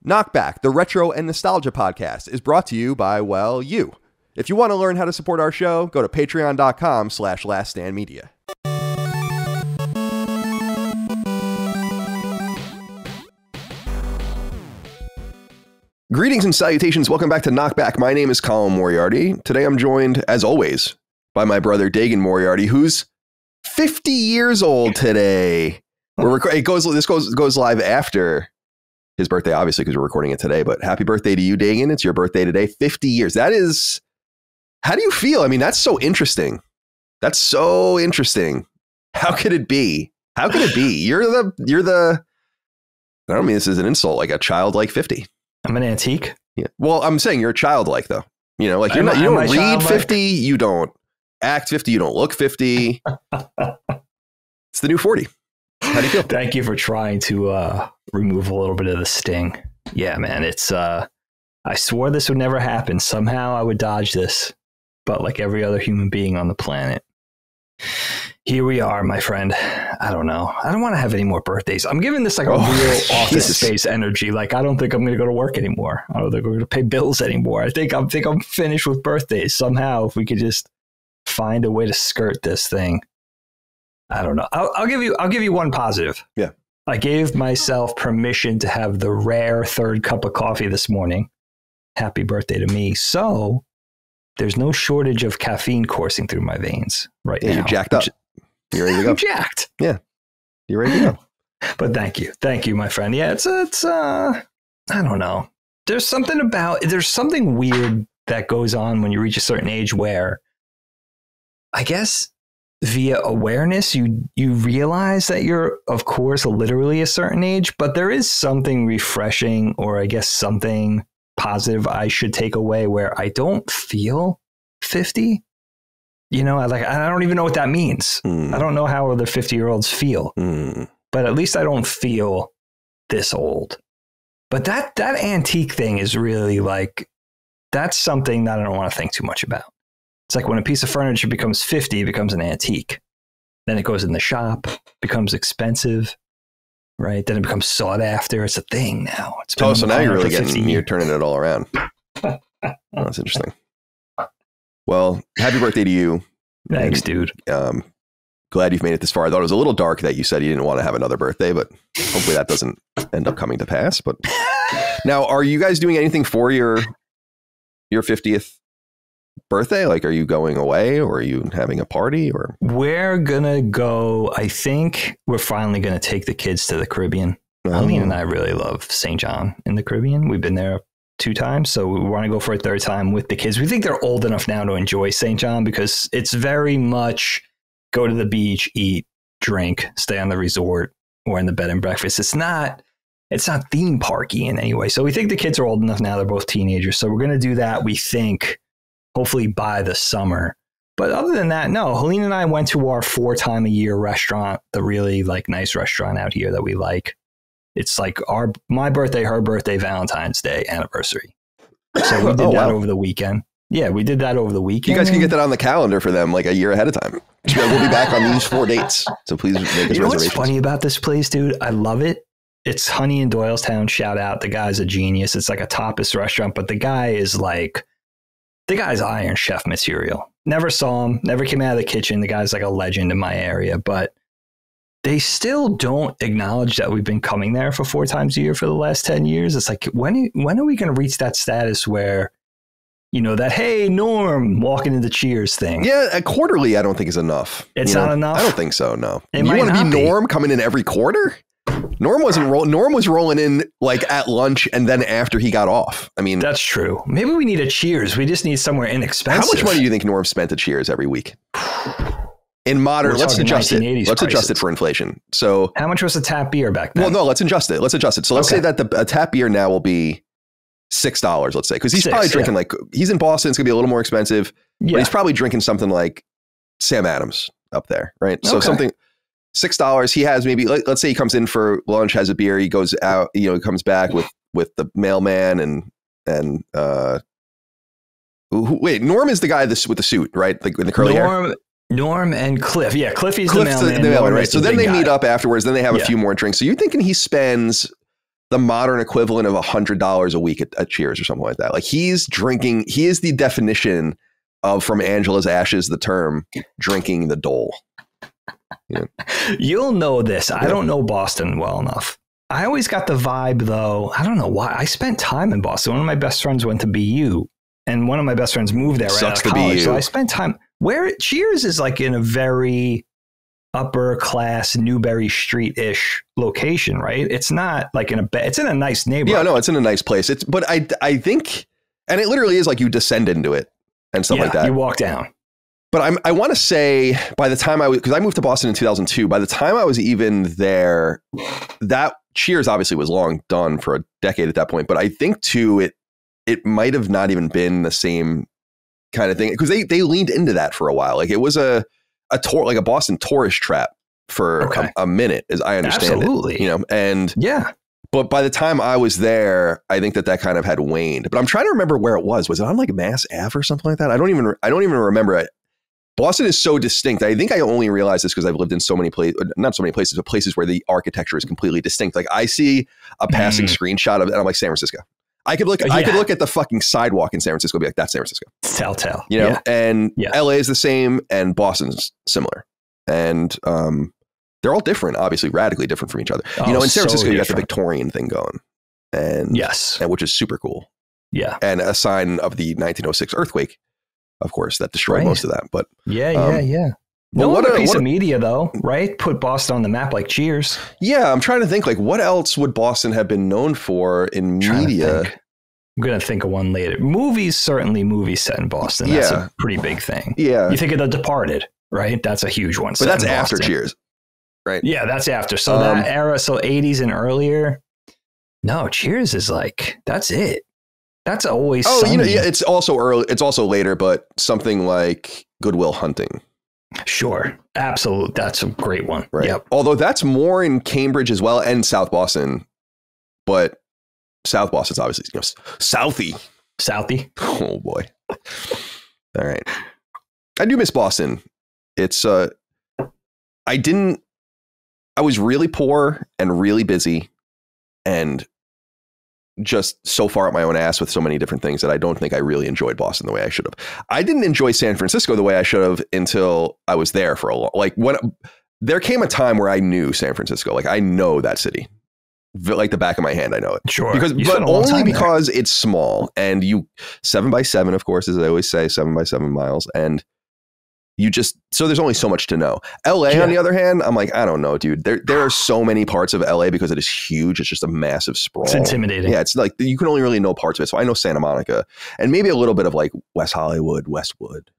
Knockback, the retro and nostalgia podcast, is brought to you by, well, you. If you want to learn how to support our show, go to patreon.com/laststandmedia. Greetings and salutations. Welcome back to Knockback. My name is Colin Moriarty. Today I'm joined, as always, by my brother Dagan Moriarty, who's 50 years old today. This goes live after his birthday, obviously, because we're recording it today. But happy birthday to you, Dagan. It's your birthday today. 50 years. That is... How do you feel? I mean, that's so interesting. That's so interesting. How could it be? How could it be? You're the... I don't mean this is an insult, like a childlike 50. I'm an antique. Yeah. Well, I'm saying you're childlike, though. You know, like you don't read childlike? 50. You don't act 50. You don't look 50. It's the new 40. How do you feel? Thank you for trying to remove a little bit of the sting. Yeah, man, it's I swore this would never happen. Somehow I would dodge this. But like every other human being on the planet, here we are, my friend. I don't know. I don't want to have any more birthdays. I'm giving this like a real office space energy. Like, I don't think I'm going to go to work anymore. I don't think we're going to pay bills anymore. I think I'm finished with birthdays. Somehow, if we could just find a way to skirt this thing. I don't know. I'll give you one positive. Yeah. I gave myself permission to have the rare third cup of coffee this morning. Happy birthday to me. So there's no shortage of caffeine coursing through my veins right now. You're jacked up. You're ready to go. I'm jacked. Yeah. You're ready to go. But thank you. Thank you, my friend. Yeah, it's I don't know. There's something weird that goes on when you reach a certain age where I guess via awareness, you realize that you're, of course, literally a certain age, but there is something refreshing, or I guess something positive I should take away, where I don't feel 50. You know, I don't even know what that means. I don't know how other 50-year-olds feel, but at least I don't feel this old. But that antique thing is really like, that's something that I don't want to think too much about. It's like when a piece of furniture becomes 50, it becomes an antique. Then it goes in the shop, becomes expensive, right? Then it becomes sought after. It's a thing now. So now you're really you're turning it all around. Oh, that's interesting. Well, happy birthday to you. Thanks, dude. Glad you've made it this far. I thought it was a little dark that you said you didn't want to have another birthday, but hopefully that doesn't end up coming to pass. But now, are you guys doing anything for your 50th birthday? Like, are you going away, or are you having a party? Or we're gonna go. I think we're finally gonna take the kids to the Caribbean. Helene and I really love St. John in the Caribbean. We've been there 2 times, so we want to go for a 3rd time with the kids. We think they're old enough now to enjoy St. John, because it's very much go to the beach, eat, drink, stay on the resort or in the bed and breakfast. It's not theme parky in any way. So we think the kids are old enough now. They're both teenagers, so we're gonna do that. We think, hopefully by the summer. But other than that, no. Helene and I went to our 4-time-a-year restaurant, the really like nice restaurant out here that we like. It's like my birthday, her birthday, Valentine's Day, anniversary. So we did that over the weekend. Yeah, we did that over the weekend. You guys can get that on the calendar for them like a year ahead of time. We'll be back on these 4 dates. So please make us reservations. You know what's funny about this place, dude? I love it. It's Honey in Doylestown. Shout out. The guy's a genius. It's like a tapas restaurant, but the guy's Iron Chef material. Never saw him, never came out of the kitchen. The guy's like a legend in my area, but they still don't acknowledge that we've been coming there for 4 times a year for the last 10 years. It's like, when are we going to reach that status where, you know, that, hey, Norm, walking into Cheers thing? Yeah, quarterly I don't think is enough. It's not enough? I don't think so, no. You want to be Norm coming in every quarter? Norm was rolling in like at lunch and then after he got off. I mean, that's true. Maybe we need a Cheers. We just need somewhere inexpensive. How much money do you think Norm spent at Cheers every week? In modern, let's adjust it. Let's adjust it for inflation. So how much was a tap beer back then? Well, no, let's adjust it. So let's say that a tap beer now will be $6, let's say, because he's probably drinking like, he's in Boston. It's gonna be a little more expensive, but he's probably drinking something like Sam Adams up there, right? So something $6. He has maybe, let's say he comes in for lunch, has a beer, he goes out, you know, he comes back with the mailman and wait, Norm is the guy with the suit, right? Like with the curly hair. Norm and Cliff. Yeah, Cliffy's the mailman. Right. So then they meet up afterwards. Then they have a few more drinks. So you're thinking he spends the modern equivalent of $100 a week at Cheers or something like that. Like he's drinking. He is the definition of, from Angela's Ashes, the term drinking the dole. Yeah. You'll know this. I don't know Boston well enough. I always got the vibe, though. I don't know why. I spent time in Boston. One of my best friends went to BU, and one of my best friends moved there right out of college. So I spent time where Cheers is like in a very upper class Newberry Street-ish location, right? It's not like it's in a nice neighborhood. Yeah, no, it's in a nice place. But I think, and it literally is like you descend into it and stuff like that. You walk down. But I want to say by the time because I moved to Boston in 2002, by the time I was even there, that Cheers obviously was long done for a decade at that point. But I think too, it might have not even been the same kind of thing because they leaned into that for a while. Like it was a tour, like a Boston tourist trap for a minute, as I understand it. You know, and yeah. But by the time I was there, I think that kind of had waned. But I'm trying to remember where it was. Was it on like Mass Ave or something like that? I don't even remember it. Boston is so distinct. I think I only realized this because I've lived in so many places, not so many places, but places where the architecture is completely distinct. Like I see a passing screenshot of it and I'm like, San Francisco. I could look at the fucking sidewalk in San Francisco and be like, that's San Francisco. Telltale. You know, and LA is the same and Boston's similar. And they're all different, obviously radically different from each other. You know, in San Francisco, you got the Victorian thing going. And which is super cool. Yeah. And a sign of the 1906 earthquake, of course, that destroyed most of that. But yeah. No other piece of media, though, right? Put Boston on the map like Cheers. Yeah, I'm trying to think, like, what else would Boston have been known for in media? I'm going to think of one later. Movies, certainly movies set in Boston. That's a pretty big thing. Yeah. You think of The Departed, right? That's a huge one. But that's after Cheers, right? Yeah, that's after. So that era, so 80s and earlier. No, Cheers is like, that's it. That's always Sunny. You know, yeah, it's also early. It's also later, but something like Good Will Hunting. Sure. Absolutely. That's a great one. Right. Yep. Although that's more in Cambridge as well and South Boston. But South Boston's obviously, you know, Southie. Oh, boy. All right. I do miss Boston. It's, I was really poor and really busy and just so far up my own ass with so many different things that I don't think I really enjoyed Boston the way I should have. I didn't enjoy San Francisco the way I should have until I was there for a long, like when there came a time where I knew San Francisco, like I know that city, like the back of my hand. I know it. Sure. But only because it's small and 7x7, of course, as I always say, 7x7 miles. And so there's only so much to know. LA, on the other hand, I'm like, I don't know, dude. There are so many parts of LA because it is huge. It's just a massive sprawl. It's intimidating. Yeah, it's like you can only really know parts of it. So I know Santa Monica and maybe a little bit of like West Hollywood, Westwood,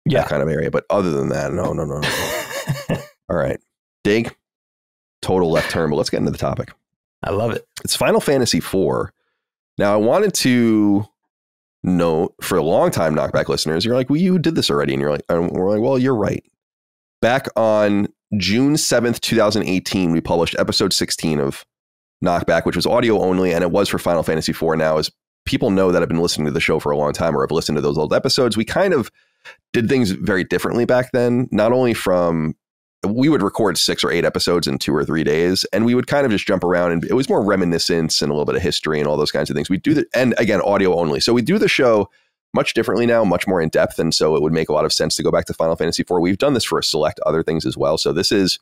that kind of area. But other than that, no. All right. Dig, total left turn, but let's get into the topic. I love it. It's Final Fantasy IV. Now, I wanted to note for a long time, Knockback listeners, you're like, well, you did this already. And we're like, well, you're right. Back on June 7th, 2018, we published episode 16 of Knockback, which was audio only. And it was for Final Fantasy IV. Now, as people know that have been listening to the show for a long time or have listened to those old episodes, we kind of did things very differently back then. Not only we would record 6 or 8 episodes in 2 or 3 days, and we would kind of just jump around, and it was more reminiscence and a little bit of history and all those kinds of things. We do and again, audio only. So we do the show much differently now, much more in depth. And so it would make a lot of sense to go back to Final Fantasy IV. We've done this for a select other things as well. So this is,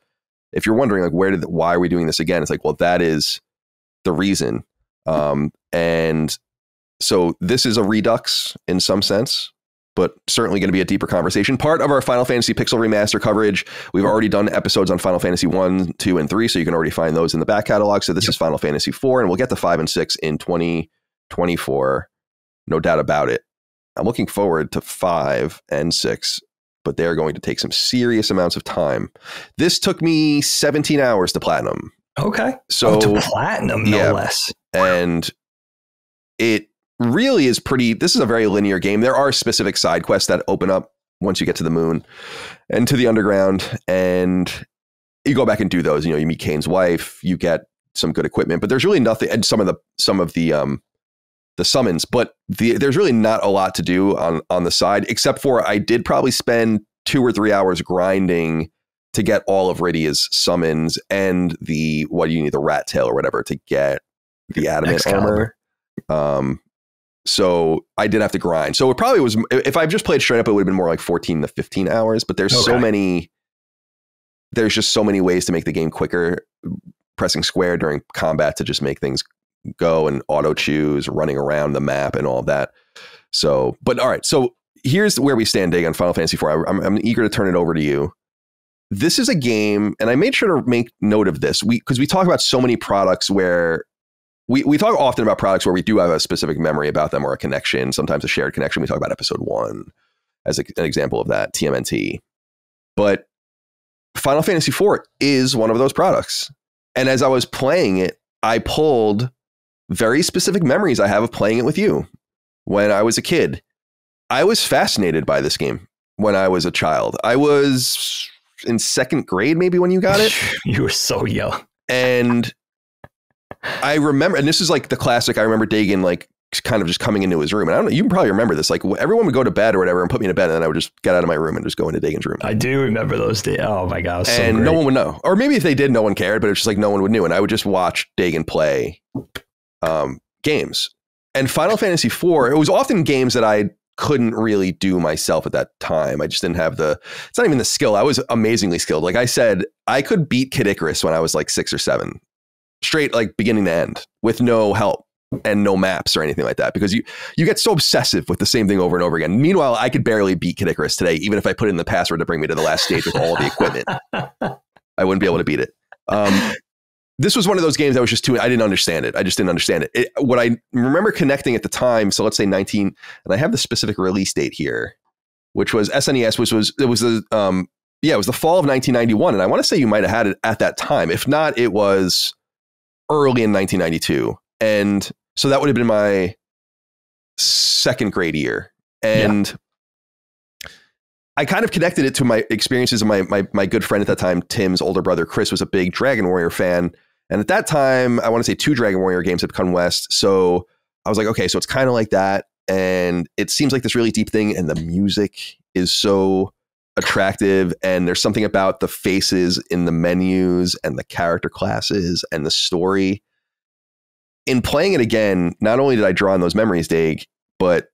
if you're wondering like, why are we doing this again? It's like, well, that is the reason. And so this is a redux in some sense, but certainly going to be a deeper conversation. Part of our Final Fantasy Pixel Remaster coverage. We've already done episodes on Final Fantasy 1, 2, and 3, so you can already find those in the back catalog. So this is Final Fantasy 4, and we'll get to 5 and 6 in 2024. No doubt about it. I'm looking forward to 5 and 6, but they're going to take some serious amounts of time. This took me 17 hours to platinum. Okay. So to platinum, no less. And it really is this is a very linear game. There are specific side quests that open up once you get to the moon and to the underground, and you go back and do those. You know, you meet Kane's wife, you get some good equipment, but there's really nothing. And some of the summons, but there's really not a lot to do on the side, except for I did probably spend 2 or 3 hours grinding to get all of Rydia's summons and the rat tail or whatever to get the adamant armor. So I did have to grind. So it probably was, if I just played straight up, it would have been more like 14 to 15 hours, but there's just so many ways to make the game quicker, pressing square during combat to just make things go, and auto choose, running around the map and all of that. So, but all right. So here's where we stand, Dig, on Final Fantasy IV. I'm eager to turn it over to you. This is a game, and I made sure to make note of this, because we talk about so many products where we talk often about products where we do have a specific memory about them or a connection, sometimes a shared connection. We talk about episode 1 as an example of that, TMNT. But Final Fantasy IV is one of those products. And as I was playing it, I pulled very specific memories I have of playing it with you when I was a kid. I was fascinated by this game when I was a child. I was in 2nd grade, maybe, when you got it. You were so young. And I remember, and this is like the classic, I remember Dagan like kind of just coming into his room. And I don't know, you can probably remember this. Like everyone would go to bed or whatever and put me to bed, and then I would just get out of my room and just go into Dagan's room. I do remember those days. Oh my God. And no one would know. Or maybe if they did, no one cared, but it's just like no one would know. And I would just watch Dagan play games. And Final Fantasy IV, it was often games that I couldn't really do myself at that time. I just didn't have it's not even the skill. I was amazingly skilled. Like I said, I could beat Kid Icarus when I was like 6 or 7. Straight, like beginning to end, with no help and no maps or anything like that, because you get so obsessive with the same thing over and over again. Meanwhile, I could barely beat Kid Icarus today, even if I put in the password to bring me to the last stage with all the equipment. I wouldn't be able to beat it. This was one of those games that was just I didn't understand it. I just didn't understand it. What I remember connecting at the time, so let's say 19, and I have the specific release date here, which was SNES, which was, it was the fall of 1991. And I want to say you might have had it at that time. If not, it was early in 1992. And so that would have been my 2nd grade year. And I kind of connected it to my experiences of my good friend at that time, Tim's older brother, Chris, was a big Dragon Warrior fan. And at that time, I want to say 2 Dragon Warrior games had come west. So I was like, okay, so it's kind of like that. And it seems like this really deep thing. And the music is so attractive, and there's something about the faces in the menus and the character classes and the story. In playing it again, not only did I draw on those memories, Dag, but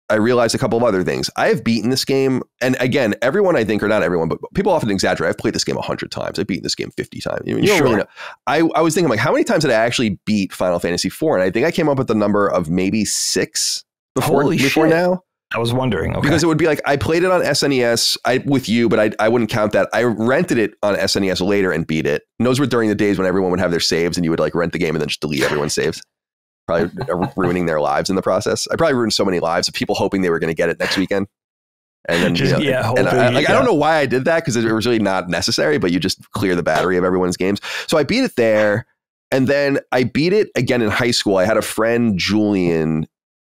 I realized a couple of other things. I have beaten this game, and again, everyone, I think, or not everyone, but people often exaggerate. I've played this game 100 times. I've beaten this game 50 times. You don't really know. I was thinking, like, how many times did I actually beat Final Fantasy IV? And I think I came up with the number of maybe 6 before now. I was wondering. Okay. Because it would be like, I played it on SNES with you, but I wouldn't count that. I rented it on SNES later and beat it. And those were during the days when everyone would have their saves and you would like rent the game and then just delete everyone's saves. Probably ruining their lives in the process. I probably ruined so many lives of people hoping they were going to get it next weekend. And then, just, I don't know why I did that, because it was really not necessary, but you just clear the battery of everyone's games. So I beat it there. And then I beat it again in high school. I had a friend, Julian,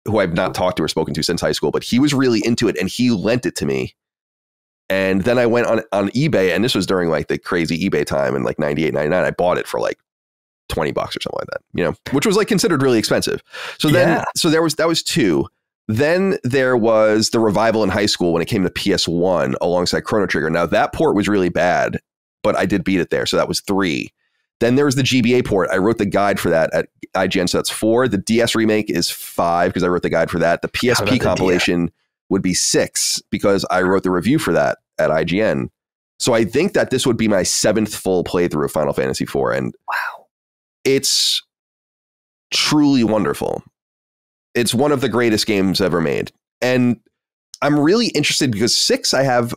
who I've not talked to or spoken to since high school, but he was really into it and he lent it to me. And then I went on eBay, and this was during like the crazy eBay time in like 98, 99. I bought it for like $20 or something like that, which was like considered really expensive. So then, that was 2. Then there was the revival in high school when it came to PS1 alongside Chrono Trigger. Now that port was really bad, but I did beat it there. So that was 3. Then there was the GBA port. I wrote the guide for that at IGN. So that's 4. The DS remake is 5 because I wrote the guide for that. The PSP compilation would be 6 because I wrote the review for that at IGN. So I think that this would be my 7th full playthrough of Final Fantasy IV. And wow, it's truly wonderful. It's one of the greatest games ever made. And I'm really interested because 6 I have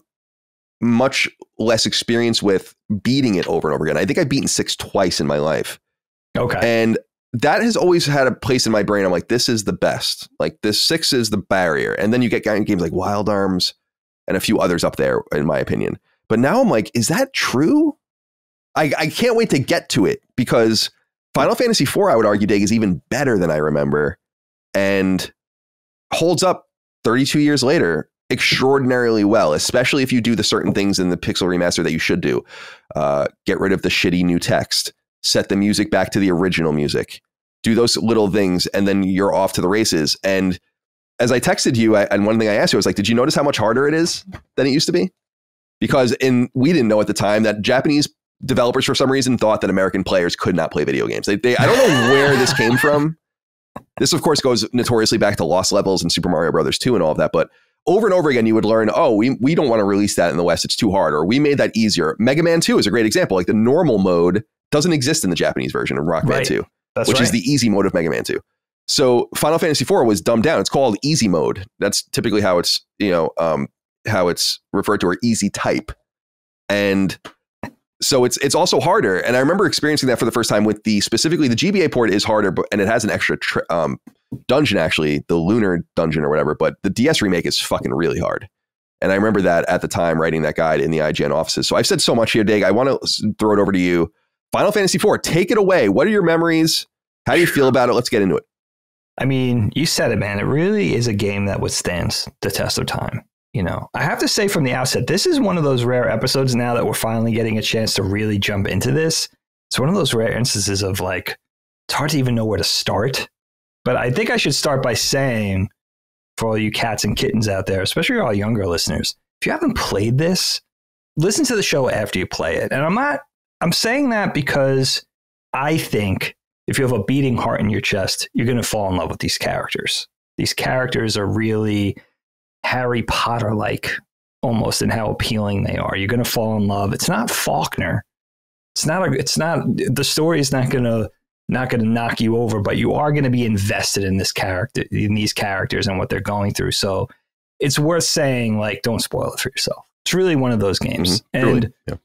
much less experience with beating it over and over again. I think I've beaten 6 twice in my life. Okay. And that has always had a place in my brain. I'm like, this is the best. Like, this 6 is the barrier. And then you get games like Wild Arms and a few others up there, in my opinion. But now I'm like, is that true? I can't wait to get to it, because Final Fantasy IV, I would argue, Dig, is even better than I remember and holds up 32 years later extraordinarily well, especially if you do the certain things in the pixel remaster that you should do. Get rid of the shitty new text, set the music back to the original music, do those little things, and then you're off to the races. And as I texted you, and one thing I asked you was like, did you notice how much harder it is than it used to be? Because we didn't know at the time that Japanese developers for some reason thought that American players could not play video games. I don't know where this came from. This, of course, goes notoriously back to Lost Levels and Super Mario Brothers 2 and all of that. But over and over again, you would learn, oh, we don't want to release that in the West. It's too hard. Or we made that easier. Mega Man 2 is a great example. Like the normal mode doesn't exist in the Japanese version of Rock Band 2, which is the easy mode of Mega Man 2. So Final Fantasy IV was dumbed down. It's called easy mode. That's typically how it's, how it's referred to, or easy type. And so it's also harder. And I remember experiencing that for the first time with specifically the GBA port is harder, and it has an extra dungeon, actually, the Lunar Dungeon or whatever. But the DS remake is fucking really hard. And I remember that at the time writing that guide in the IGN offices. So I've said so much here, Dig. I want to throw it over to you. Final Fantasy IV, take it away. What are your memories? How do you feel about it? Let's get into it. I mean, you said it, man. It really is a game that withstands the test of time. I have to say from the outset, this is one of those rare episodes now that we're finally getting a chance to really jump into this. It's one of those rare instances of like, it's hard to even know where to start. But I think I should start by saying, for all you cats and kittens out there, especially all younger listeners, if you haven't played this, listen to the show after you play it. And I'm saying that because I think if you have a beating heart in your chest, you're going to fall in love with these characters. These characters are really Harry Potter-like almost in how appealing they are. You're going to fall in love. It's not Faulkner. The story is not going to knock you over, but you are going to be invested in these characters and what they're going through. So it's worth saying, like, don't spoil it for yourself. It's really one of those games. Mm-hmm. And yeah.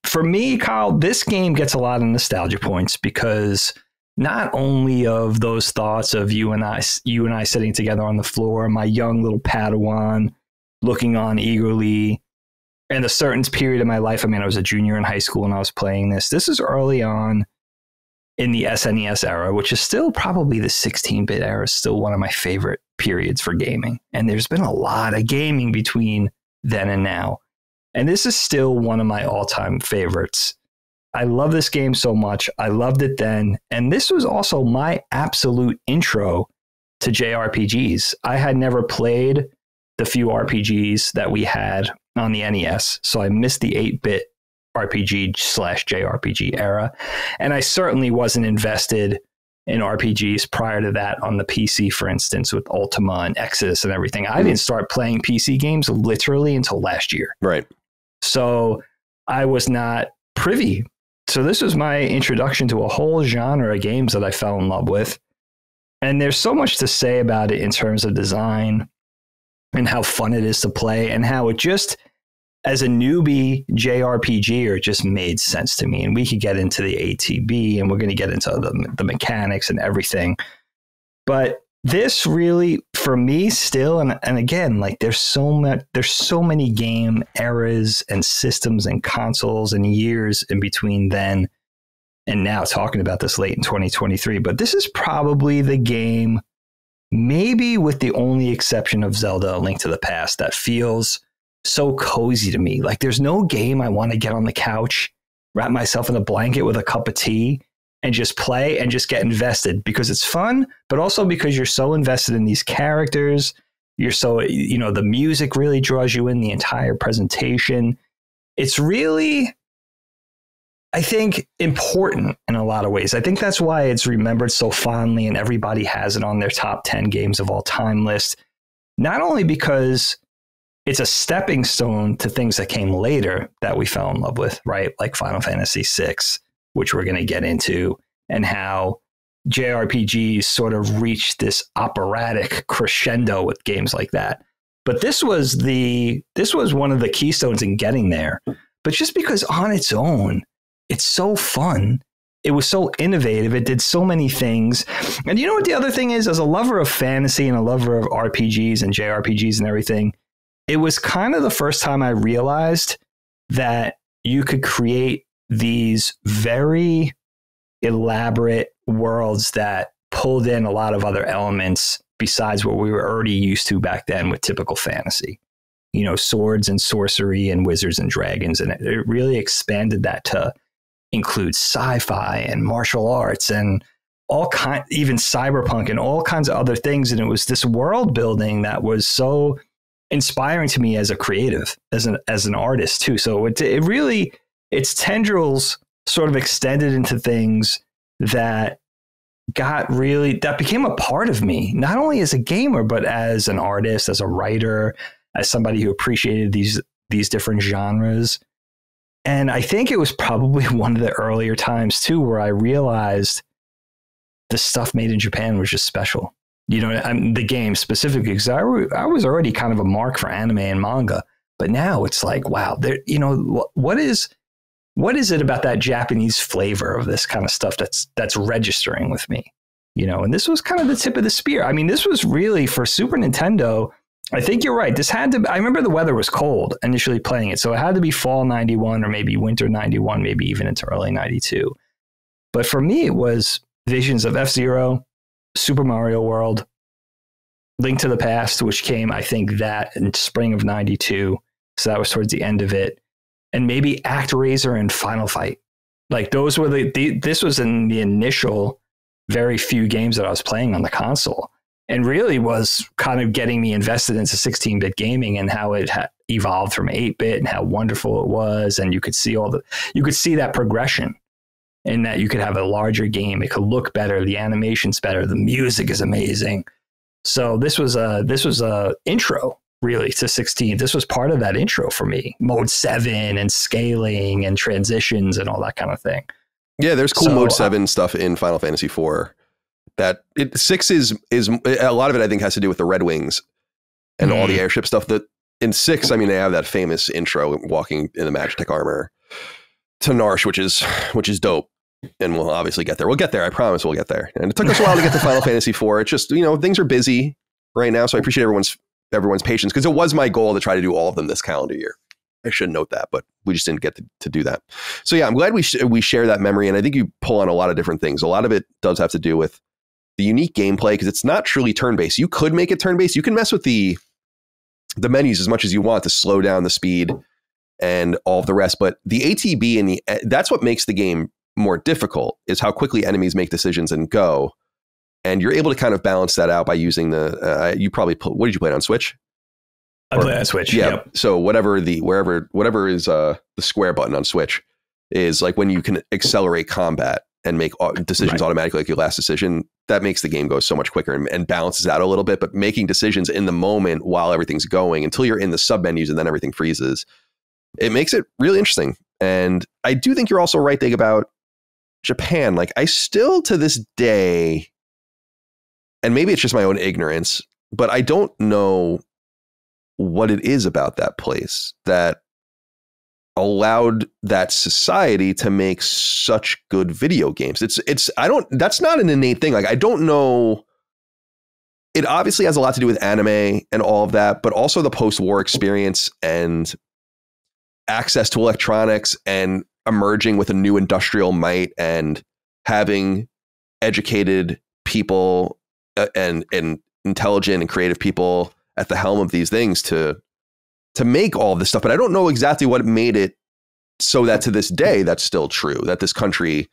For me, Kyle, this game gets a lot of nostalgia points because not only of those thoughts of you and I sitting together on the floor, my young little Padawan looking on eagerly, and a certain period of my life. I mean, I was a junior in high school and I was playing this. This is early on in the SNES era, which is still probably the 16-bit era, still one of my favorite periods for gaming. And there's been a lot of gaming between then and now. And this is still one of my all-time favorites. I love this game so much. I loved it then. And this was also my absolute intro to JRPGs. I had never played the few RPGs that we had on the NES, so I missed the 8-bit RPG/JRPG era. And I certainly wasn't invested in RPGs prior to that on the PC, for instance, with Ultima and Exodus and everything. I didn't start playing PC games literally until last year. Right. So I was not privy. So this was my introduction to a whole genre of games that I fell in love with. And there's so much to say about it in terms of design and how fun it is to play and how it just, as a newbie JRPG, it just made sense to me. And we could get into the ATB and we're going to get into the mechanics and everything. But this really, for me still, and again, like there's so many game eras and systems and consoles and years in between then and now, talking about this late in 2023. But this is probably the game, maybe with the only exception of Zelda: A Link to the Past, that feels so cozy to me. Like there's no game I want to get on the couch, wrap myself in a blanket with a cup of tea and just play and just get invested, because it's fun, but also because you're so invested in these characters. You're so, the music really draws you in, the entire presentation. It's really, I think, important in a lot of ways. I think that's why it's remembered so fondly and everybody has it on their top 10 games of all time list. Not only because it's a stepping stone to things that came later that we fell in love with, right? Like Final Fantasy VI, which we're going to get into, and how JRPGs sort of reached this operatic crescendo with games like that. But this was one of the keystones in getting there. But just because on its own, it's so fun. It was so innovative. It did so many things. And you know what the other thing is? As a lover of fantasy and a lover of RPGs and JRPGs and everything, it was kind of the first time I realized that you could create these very elaborate worlds that pulled in a lot of other elements besides what we were already used to back then with typical fantasy. Swords and sorcery and wizards and dragons. And it really expanded that to include sci-fi and martial arts and even cyberpunk and all kinds of other things. And it was this world building that was so inspiring to me as a creative, as an artist too. So it really its tendrils sort of extended into things that became a part of me, not only as a gamer, but as an artist, as a writer, as somebody who appreciated these different genres. And I think it was probably one of the earlier times too, where I realized the stuff made in Japan was just special. You know, the game specifically, because I was already kind of a mark for anime and manga, but now it's like, wow, there, you know, what is it about that Japanese flavor of this kind of stuff that's registering with me, you know? And this was kind of the tip of the spear. I mean, this was really for Super Nintendo. I think you're right. I remember the weather was cold initially playing it, so it had to be fall 91 or maybe winter 91, maybe even into early 92. But for me, it was visions of F-Zero, Super Mario World, Link to the Past, which came, I think, that in spring of 92. So that was towards the end of it. And maybe ActRaiser and Final Fight. Like those were this was in the initial very few games that I was playing on the console, and really was kind of getting me invested into 16-bit gaming and how it had evolved from 8-bit and how wonderful it was. And you could see that progression, in that you could have a larger game. It could look better. The animation's better. The music is amazing. So this was a intro really to 16. This was part of that intro for me. Mode 7 and scaling and transitions and all that kind of thing. Yeah, there's cool Mode 7 stuff in Final Fantasy IV. 6 is a lot of it, I think, has to do with the Red Wings and all the airship stuff. That in 6, I mean, they have that famous intro walking in the Magitech armor to Narshe, which is dope. And we'll obviously get there. We'll get there. I promise we'll get there. And it took us a while to get to Final Fantasy IV. It's just, you know, things are busy right now. So I appreciate everyone's patience, because it was my goal to try to do all of them this calendar year. I should note that, but we just didn't get to do that. So yeah, I'm glad we share that memory. And I think you pull on a lot of different things. A lot of it does have to do with the unique gameplay, because it's not truly turn-based. You could make it turn-based. You can mess with the menus as much as you want to slow down the speed and all of the rest. But the ATB and that's what makes the game more difficult, is how quickly enemies make decisions and go. And you're able to kind of balance that out by using what did you play it on Switch? I play on Switch. Yeah. Yep. So whatever is the square button on Switch is like when you can accelerate combat and make decisions automatically, like your last decision, that makes the game go so much quicker and balances out a little bit. But making decisions in the moment while everything's going until you're in the sub menus and then everything freezes, it makes it really interesting. And I do think you're also right, Dig, about Japan. Like, I still to this day, and maybe it's just my own ignorance, but I don't know what it is about that place that allowed that society to make such good video games. That's not an innate thing. Like, I don't know. It obviously has a lot to do with anime and all of that, but also the post-war experience and access to electronics and emerging with a new industrial might and having educated people and intelligent and creative people at the helm of these things to make all this stuff. But I don't know exactly what made it so that to this day, that's still true, that this country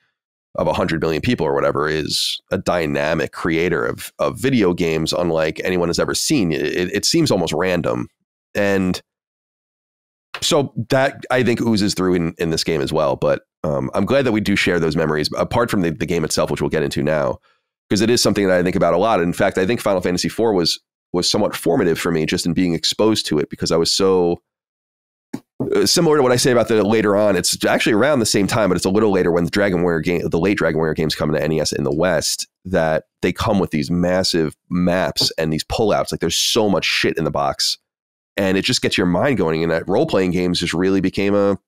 of 100 million people or whatever is a dynamic creator of video games unlike anyone has ever seen. It seems almost random. And so that, I think, oozes through in this game as well. But I'm glad that we do share those memories, apart from the game itself, which we'll get into now, because it is something that I think about a lot. In fact, I think Final Fantasy IV was somewhat formative for me just in being exposed to it, because I was so similar to what I say about the later on. It's actually around the same time, but it's a little later when the late Dragon Warrior games come to NES in the West, that they come with these massive maps and these pullouts. Like, there's so much shit in the box, and it just gets your mind going. And that role-playing games just really became a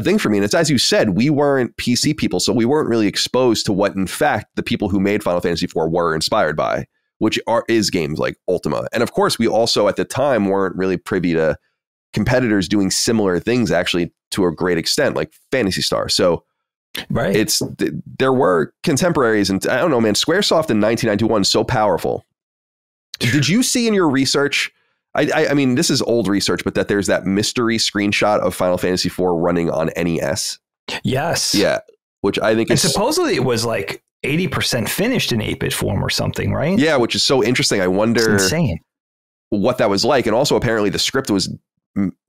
thing for me. And it's, as you said, we weren't PC people, so we weren't really exposed to what, in fact, the people who made Final Fantasy IV were inspired by, which is games like Ultima. And of course, we also at the time weren't really privy to competitors doing similar things, actually, to a great extent, like Phantasy Star. So there were contemporaries, and I don't know, man, Squaresoft in 1991, so powerful. Did you see in your research, I mean, this is old research, but that there's that mystery screenshot of Final Fantasy IV running on NES? Yes. Yeah. Which I think is supposedly it was like 80% finished in 8-bit form or something, right? Yeah, which is so interesting. I wonder what that was like. And also, apparently, the script was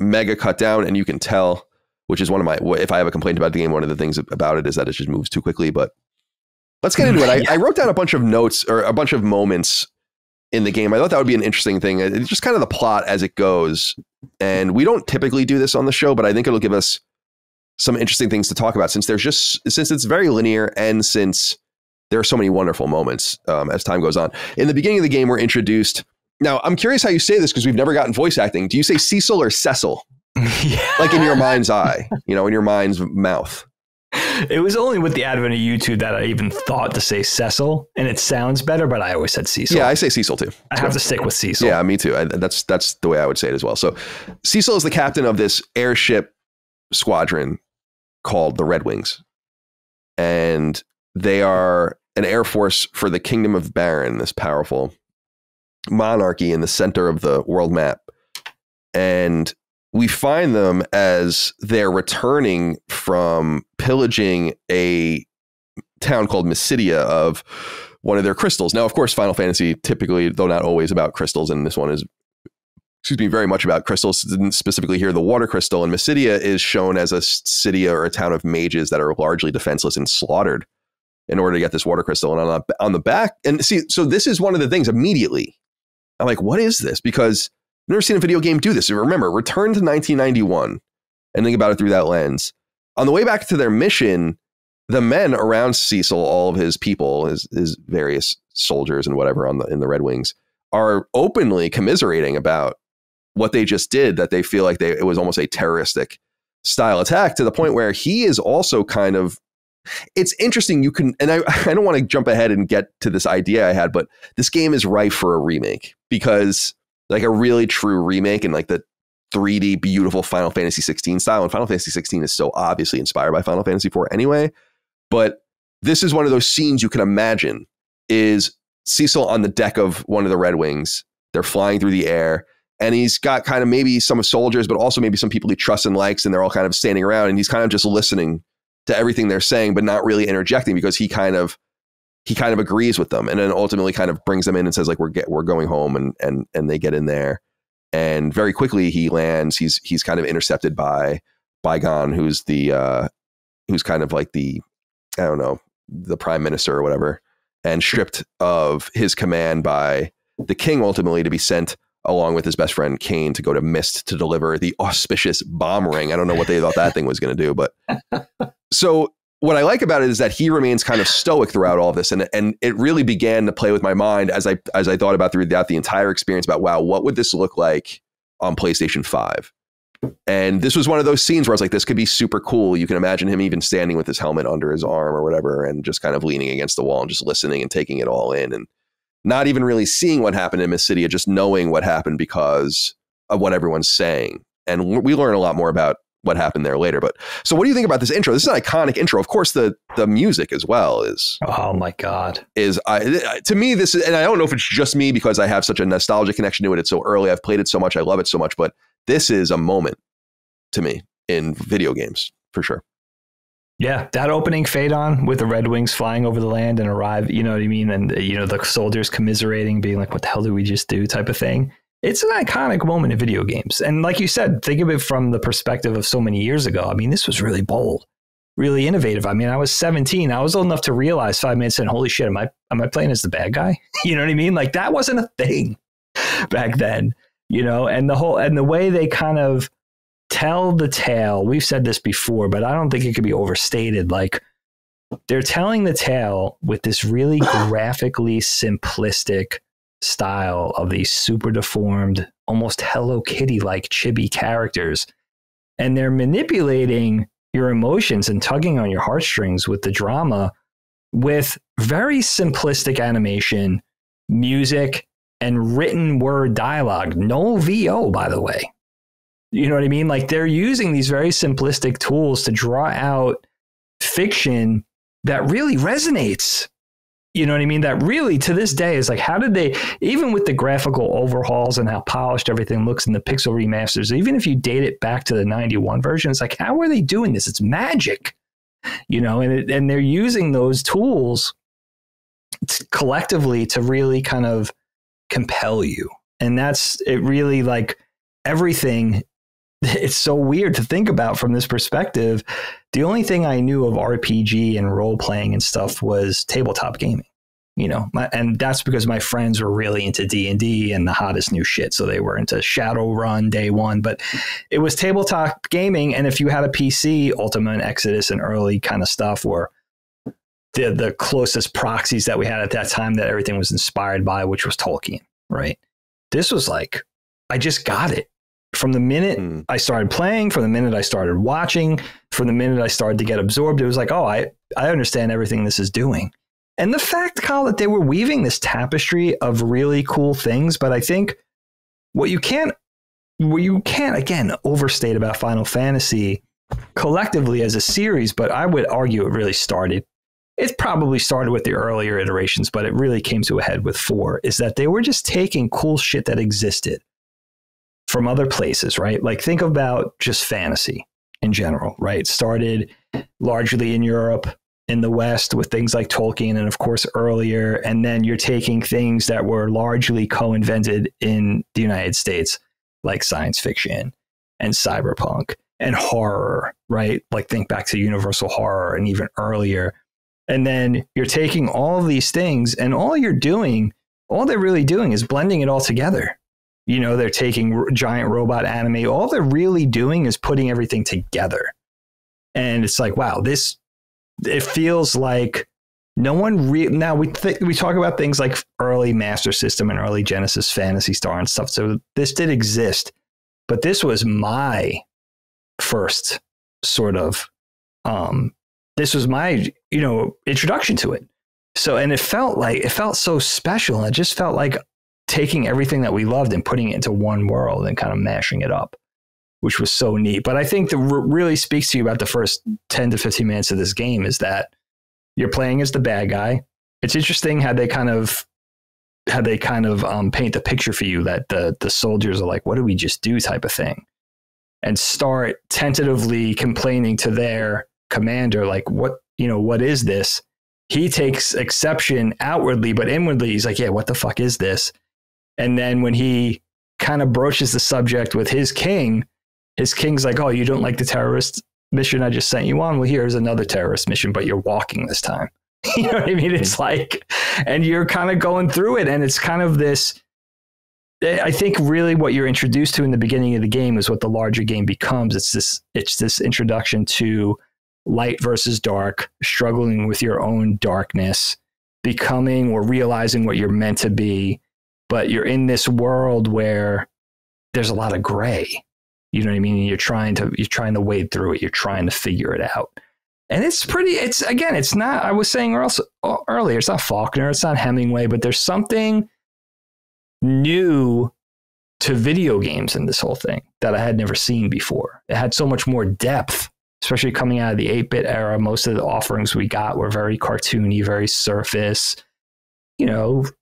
mega cut down, and you can tell which is one of my, if I have a complaint about the game, one of the things about it is that it just moves too quickly. But let's get into it. I wrote down a bunch of notes or a bunch of moments in the game. I thought that would be an interesting thing. It's just kind of the plot as it goes. And we don't typically do this on the show, but I think it'll give us some interesting things to talk about since it's very linear and since there are so many wonderful moments as time goes on. In the beginning of the game, we're introduced. Now, I'm curious how you say this because we've never gotten voice acting. Do you say Cecil or Cecil? Yeah. Like in your mind's eye, in your mind's mouth. It was only with the advent of YouTube that I even thought to say Cecil, and it sounds better, but I always said Cecil. Yeah, I say Cecil too. I have to stick with Cecil. Yeah, me too. That's the way I would say it as well. So Cecil is the captain of this airship squadron called the Red Wings. And they are an air force for the Kingdom of Baron, this powerful monarchy in the center of the world map. And we find them as they're returning from pillaging a town called Mysidia of one of their crystals. Now, of course, Final Fantasy typically, though not always, about crystals, and this one is, very much about crystals. Specifically here, the water crystal. And Mysidia is shown as a city or a town of mages that are largely defenseless and slaughtered in order to get this water crystal. And on the back, and see, so this is one of the things immediately. I'm like, what is this? Because I've never seen a video game do this. Remember, return to 1991 and think about it through that lens. On the way back to their mission, the men around Cecil, all of his people, his various soldiers and whatever in the Red Wings, are openly commiserating about what they just did, that they feel like it was almost a terroristic style attack, to the point where he is also kind of, it's interesting. You can, and I don't want to jump ahead and get to this idea I had, but this game is ripe for a remake, because like a really true remake and like the 3D beautiful Final Fantasy 16 style. And Final Fantasy 16 is so obviously inspired by Final Fantasy 4 anyway. But this is one of those scenes you can imagine is Cecil on the deck of one of the Red Wings. They're flying through the air, and he's got kind of maybe some soldiers, but also maybe some people he trusts and likes, and they're all kind of standing around, and he's kind of just listening to everything they're saying, but not really interjecting, because he kind of agrees with them, and then ultimately kind of brings them in and says, like, we're going home, and they get in there, and very quickly he lands. He's kind of intercepted by Baigon, who's kind of like the, I don't know, the prime minister or whatever, and stripped of his command by the king, ultimately to be sent along with his best friend Kane to go to Mist to deliver the auspicious bomb ring. I don't know what they thought that thing was going to do, but so what I like about it is that he remains kind of stoic throughout all of this. And it really began to play with my mind as I thought about throughout the entire experience about, wow, what would this look like on PlayStation 5? And this was one of those scenes where I was like, this could be super cool. You can imagine him even standing with his helmet under his arm or whatever, and just kind of leaning against the wall and just listening and taking it all in, and not even really seeing what happened in Mysidia, just knowing what happened because of what everyone's saying. And we learn a lot more about what happened there later. But so what do you think about this intro? This is an iconic intro. Of course, the music as well is, oh my God, to me, this is, and I don't know if it's just me because I have such a nostalgia connection to it. It's so early. I've played it so much. I love it so much, but this is a moment to me in video games for sure. Yeah, that opening fade on with the Red Wings flying over the land and arrive, you know what I mean? And, the soldiers commiserating, being like, what the hell did we just do type of thing. It's an iconic moment in video games. And like you said, think of it from the perspective of so many years ago. I mean, this was really bold, really innovative. I mean, I was 17. I was old enough to realize 5 minutes in, holy shit, am I playing as the bad guy? You know what I mean? Like, that wasn't a thing back then, and the way they kind of tell the tale. We've said this before, but I don't think it could be overstated. Like, they're telling the tale with this really graphically simplistic style of these super deformed, almost Hello Kitty-like chibi characters. And they're manipulating your emotions and tugging on your heartstrings with the drama with very simplistic animation, music, and written word dialogue. No VO, by the way. You know what I mean? Like, they're using these very simplistic tools to draw out fiction that really resonates. You know what I mean? That really, to this day, is like, how did they, even with the graphical overhauls and how polished everything looks in the pixel remasters, even if you date it back to the 91 version, it's like, how are they doing this? It's magic, and they're using those tools collectively to really kind of compel you. And that's it, really, like, everything it's so weird to think about from this perspective. The only thing I knew of RPG and role playing and stuff was tabletop gaming, and that's because my friends were really into D&D and the hottest new shit. So they were into Shadowrun day one, but it was tabletop gaming. And if you had a PC, Ultima and Exodus and early kind of stuff were the closest proxies that we had at that time that everything was inspired by, which was Tolkien, right? This was like, I just got it. From the minute I started playing, from the minute I started watching, from the minute I started to get absorbed, it was like, oh, I understand everything this is doing. And the fact, Kyle, that they were weaving this tapestry of really cool things. But I think what you can't, again, overstate about Final Fantasy collectively as a series, but I would argue it probably started with the earlier iterations, but it really came to a head with 4, is that they were just taking cool shit that existed from other places, right? Like think about just fantasy in general, right? It started largely in Europe, in the West with things like Tolkien and of course earlier. And then you're taking things that were largely co-invented in the United States, like science fiction and cyberpunk and horror, right? Like think back to Universal Horror and even earlier. And then you're taking all of these things and all they're really doing is blending it all together. They're taking giant robot anime. All they're really doing is putting everything together. And it's like, wow, it feels like no one now we talk about things like early Master System and early Genesis Phantasy Star and stuff. So this did exist, but this was my first sort of, this was my, introduction to it. So, and it felt so special. It just felt like taking everything that we loved and putting it into one world and kind of mashing it up, which was so neat. But I think that really speaks to you about the first 10 to 15 minutes of this game is that you're playing as the bad guy. It's interesting how they kind of paint the picture for you that the soldiers are like, what did we just do type of thing, and start tentatively complaining to their commander, like, what is this? He takes exception outwardly, but inwardly he's like, yeah, what the fuck is this? And then when he kind of broaches the subject with his king's like, oh, you don't like the terrorist mission I just sent you on? Well, here's another terrorist mission, but you're walking this time. You know what I mean? It's like, and you're kind of going through it. And it's kind of this, I think really what you're introduced to in the beginning of the game is what the larger game becomes. It's this introduction to light versus dark, struggling with your own darkness, becoming or realizing what you're meant to be. But you're in this world where there's a lot of gray. You know what I mean? You're trying to wade through it. You're trying to figure it out. And it's not, I was saying earlier, it's not Faulkner, it's not Hemingway, but there's something new to video games in this whole thing that I had never seen before. It had so much more depth, especially coming out of the 8-bit era. Most of the offerings we got were very cartoony, very surface,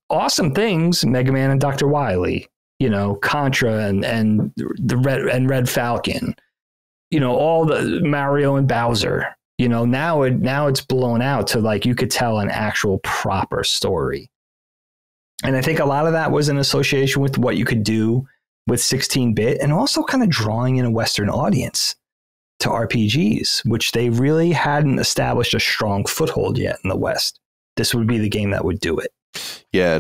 awesome things, Mega Man and Dr. Wily, Contra and the Red Falcon, all the Mario and Bowser, now it's blown out to like, you could tell an actual proper story. And I think a lot of that was in association with what you could do with 16-bit and also kind of drawing in a Western audience to RPGs, which they really hadn't established a strong foothold yet in the West. This would be the game that would do it. Yeah,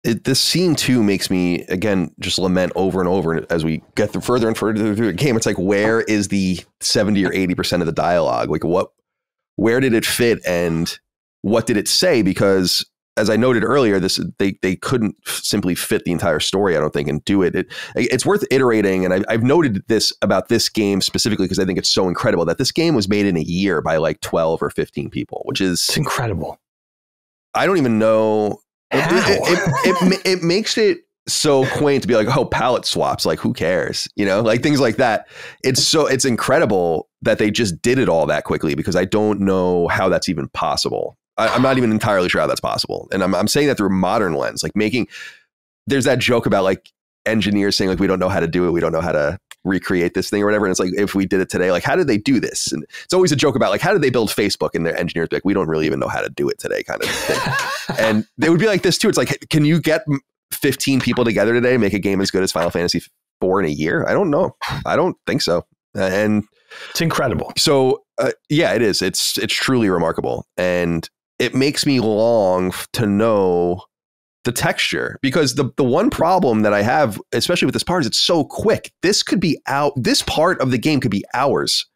this scene too makes me again just lament over and over as we get further and further through the game. It's like, where is the 70 or 80% of the dialogue? Like where did it fit and what did it say? Because as I noted earlier, they couldn't simply fit the entire story, I don't think, and do it. It's worth iterating, and I've noted this about this game specifically because I think it's so incredible that this game was made in a year by like 12 or 15 people, which is it's incredible. I don't even know. It makes it so quaint to be like, oh, palette swaps, like who cares, like things like that. It's incredible that they just did it all that quickly, because I don't know how that's even possible. I'm not even entirely sure how that's possible, and I'm saying that through a modern lens. Like there's that joke about like engineers saying like, we don't know how to do it, we don't know how to recreate this thing or whatever. And it's like, if we did it today, like, how did they do this? And it's always a joke about like, how did they build Facebook? And their engineers be like, we don't really even know how to do it today, kind of thing. And they would be like this too. It's like, can you get 15 people together today and make a game as good as Final Fantasy 4 in a year. I don't know. I don't think so. And it's incredible. So yeah, it is. It's truly remarkable. And it makes me long to know the texture, because the one problem that I have, especially with this part, is it's so quick. This part of the game could be hours.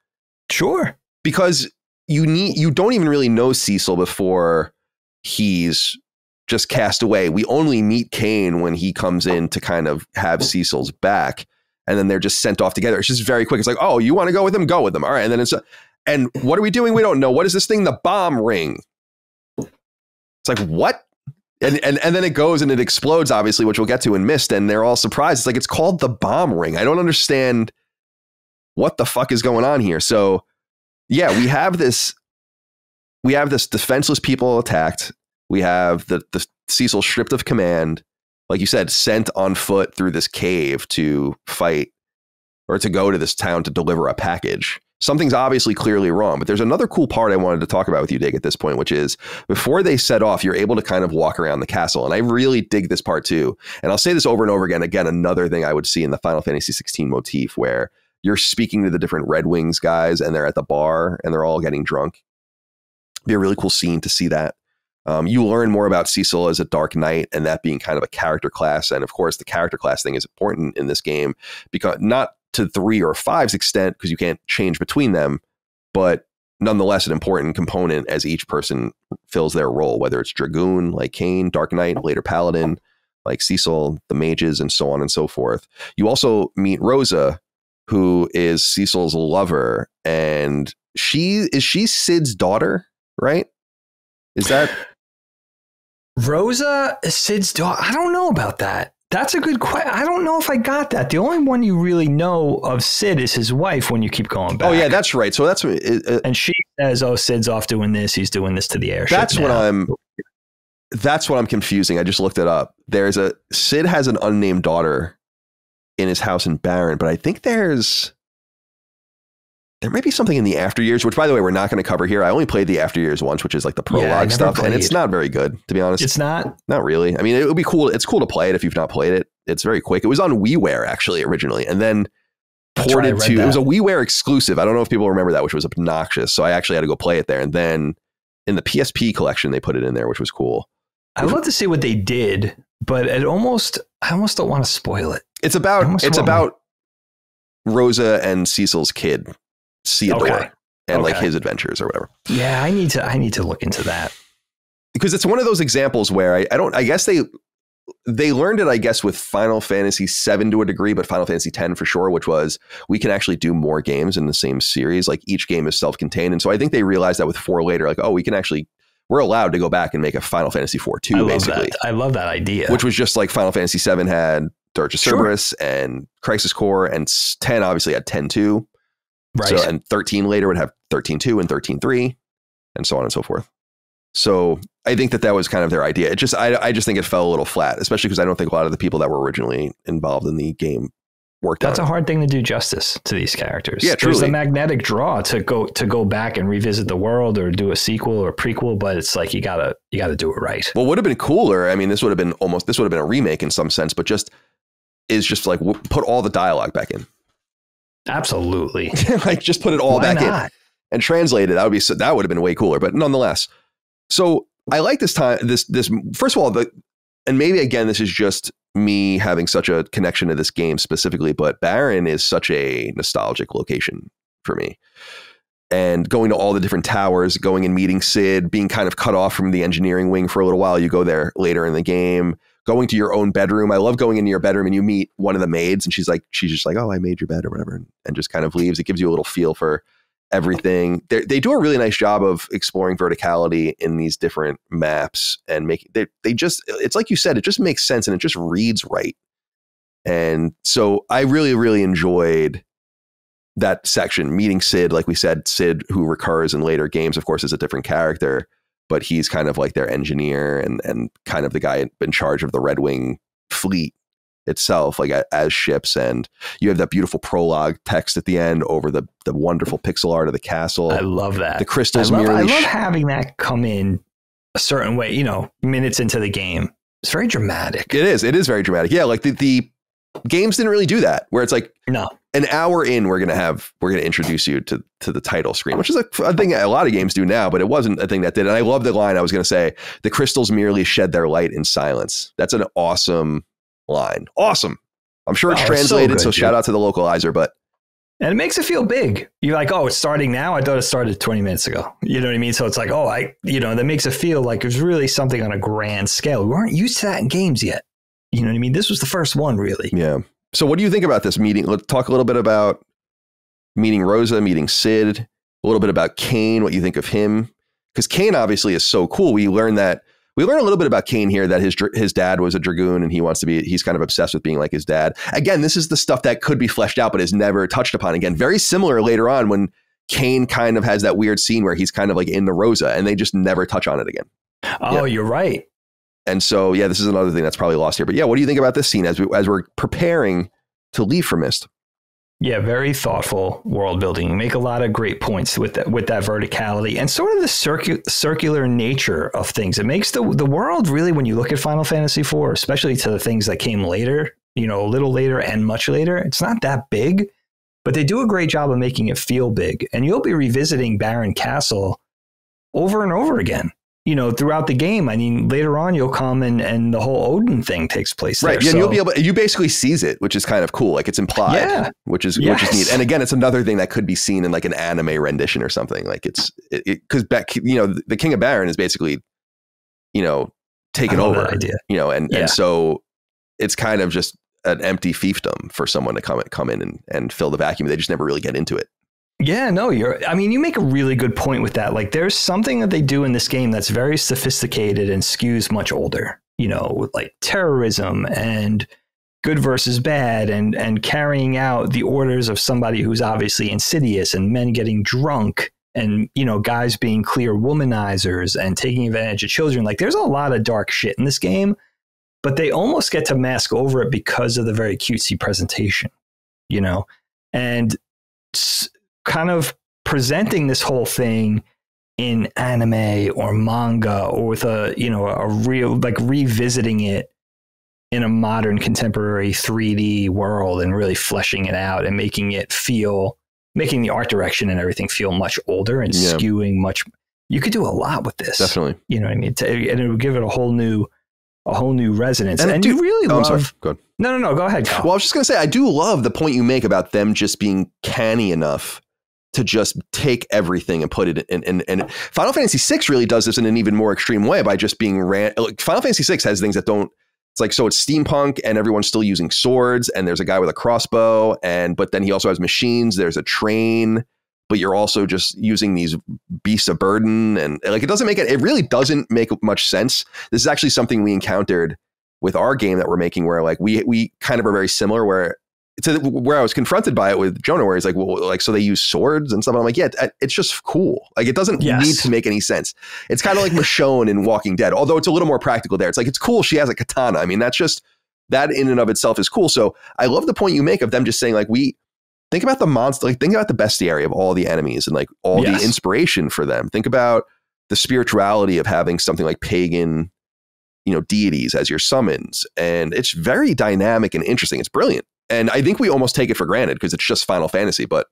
Sure. Because you don't even really know Cecil before he's just cast away. We only meet Kane when he comes in to kind of have Cecil's back, and then they're just sent off together. It's just very quick. It's like, oh, you want to go with him? Go with him. All right. And then and what are we doing? We don't know. What is this thing? The bomb ring. It's like, what? And then it goes and it explodes, obviously, which we'll get to in Myst, and they're all surprised. It's like, it's called the bomb ring. I don't understand what the fuck is going on here. So yeah, we have this defenseless people attacked. We have the Cecil stripped of command, like you said, sent on foot through this cave to fight, or to go to this town to deliver a package. Something's obviously clearly wrong, but there's another cool part I wanted to talk about with you, Dig, at this point, which is before they set off, you're able to kind of walk around the castle. And I really dig this part too. And I'll say this over and over again. Again, another thing I would see in the Final Fantasy 16 motif, where you're speaking to the different Red Wings guys and they're at the bar and they're all getting drunk. It'd be a really cool scene to see that. You learn more about Cecil as a Dark Knight, and that being kind of a character class. And of course, the character class thing is important in this game, because not to 3 or 5's extent, because you can't change between them, but nonetheless an important component as each person fills their role, whether it's Dragoon like Kane, Dark Knight, later Paladin like Cecil, the mages, and so on and so forth. You also meet Rosa, who is Cecil's lover, and she's Cid's daughter, right? Is that Rosa is Cid's daughter? I don't know about that. That's a good question. I don't know if I got that. The only one you really know of Cid is his wife when you keep going back. Oh, yeah, that's right. So that's... and she says, oh, Cid's off doing this. He's doing this to the airship. That's what I'm confusing. I just looked it up. Cid has an unnamed daughter in his house in Baron, but I think there might be something in the After Years, which, by the way, we're not going to cover here. I only played the After Years once, which is like the prologue stuff, and it's not very good, to be honest. It's not really. I mean, it would be cool. It's cool to play it if you've not played it. It's very quick. It was on WiiWare actually originally, and then ported to. It was a WiiWare exclusive. I don't know if people remember that, which was obnoxious. So I actually had to go play it there, and then in the PSP collection, they put it in there, which was cool. I'd love to see what they did, but I almost don't want to spoil it. It's about Rosa and Cecil's kid, Theodore, and like his adventures or whatever. Yeah, I need to look into that, because it's one of those examples where I guess they learned it, I guess, with Final Fantasy 7 to a degree, but Final Fantasy 10 for sure, which was we can actually do more games in the same series. Like each game is self-contained. And so I think they realized that with 4 later, like, oh, we're allowed to go back and make a Final Fantasy 4 2, basically. I love that idea. Which was just like Final Fantasy 7 had Dirge of Cerberus and Crisis Core, and 10 obviously had 10-2. Right. So, and 13 later would have 13-2 and 13-3 and so on and so forth. So I think that was kind of their idea. I just think it fell a little flat, especially because I don't think a lot of the people that were originally involved in the game worked on it. That's a hard thing to do justice to these characters. Yeah, truly. There's a magnetic draw to go back and revisit the world or do a sequel or a prequel, but it's like you gotta do it right. Well, would have been cooler. I mean, this would have been a remake in some sense, but just like put all the dialogue back in. Absolutely. Like just put it all back in and translate it. That would have been way cooler, but nonetheless. So I like this time, this first of all, and maybe again, this is just me having such a connection to this game specifically, but Baron is such a nostalgic location for me. And going to all the different towers, going and meeting Cid, being kind of cut off from the engineering wing for a little while. You go there later in the game, going to your own bedroom. I love going into your bedroom and you meet one of the maids and she's just like, oh, I made your bed or whatever. And just kind of leaves. It gives you a little feel for everything. They do a really nice job of exploring verticality in these different maps and it's like you said, it just makes sense and it just reads right. And so I really, really enjoyed that section, meeting Cid. Like we said, Cid, who recurs in later games, of course, is a different character, but he's kind of like their engineer and kind of the guy in charge of the Red Wing fleet itself, like as ships. And you have that beautiful prologue text at the end over the wonderful pixel art of the castle. I love that. The crystals I love having that come in a certain way, minutes into the game. It's very dramatic. It is very dramatic. Yeah, like the games didn't really do that, where it's like No. an hour in, we're going to introduce you to the title screen, which is a thing a lot of games do now, but it wasn't a thing that did. And I love the line I was going to say, the crystals merely shed their light in silence. That's an awesome line. Awesome. I'm sure it's translated. So shout out to the localizer, but. And it makes it feel big. You're like, oh, it's starting now. I thought it started 20 minutes ago. You know what I mean? So it's like, that makes it feel like it's really something on a grand scale. We weren't used to that in games yet. You know what I mean? This was the first one, really. Yeah. So what do you think about this meeting? Let's talk a little bit about meeting Rosa, meeting Cid, a little bit about Kain, what you think of him. Because Kain obviously is so cool. We learn a little bit about Kain here, that his dad was a dragoon and he's kind of obsessed with being like his dad. Again, this is the stuff that could be fleshed out, but is never touched upon again. Very similar later on when Kain kind of has that weird scene where he's kind of like into Rosa and they just never touch on it again. Oh, yeah. You're right. And so, yeah, this is another thing that's probably lost here. But yeah, what do you think about this scene as we're preparing to leave for Myst? Yeah, very thoughtful world building. You make a lot of great points with that verticality and sort of the circular nature of things. It makes the world really, when you look at Final Fantasy IV, especially to the things that came later, a little later and much later, it's not that big, but they do a great job of making it feel big. And you'll be revisiting Baron Castle over and over again. Throughout the game. I mean, later on, you'll come and the whole Odin thing takes place. Right. There, and you basically seize it, which is kind of cool. Like it's implied, which is neat. And again, it's another thing that could be seen in like an anime rendition or something. Like because back, the King of Baron is basically, taken over, idea. And so it's kind of just an empty fiefdom for someone to come in and fill the vacuum. They just never really get into it. Yeah, no, you make a really good point with that. Like there's something that they do in this game that's very sophisticated and skews much older, with like terrorism and good versus bad and carrying out the orders of somebody who's obviously insidious and men getting drunk and, guys being clear womanizers and taking advantage of children. Like there's a lot of dark shit in this game, but they almost get to mask over it because of the very cutesy presentation, and kind of presenting this whole thing in anime or manga or with a real, like revisiting it in a modern contemporary 3D world and really fleshing it out and making the art direction and everything feel much older and skewing much. You could do a lot with this. Definitely. You know what I mean? And it would give it a whole new resonance. And you really love. I'm sorry. Go ahead. No. Go ahead, Kyle. Well, I was just going to say, I do love the point you make about them just being canny enough to just take everything and put it in. And Final Fantasy VI really does this in an even more extreme way by just being Final Fantasy VI has things that don't. It's like, so it's steampunk and everyone's still using swords and there's a guy with a crossbow but then he also has machines. There's a train, but you're also just using these beasts of burden and like it really doesn't make much sense. This is actually something we encountered with our game that we're making where like we kind of are very similar where I was confronted by it with Jonah, where he's like, well, like, so they use swords and stuff. I'm like, yeah, it's just cool. Like, it doesn't need to make any sense. It's kind of like Michonne in Walking Dead, although it's a little more practical there. It's like, it's cool. She has a katana. I mean, that in and of itself is cool. So I love the point you make of them just saying like, think about the monster, like think about the bestiary of all the enemies and like all the inspiration for them. Think about the spirituality of having something like pagan, deities as your summons. And it's very dynamic and interesting. It's brilliant. And I think we almost take it for granted because it's just Final Fantasy, but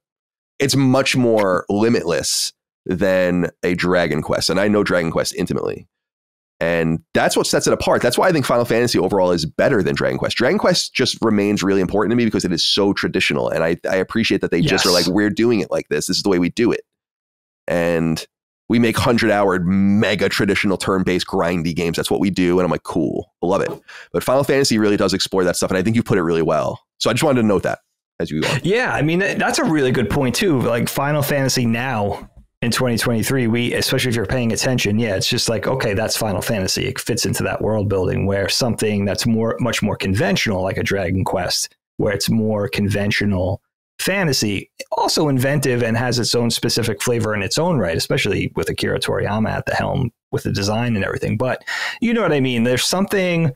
it's much more limitless than a Dragon Quest. And I know Dragon Quest intimately. And that's what sets it apart. That's why I think Final Fantasy overall is better than Dragon Quest. Dragon Quest just remains really important to me because it is so traditional. And I appreciate that they just are like, we're doing it like this. This is the way we do it. And we make 100-hour mega traditional turn-based grindy games. That's what we do. And I'm like, cool. I love it. But Final Fantasy really does explore that stuff. And I think you put it really well. So I just wanted to note that as you go on. Yeah, I mean, that's a really good point too. Like Final Fantasy now in 2023, especially if you're paying attention, it's just like, okay, that's Final Fantasy. It fits into that world building where something that's much more conventional, like a Dragon Quest, where it's more conventional fantasy, also inventive and has its own specific flavor in its own right, especially with Akira Toriyama at the helm with the design and everything. But you know what I mean? There's something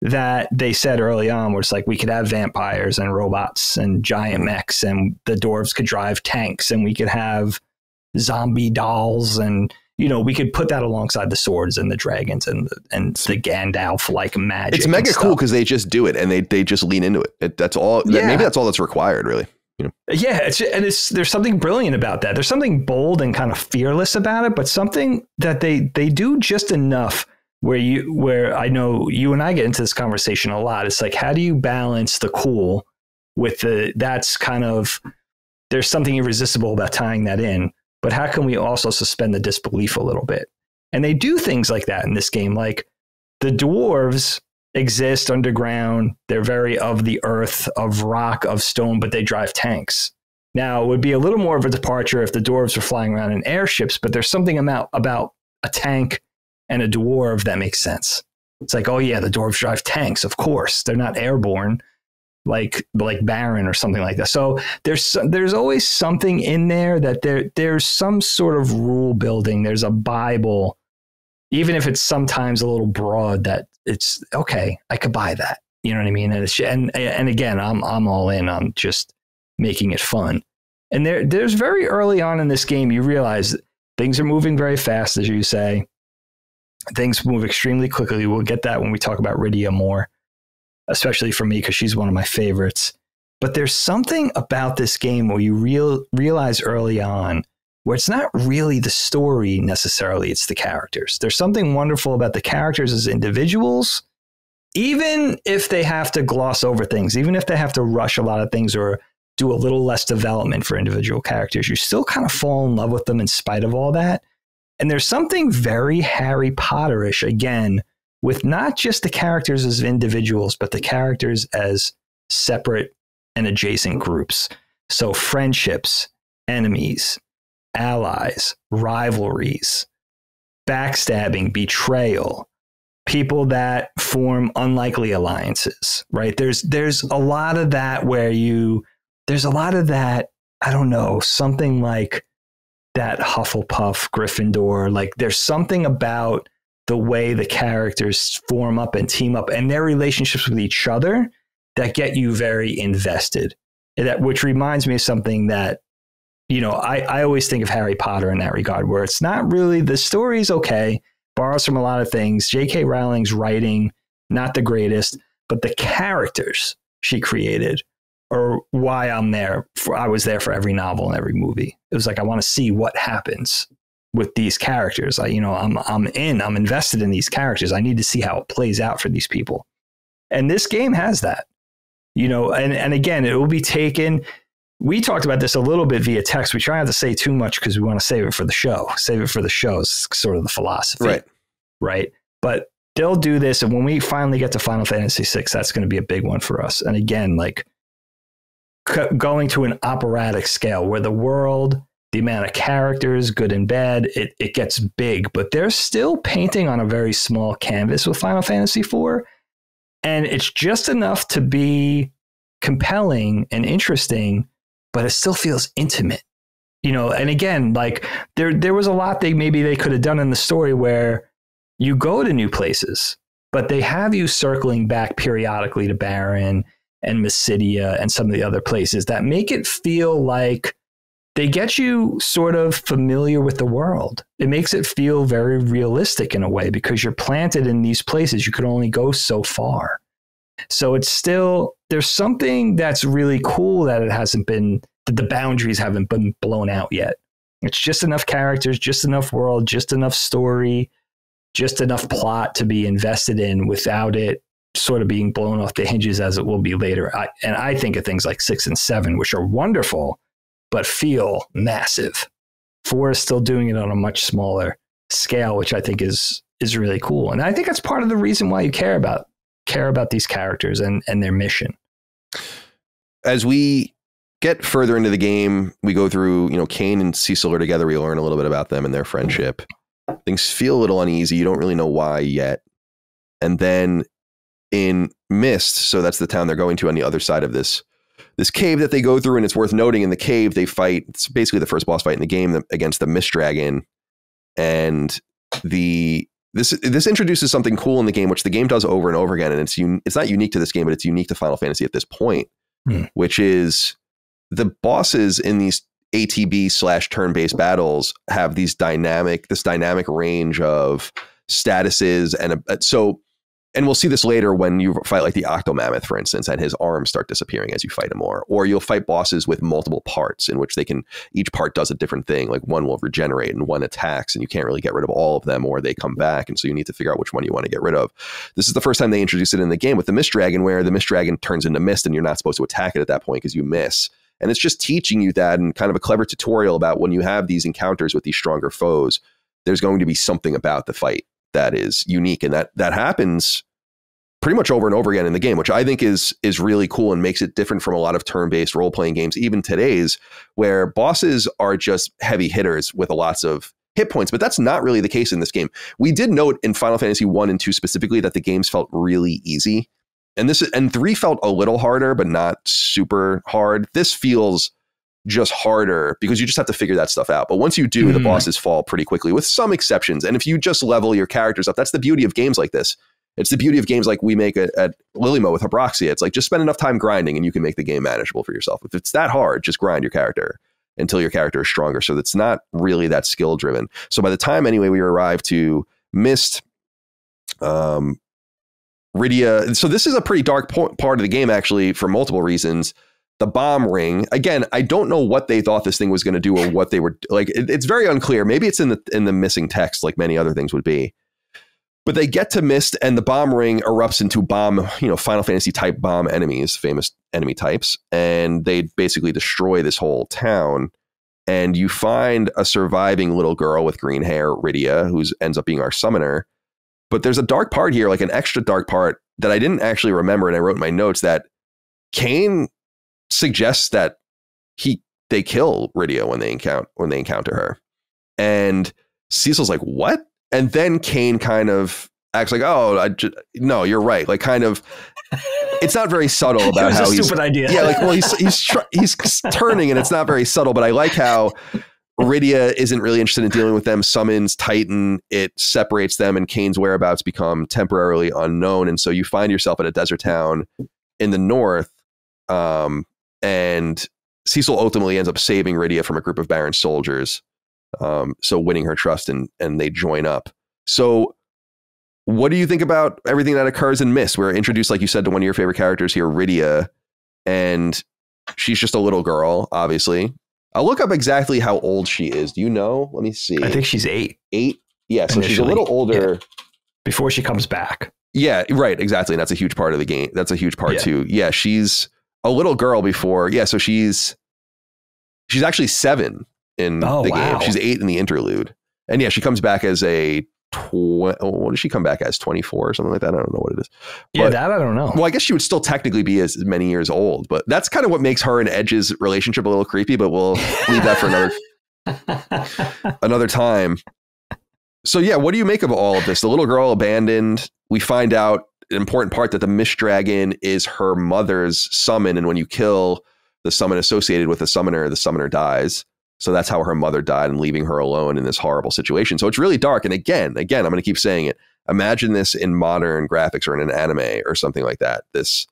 that they said early on where it's like we could have vampires and robots and giant mechs and the dwarves could drive tanks and we could have zombie dolls and we could put that alongside the swords and the dragons and the Gandalf like magic. It's mega cool because they just do it and they just lean into it. That's all. Maybe that's all that's required, really. Yeah, there's something brilliant about that. There's something bold and kind of fearless about it, but something that they do just enough where I know you and I get into this conversation a lot. It's like, how do you balance the cool with that's kind of, there's something irresistible about tying that in, but how can we also suspend the disbelief a little bit? And they do things like that in this game. Like the dwarves exist underground. They're very of the earth, of rock, of stone, but they drive tanks. Now, it would be a little more of a departure if the dwarves were flying around in airships, but there's something about a tank and a dwarf that makes sense. It's like, oh yeah, the dwarves drive tanks, of course. They're not airborne like Baron or something like that. So there's always something in there that there's some sort of rule building. There's a Bible, even if it's sometimes a little broad, that it's okay, I could buy that. You know what I mean? And again, I'm all in on just making it fun. And there's very early on in this game, you realize things are moving very fast, as you say. Things move extremely quickly. We'll get that when we talk about Rydia more, especially for me, because she's one of my favorites. But there's something about this game where you realize early on where it's not really the story necessarily, it's the characters. There's something wonderful about the characters as individuals, even if they have to gloss over things, even if they have to rush a lot of things or do a little less development for individual characters, you still kind of fall in love with them in spite of all that. And there's something very Harry Potterish, again, with not just the characters as individuals, but the characters as separate and adjacent groups. So friendships, enemies, allies, rivalries, backstabbing, betrayal, people that form unlikely alliances, right? There's a lot of that there's a lot of that, I don't know, something like that Hufflepuff, Gryffindor, like there's something about the way the characters form up and team up and their relationships with each other that get you very invested. Which reminds me of something that, I always think of Harry Potter in that regard, where it's not really, the story's okay, borrows from a lot of things. J.K. Rowling's writing, not the greatest, but the characters she created are why I was there for every novel and every movie. It was like, I want to see what happens with these characters. I'm invested in these characters. I need to see how it plays out for these people. And this game has that, and again, it will be taken. We talked about this a little bit via text. We try not to say too much because we want to save it for the show. Save it for the show is sort of the philosophy. Right. But they'll do this. And when we finally get to Final Fantasy VI, that's going to be a big one for us. And again, like going to an operatic scale where the world, the amount of characters, good and bad, it gets big, but they're still painting on a very small canvas with Final Fantasy IV. And it's just enough to be compelling and interesting, but it still feels intimate, and again, like there was a lot they could have done in the story where you go to new places, but they have you circling back periodically to Baron and Mysidia and some of the other places that make it feel like they get you sort of familiar with the world. It makes it feel very realistic in a way because you're planted in these places. You can only go so far. So it's still, there's something that's really cool that the boundaries haven't been blown out yet. It's just enough characters, just enough world, just enough story, just enough plot to be invested in without it sort of being blown off the hinges as it will be later. I think of things like 6 and 7, which are wonderful, but feel massive. 4 is still doing it on a much smaller scale, which I think is really cool. And I think that's part of the reason why you care about these characters and their mission. As we get further into the game, we go through, Kain and Cecil are together. We learn a little bit about them and their friendship. Things feel a little uneasy. You don't really know why yet. And then in Mist, so that's the town they're going to on the other side of this cave that they go through, and it's worth noting in the cave they fight, it's basically the first boss fight in the game against the Mist Dragon. And this introduces something cool in the game, which the game does over and over again, and it's not unique to this game, but it's unique to Final Fantasy at this point, which is the bosses in ATB / turn-based battles have this dynamic range of statuses. And we'll see this later when you fight like the Octomammoth, for instance, and his arms start disappearing as you fight him more. Or you'll fight bosses with multiple parts in which each part does a different thing. Like one will regenerate and one attacks, and you can't really get rid of all of them, or they come back. And so you need to figure out which one you want to get rid of. This is the first time they introduced it in the game with the Mist Dragon, where the Mist Dragon turns into mist and you're not supposed to attack it at that point because you miss. And it's just teaching you that, and kind of a clever tutorial about when you have these encounters with these stronger foes, there's going to be something about the fight that is unique. And that happens pretty much over and over again in the game, which I think is really cool and makes it different from a lot of turn-based role-playing games, even today's, where bosses are just heavy hitters with lots of hit points. But that's not really the case in this game. We did note in Final Fantasy 1 and 2 specifically that the games felt really easy. And 3 felt a little harder, but not super hard. This feels just harder because you just have to figure that stuff out. But once you do, the bosses fall pretty quickly, with some exceptions. And if you just level your characters up, that's the beauty of games like this. It's the beauty of games like we make at Lilymo with Habroxia. It's like, just spend enough time grinding and you can make the game manageable for yourself. If it's that hard, just grind your character until your character is stronger. So that's not really that skill driven. So by the time anyway we arrive to Mist, Rydia. So this is a pretty dark part of the game, actually, for multiple reasons. The bomb ring, again, I don't know what they thought this thing was going to do or what they were like. It's very unclear. Maybe it's in the missing text, like many other things would be. But they get to Mist, and the bomb ring erupts into Final Fantasy type bomb enemies, famous enemy types, and they basically destroy this whole town. And you find a surviving little girl with green hair, Rydia, who ends up being our summoner. But there's a dark part here, like an extra dark part that I didn't actually remember, and I wrote in my notes that Kain suggests that they kill Rydia when they encounter her, and Cecil's like, "What?" And then Kain kind of acts like, "Oh, no, you're right." Like, kind of, it's not very subtle about how he's stupid idea. Yeah, like, well, he's turning, and it's not very subtle. But I like how Rydia isn't really interested in dealing with them. Summons Titan, it separates them, and Kain's whereabouts become temporarily unknown. And so you find yourself at a desert town in the north, and Cecil ultimately ends up saving Rydia from a group of Baron soldiers. So winning her trust, and they join up. So what do you think about everything that occurs in Mist? We're introduced, like you said, to one of your favorite characters here, Rydia, and she's just a little girl, obviously. I'll look up exactly how old she is. Do you know? Let me see. I think she's 8. 8? Yeah, so she's a little older. Yeah. Before she comes back. Yeah, right, exactly. And that's a huge part of the game. That's a huge part too. Yeah, she's a little girl before. Yeah, so she's actually 7 in the game. She's 8 in the interlude. And yeah, she comes back as what does she come back as? 24 or something like that? I don't know what it is. But, that I don't know. Well, I guess she would still technically be as many years old, but that's kind of what makes her and Edge's relationship a little creepy, but we'll leave that for another time. So yeah, what do you make of all of this? The little girl abandoned. We find out an important part that the Mist Dragon is her mother's summon, and when you kill the summon associated with the summoner dies. So that's how her mother died, and leaving her alone in this horrible situation. So it's really dark. And again, I'm going to keep saying it. Imagine this in modern graphics or in an anime or something like that. This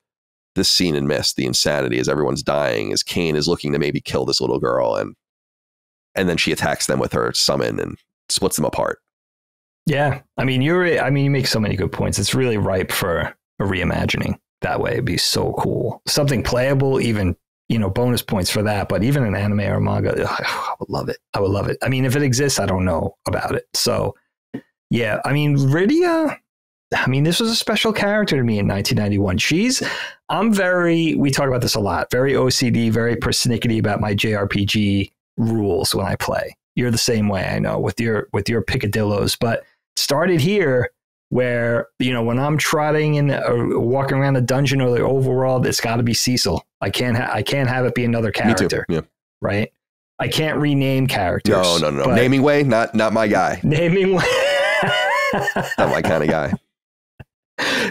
scene in Mist, the insanity as everyone's dying, as Kain is looking to maybe kill this little girl, and then she attacks them with her summon and splits them apart. Yeah, you make so many good points. It's really ripe for a reimagining that way. It'd be so cool. Something playable, even, bonus points for that. But even an anime or manga, I would love it. I would love it. I mean, if it exists, I don't know about it. So, yeah, Rydia, this was a special character to me in 1991. We talk about this a lot, very OCD, very persnickety about my JRPG rules when I play. You're the same way, I know, with your picadillos, but started here where, when I'm trotting in or walking around the dungeon or the overworld, it's got to be Cecil. I can't have it be another character. Me too. Yeah. Right? I can't rename characters. No. Naming way, not my guy. Naming way. Not my kind of guy.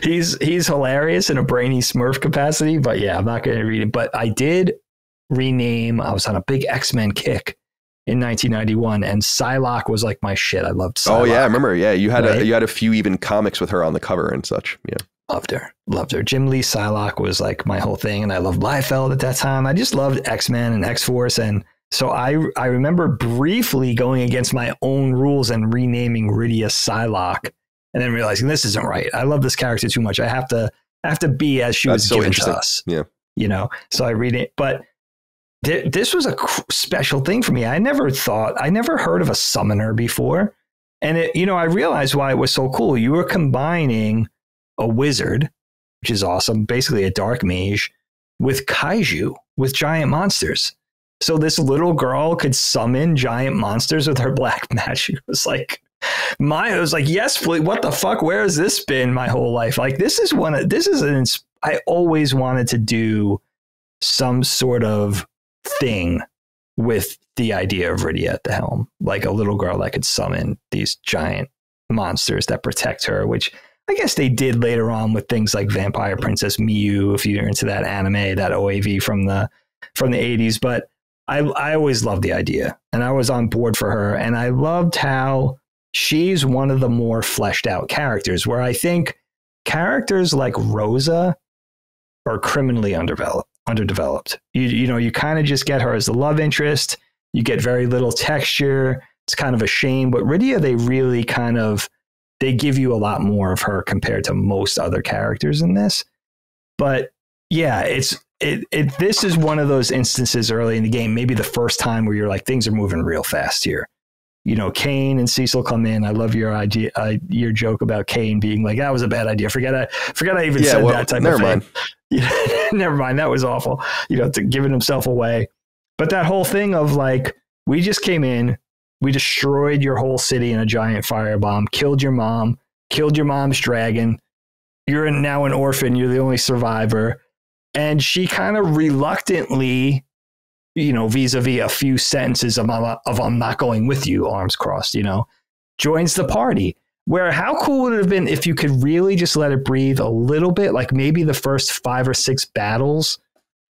He's hilarious in a brainy Smurf capacity, but yeah, I'm not going to read it. But I did rename. I was on a big X-Men kick in 1991, and Psylocke was like my shit. I loved Psylocke. Oh yeah, I remember. Yeah, you had a few even comics with her on the cover and such. Yeah, loved her. Jim Lee Psylocke was like my whole thing, and I loved Liefeld at that time. I just loved X-Men and X-Force, and So I remember briefly going against my own rules and renaming Rydia Psylocke, and then realizing this isn't right. I love this character too much. I have to be as she was given to us. Yeah. You know, so I read it, but this was a special thing for me. I never heard of a summoner before. And I realized why it was so cool. You were combining a wizard, which is awesome, basically a dark mage, with kaiju, with giant monsters. So this little girl could summon giant monsters with her black magic. It was like, yes, please. What the fuck? Where has this been my whole life? Like, I always wanted to do some sort of thing with the idea of Rydia at the helm, like a little girl that could summon these giant monsters that protect her, which I guess they did later on with things like Vampire Princess Miyu, if you're into that anime, that OAV from the 80s. But I always loved the idea, and I was on board for her. And I loved how she's one of the more fleshed out characters, where I think characters like Rosa are criminally underdeveloped. You kind of just get her as the love interest. You get very little texture. It's kind of a shame. But Rydia, they really they give you a lot more of her compared to most other characters in this. But yeah, this is one of those instances early in the game, maybe the first time where you're like, things are moving real fast here. Kane and Cecil come in. I love your idea, your joke about Kane being like, that was a bad idea. Forget I even said that type of thing. Mind. Never mind. That was awful. Giving himself away. But that whole thing of like, we just came in, we destroyed your whole city in a giant firebomb, killed your mom, killed your mom's dragon. You're now an orphan. You're the only survivor. And she kind of reluctantly, vis-a-vis a few sentences of I'm not going with you, arms crossed, joins the party. Where how cool would it have been if you could really just let it breathe a little bit, like maybe the first 5 or 6 battles,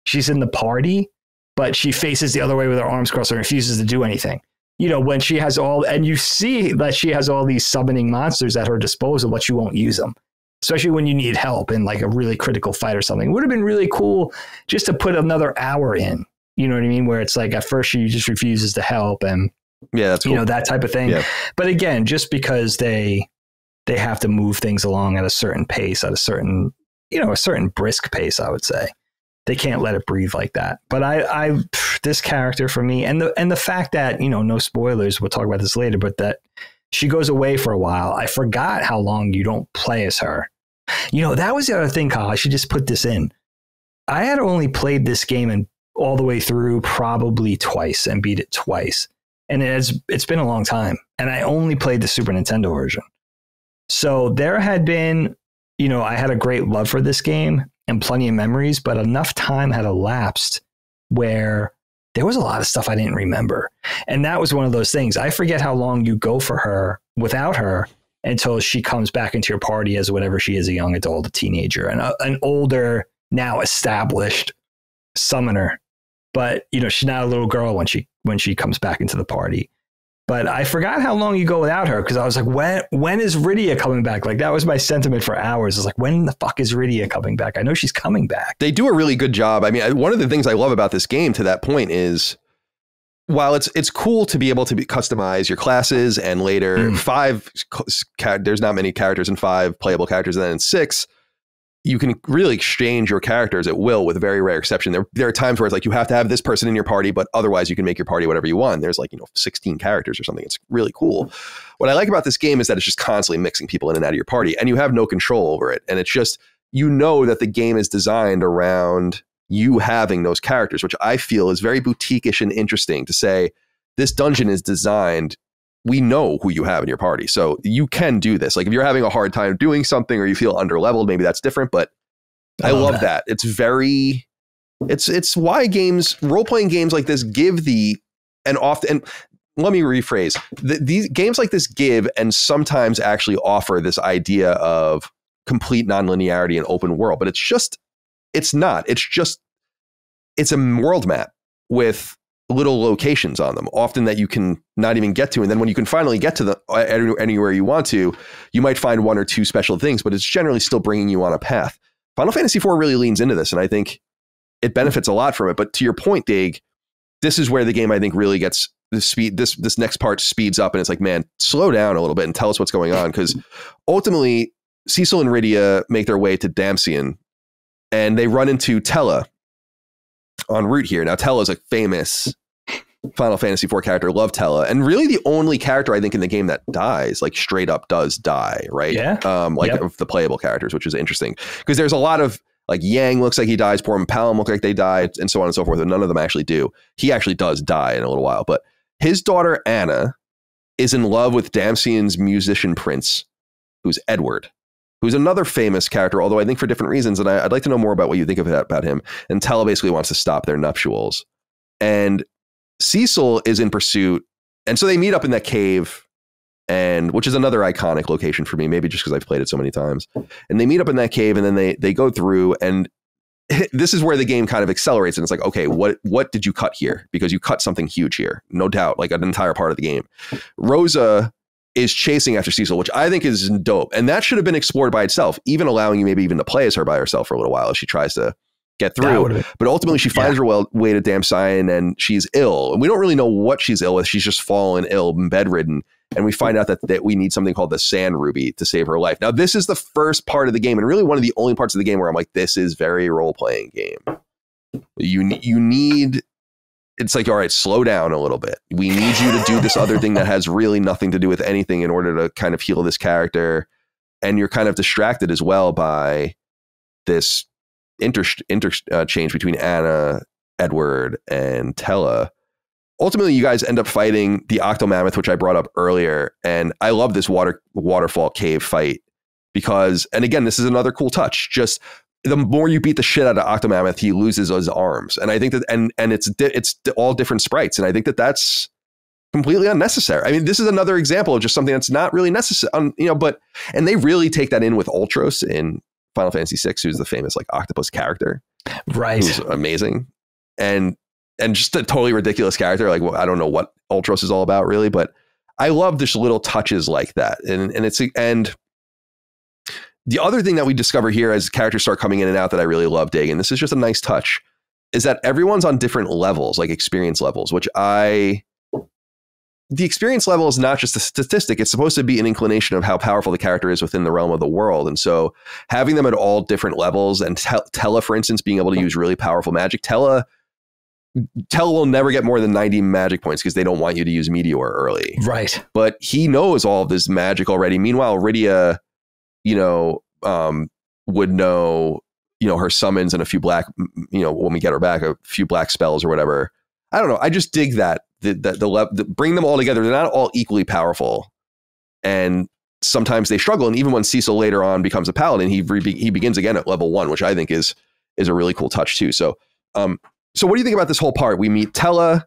she's in the party, but she faces the other way with her arms crossed and refuses to do anything. When she has and you see that she has all these summoning monsters at her disposal, but she won't use them. Especially when you need help in like a really critical fight or something. It would have been really cool just to put another hour in. You know what I mean? Where it's like at first she just refuses to help, and that's cool. That type of thing. Yeah. But again, just because they have to move things along at a certain pace, at a certain brisk pace, I would say. They can't let it breathe like that. But this character for me, and the fact that, no spoilers, we'll talk about this later, but that she goes away for a while. I forgot how long you don't play as her. That was the other thing, Kyle. I should just put this in. I had only played this game and all the way through probably twice and beat it twice. And it's been a long time. And I only played the Super Nintendo version. So there had been, I had a great love for this game and plenty of memories, but enough time had elapsed where there was a lot of stuff I didn't remember. And that was one of those things. I forget how long you go for her without her until she comes back into your party as whatever she is, a young adult, a teenager, and an older, now established summoner. But, she's not a little girl when she comes back into the party. But I forgot how long you go without her, because I was like, when is Rydia coming back? Like, that was my sentiment for hours. I was like, when the fuck is Rydia coming back? I know she's coming back. They do a really good job. I mean, one of the things I love about this game to that point is, while it's cool to be able to customize your classes, and later there's not many characters in 5 playable characters, and then in 6, you can really exchange your characters at will, with a very rare exception. There are times where it's like you have to have this person in your party, but otherwise you can make your party whatever you want. There's 16 characters or something. It's really cool. What I like about this game is that it's just constantly mixing people in and out of your party, and you have no control over it. And it's just, that the game is designed around you having those characters, which I feel is very boutique-ish and interesting to say, this dungeon is designed, we know who you have in your party. So you can do this. Like, if you're having a hard time doing something or you feel underleveled, maybe that's different, but I love that. It's why role-playing games like this give and let me rephrase, these games like this give and sometimes actually offer this idea of complete nonlinearity and open world, but it's not. It's a world map with little locations on them, often that you can not even get to. And then when you can finally get to anywhere you want to, you might find 1 or 2 special things, but it's generally still bringing you on a path. Final Fantasy IV really leans into this, and I think it benefits a lot from it. But to your point, Dig, this is where the game, I think, really gets the speed. This next part speeds up, and it's like, man, slow down a little bit and tell us what's going on. Because ultimately, Cecil and Rydia make their way to Damcyan, and they run into Tellah en route here. Now, Tellah is a famous Final Fantasy IV character. Love Tellah, and really the only character I think in the game that dies, like straight up does die, right? Yeah. Of the playable characters, which is interesting because there's a lot of like Yang looks like he dies, Porom and Palom look like they died, and so on and so forth. And none of them actually do. He actually does die in a little while, but his daughter Anna is in love with Damcyan's musician prince, who's Edward, who's another famous character, although I think for different reasons. And I'd like to know more about what you think of that about him. And Tellah basically wants to stop their nuptials. And Cecil is in pursuit. And so they meet up in that cave, and which is another iconic location for me, maybe just because I've played it so many times. And they meet up in that cave, and then they go through, and this is where the game kind of accelerates. And it's like, okay, what did you cut here? Because you cut something huge here, no doubt, like an entire part of the game. Rosa is chasing after Cecil, which I think is dope. And that should have been explored by itself, even allowing you maybe even to play as her by herself for a little while as she tries to get through. But ultimately she finds her way to Damcyan, and she's ill. And we don't really know what she's ill with. She's just fallen ill and bedridden. And we find out that we need something called the Sand Ruby to save her life. Now, this is the first part of the game, and really one of the only parts of the game where I'm like, this is very role-playing game. You need, it's like, all right, slow down a little bit. We need you to do this other thing that has really nothing to do with anything in order to kind of heal this character. And you're kind of distracted as well by this interchange between Anna, Edward, and Tellah. Ultimately, you guys end up fighting the Octomammoth, which I brought up earlier. And I love this waterfall cave fight because, and again, this is another cool touch. Just the more you beat the shit out of Octomammoth, he loses his arms. And I think that, and it's all different sprites. And I think that that's completely unnecessary. I mean, this is another example of just something that's not really necessary, and they really take that in with Ultros in Final Fantasy VI, who's the famous like octopus character. Right. Who's amazing. And just a totally ridiculous character. Like, well, I don't know what Ultros is all about really, but I love this little touches like that. And the other thing that we discover here as characters start coming in and out that I really love, Dagan, this is just a nice touch, is that everyone's on different levels, like experience levels, the experience level is not just a statistic. It's supposed to be an inclination of how powerful the character is within the realm of the world. And so having them at all different levels, and Tellah, for instance, being able to use really powerful magic, Tellah will never get more than 90 magic points because they don't want you to use Meteor early. Right. But he knows all of this magic already. Meanwhile, Rydia, would know, her summons and a few black, when we get her back, a few black spells or whatever. I don't know. I just dig that. Bring them all together. They're not all equally powerful. And sometimes they struggle. And even when Cecil later on becomes a paladin, he begins again at level 1, which I think is a really cool touch too. So what do you think about this whole part? We meet Tellah,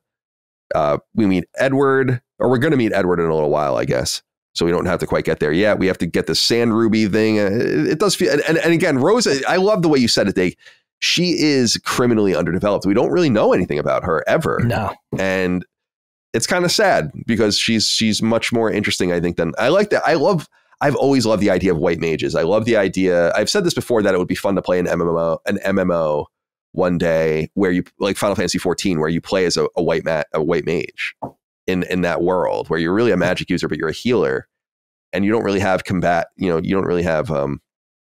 we meet Edward, or we're going to meet Edward in a little while, I guess. So we don't have to quite get there yet. We have to get the Sand Ruby thing. It does feel, and again, Rosa, I love the way you said it, Dave. She is criminally underdeveloped. We don't really know anything about her ever. No. And it's kind of sad because she's much more interesting, I think, than I like that. I've always loved the idea of white mages. I love the idea. I've said this before that it would be fun to play an MMO one day where you like Final Fantasy XIV, where you play as a white mage in that world where you're really a magic user, but you're a healer and you don't really have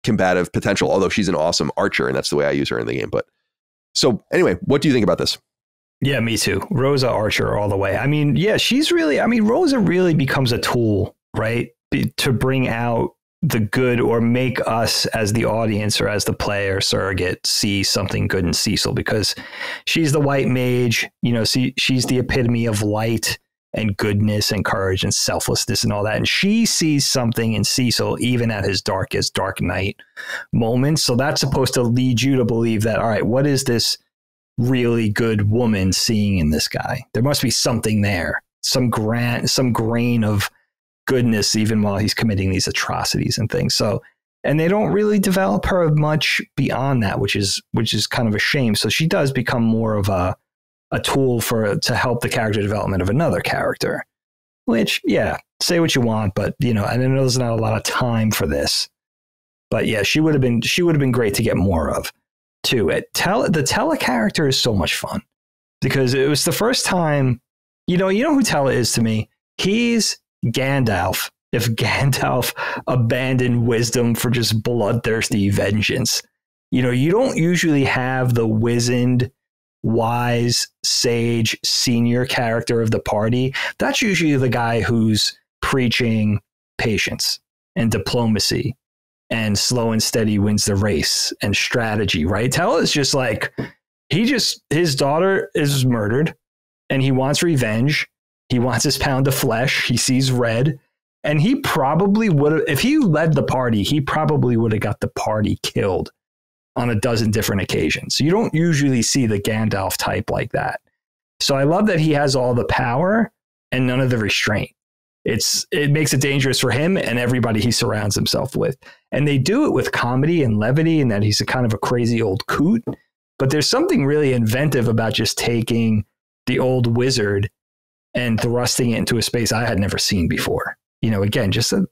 combative potential, although she's an awesome archer. And that's the way I use her in the game. But so anyway, what do you think about this? Yeah, me too. Rosa Archer all the way. I mean, yeah, Rosa really becomes a tool, right? To bring out the good or make us as the audience or as the player surrogate see something good in Cecil, because she's the white mage, she's the epitome of light and goodness and courage and selflessness and all that. And she sees something in Cecil, even at his darkest dark night moments. So that's supposed to lead you to believe that, all right, what is this really good woman seeing in this guy? There must be something there, some grain of goodness, even while he's committing these atrocities and things. So, and they don't really develop her much beyond that, which is kind of a shame. So she does become more of a tool to help the character development of another character, which, yeah, say what you want, but I know there's not a lot of time for this, but yeah, she would have been great to get more of too. The Tellah character is so much fun. because it was the first time, you know who Tella is to me? He's Gandalf. If Gandalf abandoned wisdom for just bloodthirsty vengeance. You don't usually have the wizened, wise, sage, senior character of the party. That's usually the guy who's preaching patience and diplomacy and slow and steady wins the race and strategy, right? Tella is just like, his daughter is murdered and he wants revenge. He wants his pound of flesh. He sees red. And he probably would have, if he led the party, he probably would have got the party killed on a dozen different occasions. You don't usually see the Gandalf type like that. So I love that he has all the power and none of the restraint. It makes it dangerous for him and everybody he surrounds himself with. And they do it with comedy and levity, and that he's a kind of a crazy old coot. But there's something really inventive about just taking the old wizard and thrusting it into a space I had never seen before. Again, just a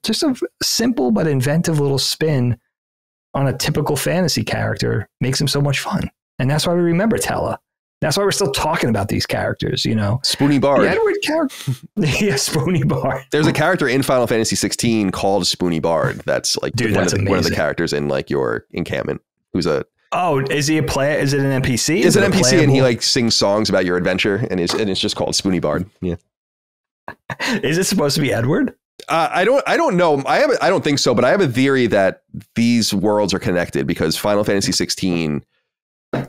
simple but inventive little spin on a typical fantasy character makes him so much fun. And that's why we remember Tella. That's why we're still talking about these characters, Spoony Bard. The Edward character. Yeah, Spoony Bard. There's a character in Final Fantasy 16 called Spoony Bard. That's like one of the characters in like your encampment. Who's a is he a player? Is it an NPC? It's an NPC, and he like sings songs about your adventure, and it's just called Spoony Bard. Yeah. Is it supposed to be Edward? I don't know. I don't think so, but I have a theory that these worlds are connected because Final Fantasy 16.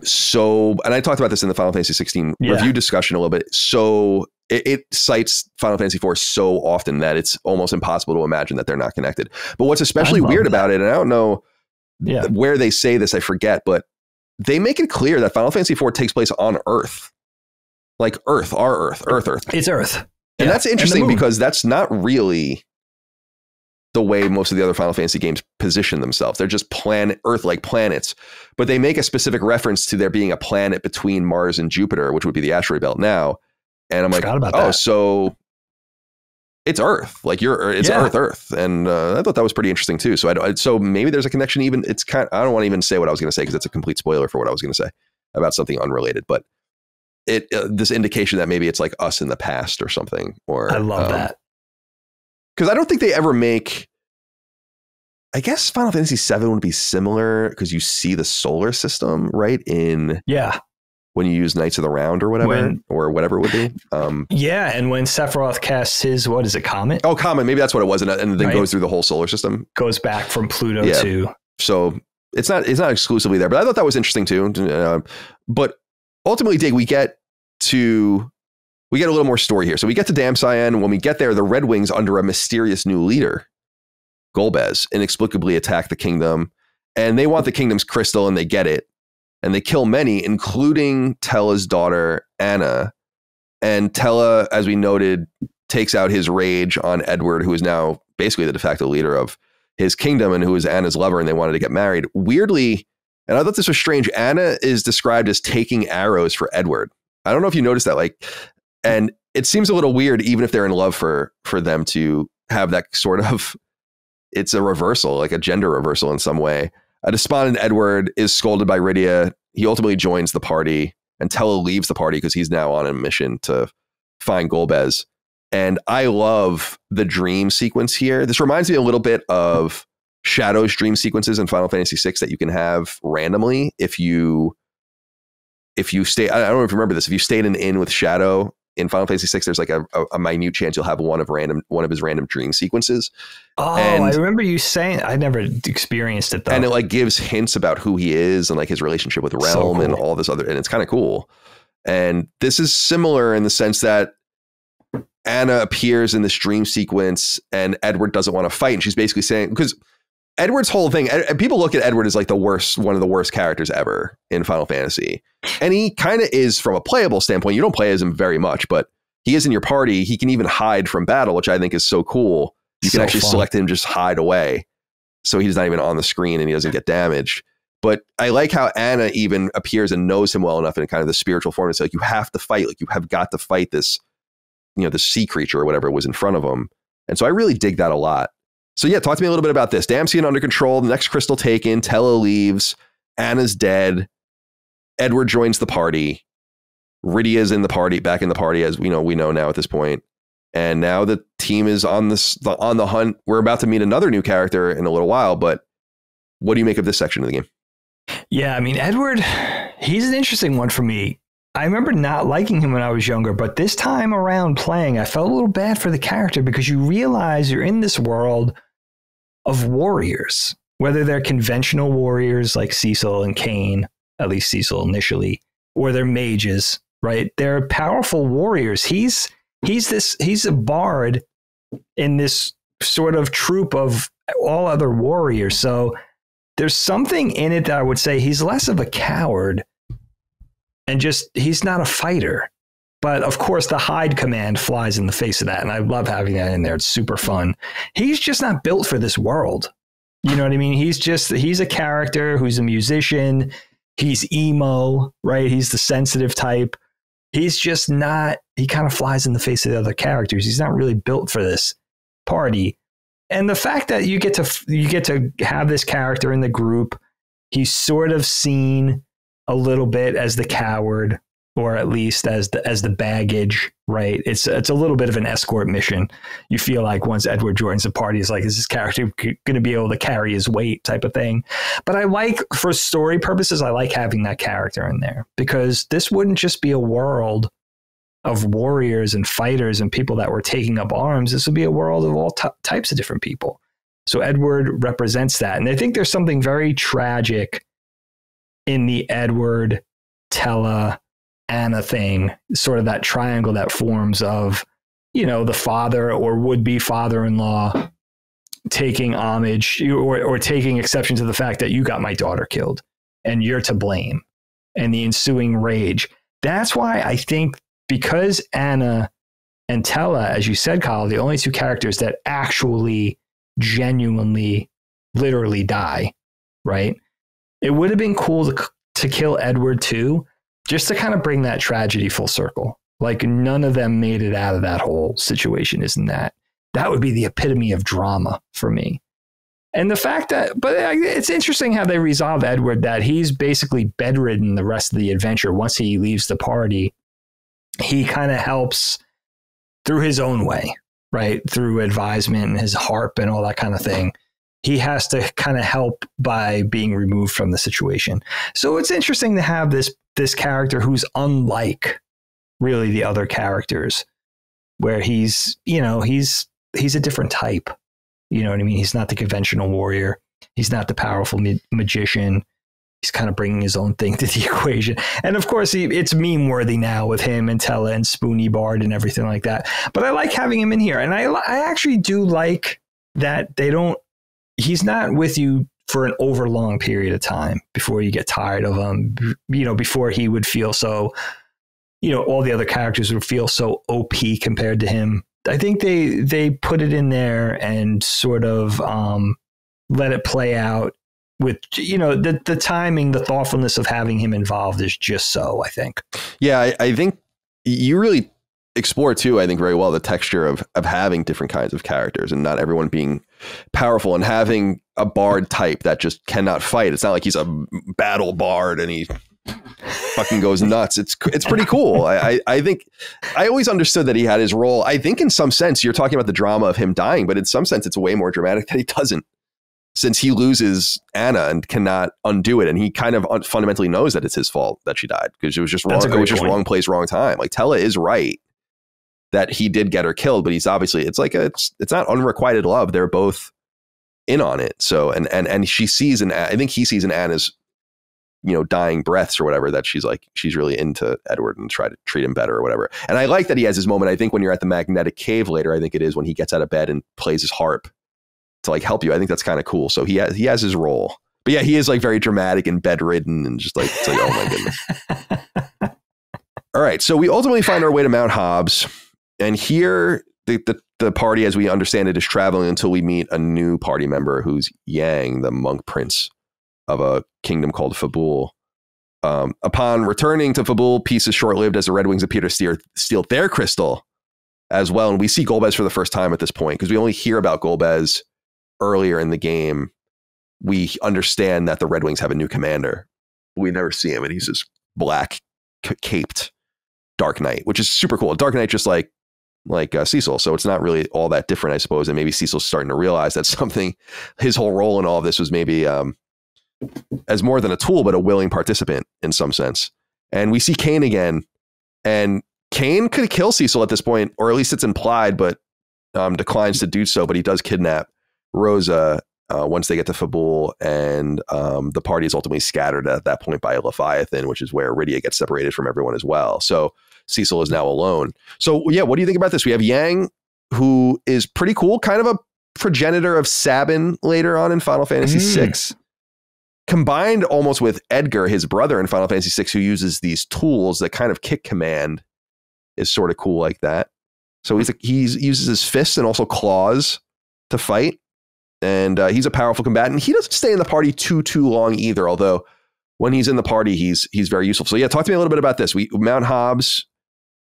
So, and I talked about this in the Final Fantasy 16 review discussion a little bit. So it cites Final Fantasy 4 so often that it's almost impossible to imagine that they're not connected. But what's especially weird about it, and I don't know where they say this, I forget, but they make it clear that Final Fantasy 4 takes place on Earth. Like Earth, our Earth. It's Earth. And that's interesting because that's not really the way most of the other Final Fantasy games position themselves. They're just Earth-like planets, but they make a specific reference to there being a planet between Mars and Jupiter, which would be the asteroid belt now. And I'm like, so it's Earth. Like it's Earth. And I thought that was pretty interesting too. So maybe there's a connection. Even I don't want to even say what I was going to say because it's a complete spoiler for what I was going to say about something unrelated. But this indication that maybe it's like us in the past or something. Or I love that. Because I don't think they ever make. I guess Final Fantasy VII would be similar because you see the solar system, right? When you use Knights of the Round or whatever, or whatever it would be. And when Sephiroth casts his, what is it, Comet? Oh, Comet. Maybe that's what it was. And then goes through the whole solar system. Goes back from Pluto to. So it's not exclusively there, but I thought that was interesting too. But ultimately, Dig, we get a little more story here. So we get to Dam Cyan. When we get there, the Red Wings, under a mysterious new leader, Golbez, inexplicably attack the kingdom, and they want the kingdom's crystal, and they get it, and they kill many, including Tella's daughter, Anna. And Tella, as we noted, takes out his rage on Edward, who is now basically the de facto leader of his kingdom and who is Anna's lover, and they wanted to get married. Weirdly, and I thought this was strange, Anna is described as taking arrows for Edward. I don't know if you noticed that, and it seems a little weird, even if they're in love, for them to have that sort of, it's a reversal, like a gender reversal in some way. A despondent Edward is scolded by Rydia. He ultimately joins the party, and Tella leaves the party because he's now on a mission to find Golbez. And I love the dream sequence here. This reminds me a little bit of Shadow's dream sequences in Final Fantasy VI that you can have randomly if you stay. I don't know if you remember this. If you stayed in an inn with Shadow in Final Fantasy VI, there's like a minute chance you'll have one of his random dream sequences. Oh, I remember you saying. I never experienced it though. And it like gives hints about who he is and like his relationship with Realm and all this other, and it's kind of cool. And this is similar in the sense that Anna appears in this dream sequence and Edward doesn't want to fight. And she's basically saying, because Edward's whole thing, and people look at Edward as like one of the worst characters ever in Final Fantasy. And he kind of is from a playable standpoint. You don't play as him very much, but he is in your party. He can even hide from battle, which I think is so cool. You can actually select him, just hide away. So he's not even on the screen and he doesn't get damaged. But I like how Anna even appears and knows him well enough in kind of the spiritual form. It's like, you have to fight. Like, you have got to fight this, the sea creature or whatever was in front of him. And so I really dig that a lot. So yeah, talk to me a little bit about this. Dam Cyan under control. The next crystal taken. Tella leaves. Anna's dead. Edward joins the party. Rydia's in the party, back in the party, as we know now at this point. And now the team is on the hunt. We're about to meet another new character in a little while, but what do you make of this section of the game? Yeah, I mean, Edward, he's an interesting one for me. I remember not liking him when I was younger, but this time around playing, I felt a little bad for the character because you realize you're in this world of warriors, whether they're conventional warriors like Cecil and Kain, at least Cecil initially, or they're mages, right? They're powerful warriors. He's a bard in this sort of troop of all other warriors. So there's something in it that I would say he's less of a coward and just he's not a fighter. But of course, the hide command flies in the face of that. And I love having that in there. It's super fun. He's just not built for this world. You know what I mean? He's a character who's a musician. He's emo, right? He's the sensitive type. He's just not, he kind of flies in the face of the other characters. He's not really built for this party. And the fact that you get to have this character in the group, he's sort of seen a little bit as the coward, or at least as the baggage, right? It's a little bit of an escort mission. You feel like once Edward joins the party, it's like, is this character going to be able to carry his weight type of thing? But I like, for story purposes, I like having that character in there because this wouldn't just be a world of warriors and fighters and people that were taking up arms. This would be a world of all types of different people. So Edward represents that. And I think there's something very tragic in the Edward, Tella, Anna thing, sort of that triangle that forms of, the father or would-be father-in-law taking homage or taking exception to the fact that you got my daughter killed and you're to blame, and the ensuing rage. That's why I think, because Anna and Tella, as you said, Kyle, the only two characters that actually genuinely literally die, right? It would have been cool to kill Edward too, just to kind of bring that tragedy full circle. Like, none of them made it out of that whole situation, isn't that? That would be the epitome of drama for me. And the fact that, but it's interesting how they resolve Edward, that he's basically bedridden the rest of the adventure. Once he leaves the party, he kind of helps through his own way, right? Through advisement and his harp and all that kind of thing. He has to kind of help by being removed from the situation. So it's interesting to have this character who's unlike really the other characters, where he's a different type. You know what I mean? He's not the conventional warrior. He's not the powerful magician. He's kind of bringing his own thing to the equation. And of course, it's meme worthy now with him and Tella and Spoony Bard and everything like that. But I like having him in here. And I actually do like that he's not with you for an overlong period of time before you get tired of him, before he would feel so, all the other characters would feel so OP compared to him. I think they put it in there and sort of let it play out with, the timing, the thoughtfulness of having him involved is just so, I think. Yeah, I think you really explore too, I think, very well the texture of having different kinds of characters and not everyone being powerful, and having a bard type that just cannot fight. It's not like he's a battle bard and he fucking goes nuts. It's pretty cool. I think I always understood that he had his role. I think in some sense you're talking about the drama of him dying, but in some sense it's way more dramatic that he doesn't, since he loses Anna and cannot undo it. And he kind of fundamentally knows that it's his fault that she died because it was just wrong. It was just wrong place, wrong time. Like, Tella is right that he did get her killed, but he's obviously, it's like it's not unrequited love. They're both in on it. So, and she sees, and I think he sees in Anna's, dying breaths or whatever, that she's really into Edward and try to treat him better or whatever. And I like that he has his moment. I think when you're at the magnetic cave later, I think it is when he gets out of bed and plays his harp to help you. I think that's kind of cool. So he has his role, but yeah, he is very dramatic and bedridden and just it's like, oh my goodness. All right. So we ultimately find our way to Mount Hobbs. And here, the party, as we understand it, is traveling until we meet a new party member who's Yang, the monk prince of a kingdom called Fabul. Upon returning to Fabul, peace is short-lived as the Red Wings appear to steal their crystal as well. And we see Golbez for the first time at this point, because we only hear about Golbez earlier in the game. We understand that the Red Wings have a new commander. We never see him, and he's just black caped Dark Knight, which is super cool. Dark Knight just like Cecil, so it's not really all that different, I suppose. And maybe Cecil's starting to realize that something, his whole role in all of this was maybe as more than a tool, but a willing participant in some sense. And we see Cain again, and Cain could kill Cecil at this point, or at least it's implied, but declines to do so. But he does kidnap Rosa once they get to Fabul, and the party is ultimately scattered at that point by a Leviathan, which is where Rydia gets separated from everyone as well. So Cecil is now alone. So yeah, what do you think about this? We have Yang, who is pretty cool, kind of a progenitor of Sabin later on in Final Fantasy VI, combined almost with Edgar, his brother in Final Fantasy VI, who uses these tools that kind of kick command, is sort of cool like that. So he uses his fists and also claws to fight. And he's a powerful combatant. He doesn't stay in the party too long either, although when he's in the party, he's very useful. So yeah, talk to me a little bit about this. Mount Hobbs,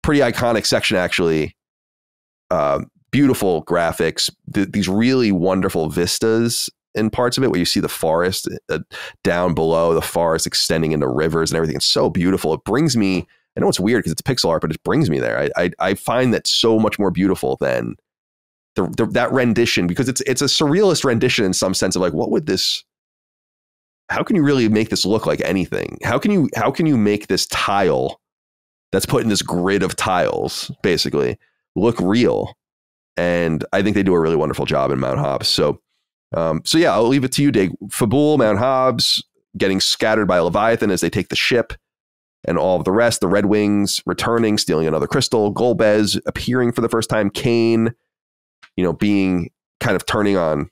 pretty iconic section, actually. Beautiful graphics, these really wonderful vistas in parts of it where you see the forest down below, the forest extending into rivers and everything. It's so beautiful. It brings me, I know it's weird because it's pixel art, but it brings me there. I find that so much more beautiful than that rendition, because it's a surrealist rendition in some sense of like, what would this, how can you really make this look like anything? How can you make this tile that's put in this grid of tiles basically look real? And I think they do a really wonderful job in Mount Hobbs. So yeah, I'll leave it to you, Dig. Fabul, Mount Hobbs getting scattered by Leviathan as they take the ship, and all of the rest, the Red Wings returning, stealing another crystal, Golbez appearing for the first time, Cain, being kind of turning on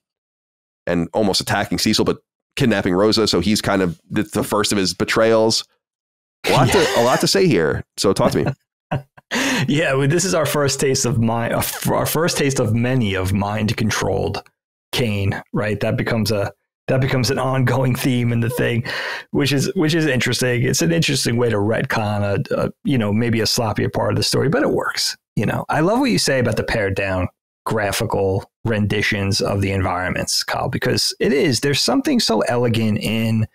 and almost attacking Cecil, but kidnapping Rosa. So he's kind of the first of his betrayals. A lot to say here. So talk to me. Yeah, well, this is our first taste of our first taste of many of mind-controlled Cain, right? That becomes an ongoing theme in the thing, which is interesting. It's an interesting way to retcon maybe a sloppier part of the story, but it works. I love what you say about the pared down graphical renditions of the environments, Kyle, because there's something so elegant in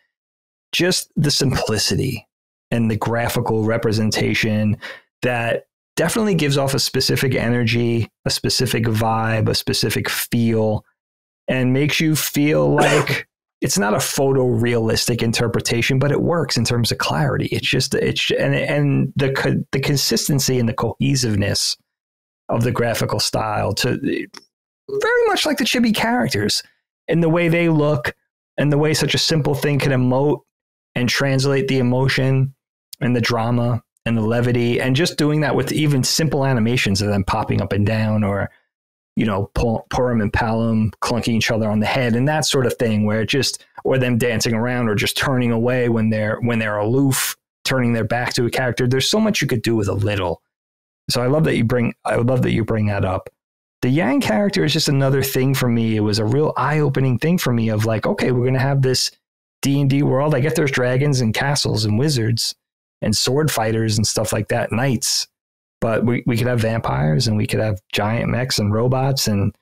just the simplicity and the graphical representation that definitely gives off a specific energy, a specific vibe, a specific feel, and makes you feel like it's not a photorealistic interpretation, but it works in terms of clarity. And the consistency and the cohesiveness of the graphical style, to very much like the chibi characters and the way they look and the way such a simple thing can emote and translate the emotion and the drama and the levity, and just doing that with even simple animations of them popping up and down, or Purim and Palom clunking each other on the head and that sort of thing, or them dancing around or just turning away when they're aloof, turning their back to a character. There's so much you could do with a little. So I love that you bring that up. The Yang character is just another thing for me. It was a real eye-opening thing for me of like, okay, we're going to have this D&D world. I get there's dragons and castles and wizards and sword fighters and stuff like that, knights. But we could have vampires, and we could have giant mechs and robots and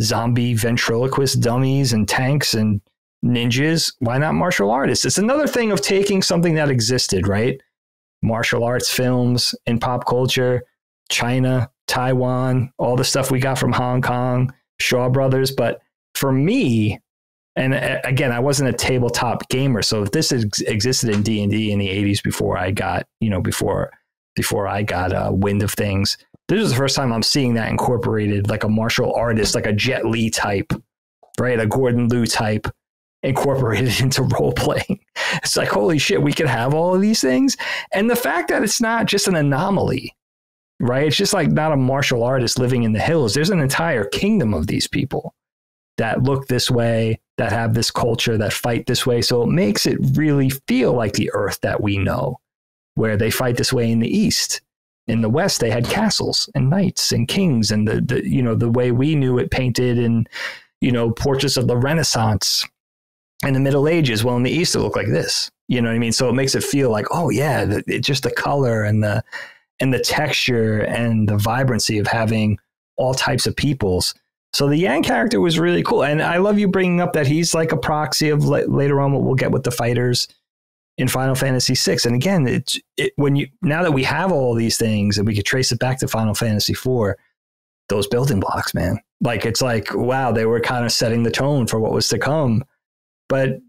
zombie ventriloquist dummies and tanks and ninjas. Why not martial artists? It's another thing of taking something that existed, right? Martial arts films in pop culture, China, Taiwan, all the stuff we got from Hong Kong, Shaw Brothers. But for me, and again, I wasn't a tabletop gamer, so if this existed in D&D in the 80s before I got, before I got wind of things, this is the first time I'm seeing that incorporated, like a martial artist, like a Jet Li type, right? A Gordon Liu type incorporated into role playing. It's like, holy shit, we could have all of these things. And the fact that it's not just an anomaly, right? It's just like not a martial artist living in the hills. There's an entire kingdom of these people that look this way, that have this culture, that fight this way. So it makes it really feel like the Earth that we know, where they fight this way in the East. In the West, they had castles and knights and kings, and the way we knew it painted in, portraits of the Renaissance and the Middle Ages. Well, in the East, it looked like this. You know what I mean? So it makes it feel like, oh yeah, just the color and the texture and the vibrancy of having all types of peoples. So the Yang character was really cool. And I love you bringing up that he's like a proxy of later on what we'll get with the fighters in Final Fantasy VI. And again, now that we have all these things and we could trace it back to Final Fantasy IV, those building blocks, man, like, it's like, wow, they were kind of setting the tone for what was to come. But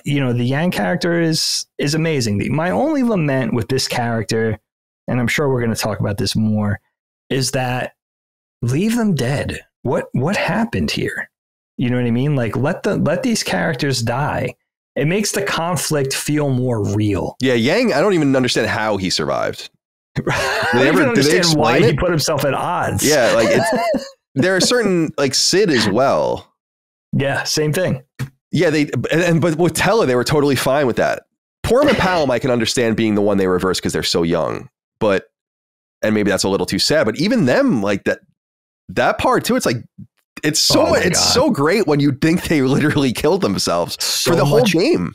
the Yang character is amazing. My only lament with this character, and I'm sure we're going to talk about this more, is that leave them dead. What happened here? You know what I mean? Like, let these characters die. It makes the conflict feel more real. Yeah, Yang, I don't even understand how he survived. I don't even understand why he put himself at odds. Yeah, like there are certain, like Sid as well. Yeah, same thing. Yeah, but with Tella, they were totally fine with that. Porum and Palom, I can understand being the one they reversed because they're so young, and maybe that's a little too sad. But even them, like that part too, it's like it's so great when you think they literally killed themselves for the whole game.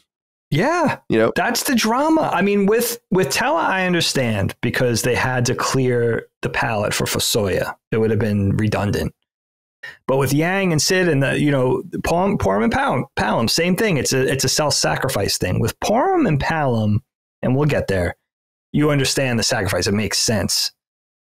Yeah, that's the drama. I mean, with Tella, I understand because they had to clear the palette for Fusoya. It would have been redundant. But with Yang and Sid and Porum and Palom, same thing. It's a self-sacrifice thing. With Porum and Palom, and we'll get there, you understand the sacrifice. It makes sense.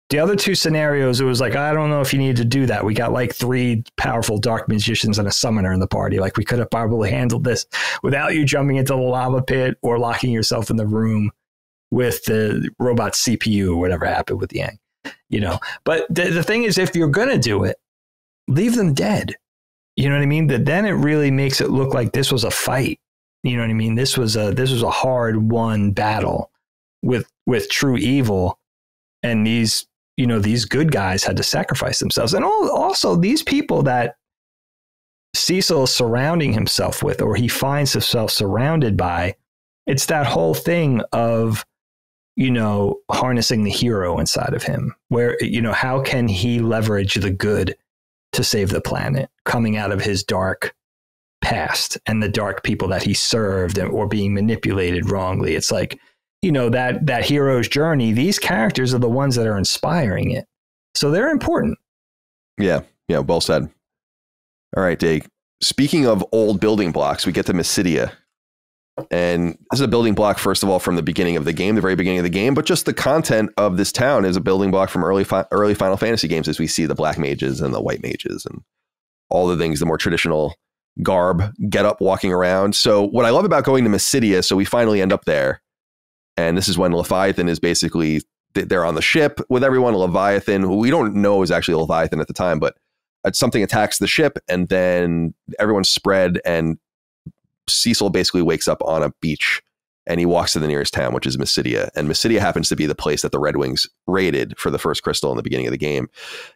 The other two scenarios, it was like, I don't know if you need to do that. We got like 3 powerful dark magicians and a summoner in the party. Like, we could have probably handled this without you jumping into the lava pit or locking yourself in the room with the robot CPU or whatever happened with Yang. But the thing is, if you're going to do it, leave them dead. You know what I mean? Then it really makes it look like this was a fight. You know what I mean? This was a hard won battle with true evil, and these good guys had to sacrifice themselves. And also these people that Cecil is surrounding himself with, or he finds himself surrounded by, it's that whole thing of harnessing the hero inside of him, where how can he leverage the good to save the planet, coming out of his dark past and the dark people that he served or being manipulated wrongly. It's like, that hero's journey, these characters are the ones that are inspiring it. So they're important. Yeah. Yeah. Well said. All right, Dave. Speaking of old building blocks, we get to Mysidia. And this is a building block, first of all, from the beginning of the game, the very beginning of the game, but just the content of this town is a building block from early Final Fantasy games, as we see the black mages and the white mages and all the things, the more traditional garb, get up, walking around. So what I love about going to Mysidia, so we finally end up there. And this is when Leviathan is basically, they're on the ship with everyone. Leviathan, who we don't know is actually Leviathan at the time, but something attacks the ship and then everyone's spread, and Cecil basically wakes up on a beach and he walks to the nearest town, which is Mysidia. And Mysidia happens to be the place that the Red Wings raided for the first crystal in the beginning of the game.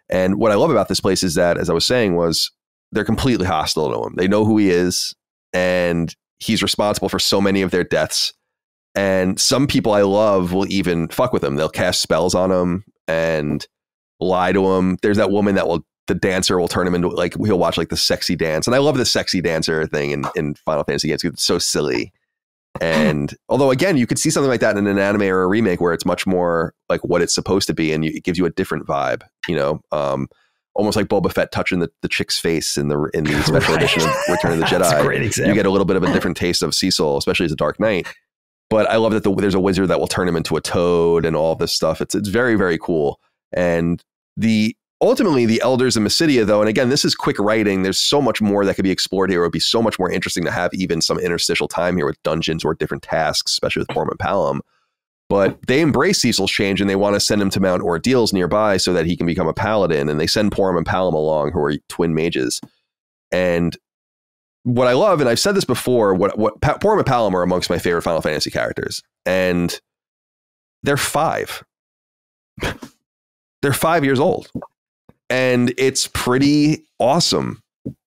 And what I love about this place is that, as I was saying, was they're completely hostile to him. They know who he is, and he's responsible for so many of their deaths. And some people I love will even fuck with him. They'll cast spells on him and lie to him. There's that woman that the dancer will turn him into, like, he'll watch like the sexy dance. And I love the sexy dancer thing in Final Fantasy games. It's so silly. And although, again, you could see something like that in an anime or a remake where it's much more like what it's supposed to be, and it gives you a different vibe, almost like Boba Fett touching the chick's face in the special edition of Return of the Jedi. That's a great example. You get a little bit of a different taste of Cecil, especially as a Dark Knight. But I love that there's a wizard that will turn him into a toad and all this stuff. It's very, very cool. And ultimately, the Elders of Mysidia, though, and again, this is quick writing. There's so much more that could be explored here. It would be so much more interesting to have even some interstitial time here with dungeons or different tasks, especially with Porum and Palom. But they embrace Cecil's change and they want to send him to Mount Ordeals nearby so that he can become a paladin. And they send Porum and Palom along, who are twin mages. And what I love, and I've said this before, what Porum and Palom are amongst my favorite Final Fantasy characters. And they're 5. They're 5 years old. And it's pretty awesome.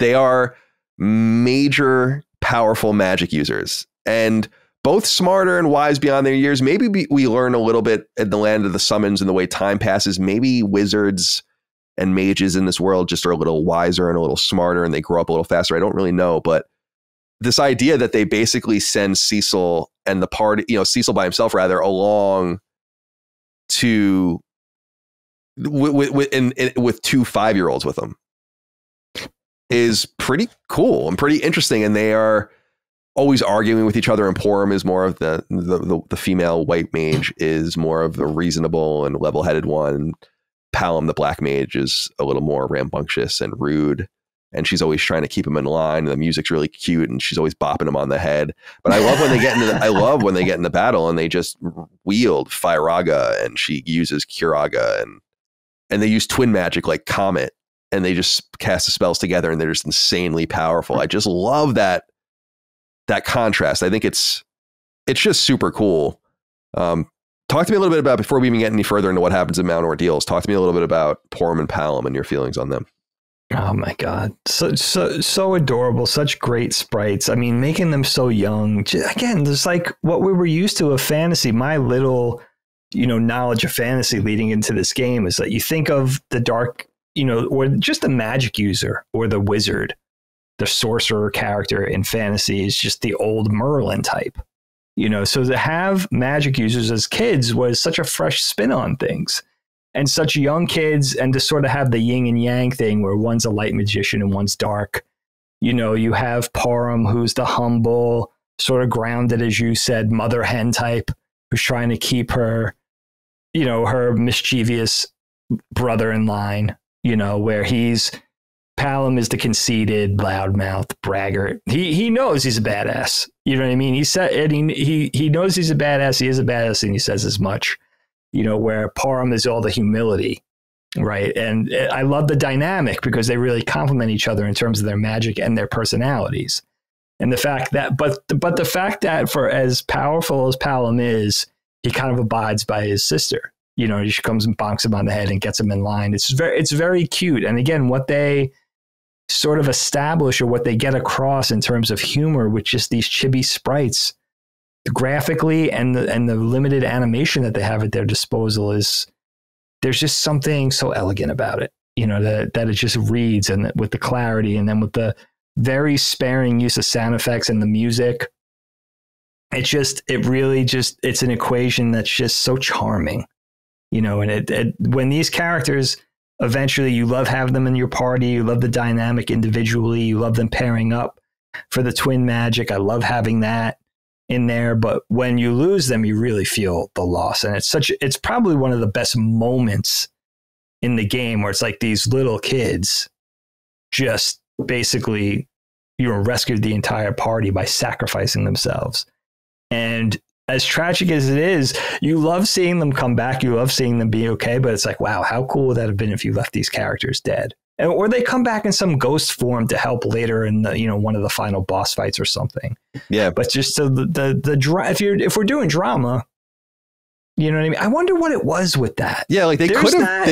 They are major, powerful magic users, and both smarter and wise beyond their years. Maybe we learn a little bit in the Land of the Summons and the way time passes. Maybe wizards and mages in this world just are a little wiser and a little smarter, and they grow up a little faster. I don't really know. But this idea that they basically send Cecil and the party, Cecil by himself rather, along to with 2 5-year-olds with them is pretty cool and pretty interesting. And they are always arguing with each other, and Porum is more of the female white mage is more of the reasonable and level-headed one. Palom, the black mage, is a little more rambunctious and rude, and she's always trying to keep him in line. The music's really cute, and she's always bopping him on the head. But I love when they get into I love when they get in the battle and they just wield Firaga, and she uses Curaga, and they use twin magic like Comet, and they just cast the spells together, and they're just insanely powerful. I just love that contrast. I think it's just super cool. Talk to me a little bit about, before we even get any further into what happens in Mount Ordeals, talk to me a little bit about Porum and Palom and your feelings on them. Oh my God. So adorable. Such great sprites. I mean, making them so young. Again, there's like what we were used to of fantasy. My little, knowledge of fantasy leading into this game is that you think of the dark, or just the magic user or the wizard, the sorcerer character in fantasy is just the old Merlin type. So to have magic users as kids was such a fresh spin on things, and such young kids, and to sort of have the yin and yang thing where one's a light magician and one's dark. You have Porum, who's the humble, sort of grounded, as you said, mother hen type, who's trying to keep her, her mischievous brother in line, where Palom is the conceited, loudmouth braggart. He knows he's a badass. You know what I mean? He said, and he knows he's a badass. He is a badass, and he says as much. Where Porum is all the humility, right? And I love the dynamic because they really complement each other in terms of their magic and their personalities. And the fact that, but the fact that for as powerful as Palom is, he kind of abides by his sister. She comes and bonks him on the head and gets him in line. It's very cute. And again, what they sort of establish, or what they get across in terms of humor with just these chibi sprites, graphically and the limited animation that they have at their disposal, is there's just something so elegant about it, that it just reads, and with the clarity, and then with the very sparing use of sound effects and the music, it's an equation that's just so charming, and when these characters eventually, you love having them in your party, you love the dynamic individually, you love them pairing up for the twin magic. I love having that in there, but when you lose them, you really feel the loss. And it's probably one of the best moments in the game, where it's like these little kids just basically, rescued the entire party by sacrificing themselves. And as tragic as it is, you love seeing them come back. You love seeing them be okay. But it's like, wow, how cool would that have been if you left these characters dead? Or they come back in some ghost form to help later in the, one of the final boss fights or something. Yeah. But just so if we're doing drama, you know what I mean? I wonder what it was with that. Yeah, like they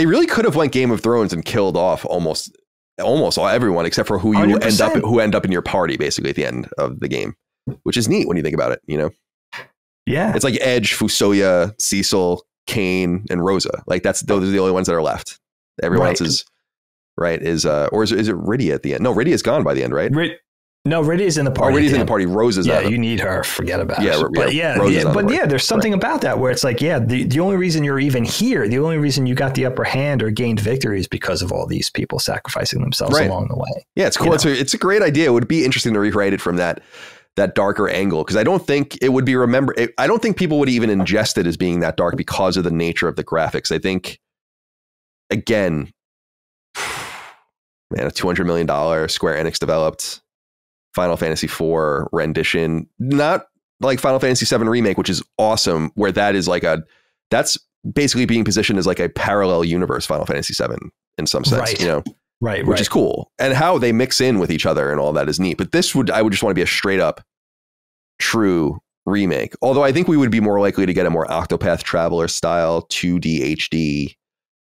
really could have went Game of Thrones and killed off almost everyone except for who you 100%. end up in your party basically at the end of the game, which is neat when you think about it, Yeah. It's like Edge, Fusoya, Cecil, Kane, and Rosa. Like those are the only ones that are left. Everyone else is right. Is it Rydia at the end? No, Rydia's gone by the end, right? No, Rydia's in the party. Oh, Rydia's in the party. Rosa's out. Yeah, you need her. Forget about it. But there's something about that where it's like, the only reason you're even here, the only reason you got the upper hand or gained victory is because of all these people sacrificing themselves along the way. Yeah, it's cool. It's a great idea. It would be interesting to rewrite it from that darker angle, because I don't think it would be remembered. I don't think people would even ingest it as being that dark because of the nature of the graphics. I think, again, man, a $200 million Square Enix developed Final Fantasy IV rendition, not like Final Fantasy VII Remake, which is awesome, where that is that's basically being positioned as like a parallel universe Final Fantasy VII in some sense, which is cool. And how they mix in with each other and all that is neat. But I would just want to be a straight up true remake. Although I think we would be more likely to get a more Octopath Traveler style 2D HD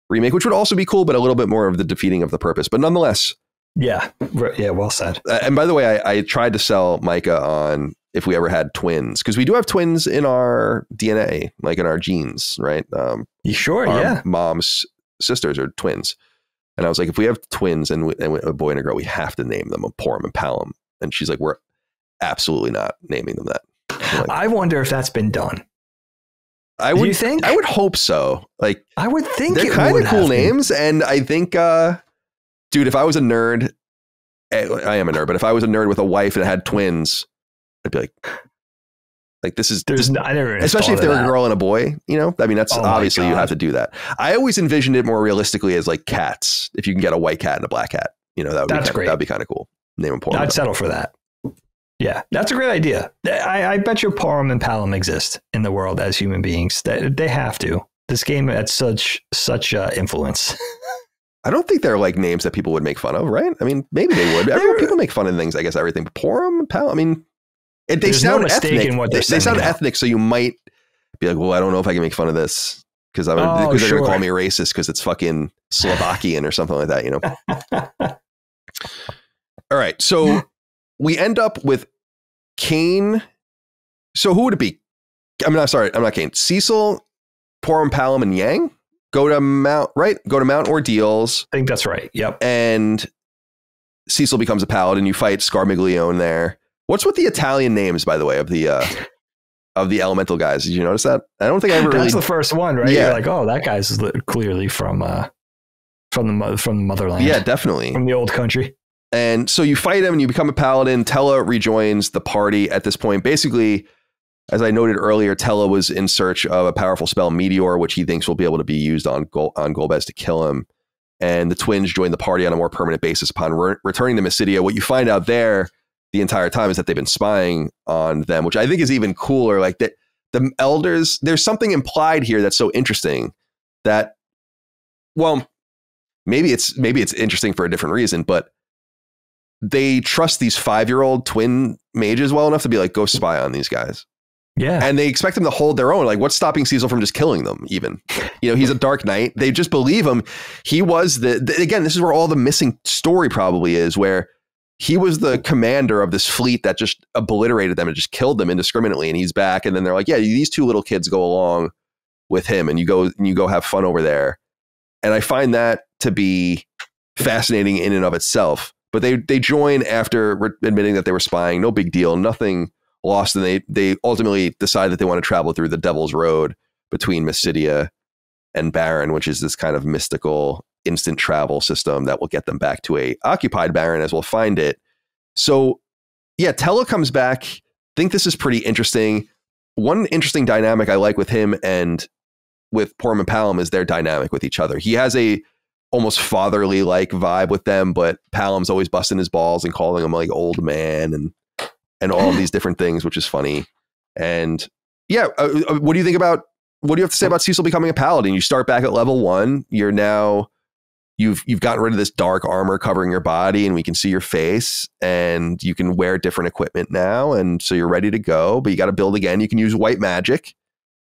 remake, which would also be cool, but a little bit more of the defeating of the purpose. But nonetheless. Yeah. Well said. And by the way, I tried to sell Micah on if we ever had twins, because we do have twins in our DNA, like in our genes, right? Our mom's sisters are twins. And I was like, if we have twins and a boy and a girl, we have to name them Porum and Palom. And she's like, we're absolutely not naming them that. Like, I wonder if that's been done. Do you think? I would hope so. Like, I would think they're kind of cool names. And I think, dude, if I was a nerd, I am a nerd, but if I was a nerd with a wife and had twins, I'd be like this is I never especially if they're a girl and a boy, you know. I mean, that's obviously you have to do that. I always envisioned it more realistically as like cats. If you can get a white cat and a black cat, you know, that's great. That'd be kind of cool. Name them Porum. I'd settle for that. Yeah, that's a great idea. I bet you Porum and Palom exist in the world as human beings. They have to. This game had such influence. I don't think they're like names that people would make fun of, right? I mean, maybe they would. People make fun of things, I guess, everything. But Porum and Palom, I mean, they sound ethnic. They sound ethnic, so you might be like, well, I don't know if I can make fun of this because they're going to call me racist because it's fucking Slovakian or something like that, you know? All right, so we end up with Kain. So who would it be? I'm not Kain. Cecil, Porum, Palom, and Yang go to Mount Ordeals. I think that's right. Yep. And Cecil becomes a paladin. You fight Scarmiglione there. What's with the Italian names, by the way, of the elemental guys? Did you notice that? I don't think I ever. That's the first one, right? Yeah. You're like, oh, that guy's clearly from the motherland. Yeah, definitely from the old country. And so you fight him and you become a paladin. Tella rejoins the party at this point. Basically, as I noted earlier, Tella was in search of a powerful spell, Meteor, which he thinks will be able to be used on Golbez to kill him. And the twins join the party on a more permanent basis upon returning to Mysidia. What you find out there the entire time is that they've been spying on them, which I think is even cooler. Like that, the elders, there's something implied here that's so interesting that, well, maybe it's interesting for a different reason, but they trust these 5-year-old twin mages well enough to be like, go spy on these guys. Yeah. And they expect them to hold their own. Like, what's stopping Cecil from just killing them even? You know, he's a Dark Knight. They just believe him. He was again, this is where all the missing story probably is, where he was the commander of this fleet that just obliterated them and just killed them indiscriminately. And he's back. And then they're like, yeah, these 2 little kids go along with him and you go have fun over there. And I find that to be fascinating in and of itself. But they join after admitting that they were spying. No big deal. Nothing lost. And they ultimately decide that they want to travel through the Devil's Road between Mysidia and Baron, which is this kind of mystical instant travel system that will get them back to a occupied Baron as we'll find it. So yeah, Tella comes back. Think this is pretty interesting. One interesting dynamic I like with him and with Porum and Palom is their dynamic with each other. He has a almost fatherly like vibe with them, but Palom's always busting his balls and calling him like old man and all of these different things, which is funny. And yeah, what do you have to say about Cecil becoming a paladin? You start back at level 1. You're now, you've gotten rid of this dark armor covering your body and we can see your face and you can wear different equipment now. And so you're ready to go, but you got to build again. You can use white magic.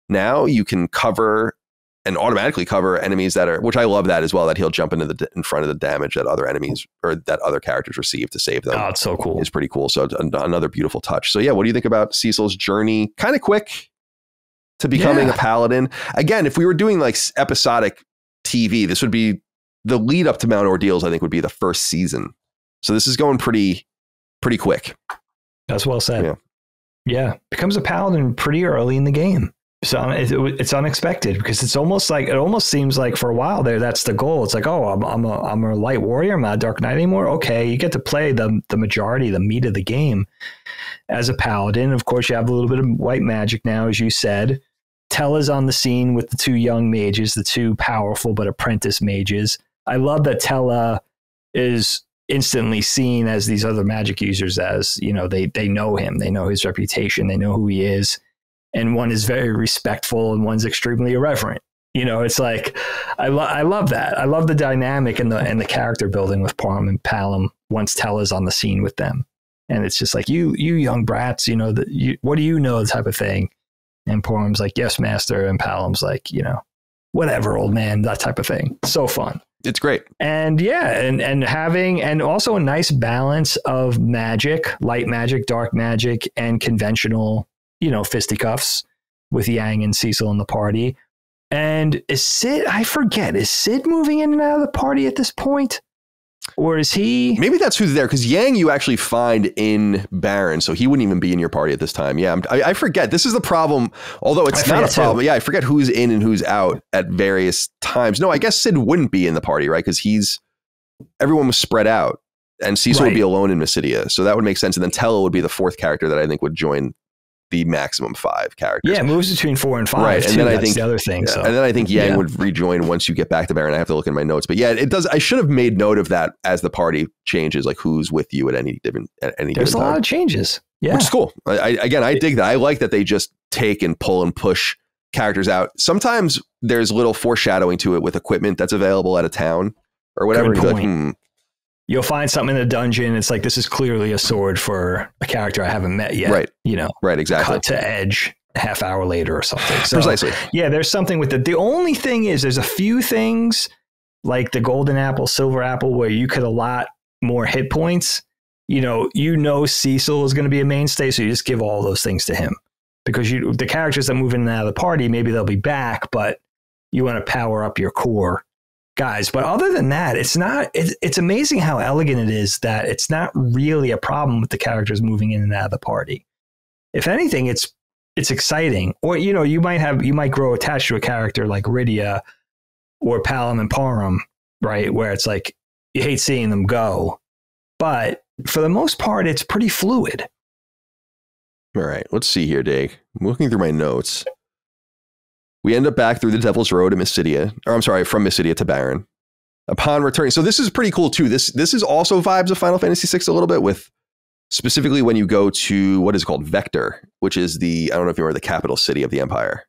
Now you can cover and automatically cover enemies that are, which I love that as well, that he'll jump in front of the damage that other enemies or that other characters receive to save them. Oh, it's so cool. It's pretty cool. So another beautiful touch. So yeah, what do you think about Cecil's journey? Kind of quick to becoming a paladin. Again, if we were doing like episodic TV, this would be the lead up to Mount Ordeals, I think would be the first season. So this is going pretty quick. That's well said. Yeah. Becomes a paladin pretty early in the game. So it's unexpected because it almost seems like for a while there, that's the goal. It's like, oh, I'm a light warrior. I'm not a Dark Knight anymore. Okay. You get to play the majority, the meat of the game as a paladin. Of course, you have a little bit of white magic now, as you said. Tella's on the scene with the 2 young mages, the 2 powerful but apprentice mages. I love that Tella is instantly seen as these other magic users as, you know, they know him. They know his reputation. They know who he is. And one is very respectful and one's extremely irreverent. You know, it's like, I love that. I love the dynamic and the character building with Porum and Palom once Tella's on the scene with them. And it's just like, you young brats, you know, what do you know, type of thing. And Porum's like, yes, master. And Palom's like, you know, whatever, old man, that type of thing. So fun. It's great. And yeah, and having, and also a nice balance of magic, light magic, dark magic, and conventional, you know, fisticuffs with Yang and Cecil in the party. And is Sid moving in and out of the party at this point? Or is he? Maybe that's who's there, because Yang you actually find in Baron, so he wouldn't even be in your party at this time. Yeah, I forget. This is the problem, although it's not a problem. Yeah, I forget who's in and who's out at various times. No, I guess Sid wouldn't be in the party, right? Because everyone was spread out and Cecil would be alone in Mysidia. So that would make sense. And then Tellah would be the fourth character that I think would join the maximum 5 characters. Yeah, it moves between 4 and 5. Right. And too. then I That's think the other thing. Yeah. So. And then I think Yang would rejoin once you get back to Baron. I have to look in my notes, but yeah, it does. I should have made note of that as the party changes, like who's with you at any given time. There's a lot of changes. Yeah. Which is cool. I dig that. I like that they just take and pull and push characters out. Sometimes there's little foreshadowing to it with equipment that's available at a town or whatever. Good point. Like, You'll find something in the dungeon. It's like, this is clearly a sword for a character I haven't met yet. Right. You know, right. Exactly. Cut to edge a half hour later or something. So, precisely. Yeah. There's something with it. The only thing is there's a few things like the golden apple, silver apple, where you could allot more hit points. You know, Cecil is going to be a mainstay. So you just give all those things to him because the characters that move in and out of the party, maybe they'll be back, but you want to power up your core guys. But other than that, it's amazing how elegant it is that it's not really a problem with the characters moving in and out of the party. If anything, it's exciting. Or, you might grow attached to a character like Rydia or Palom and Param, right? Where it's like, you hate seeing them go, but for the most part, it's pretty fluid. All right, let's see here, Dave. I'm looking through my notes. We end up back through the Devil's Road to Mysidia, from Mysidia to Baron. Upon returning, so this is pretty cool too. This is also vibes of Final Fantasy VI a little bit, with specifically when you go to what is called Vector, which is I don't know if you remember, the capital city of the Empire.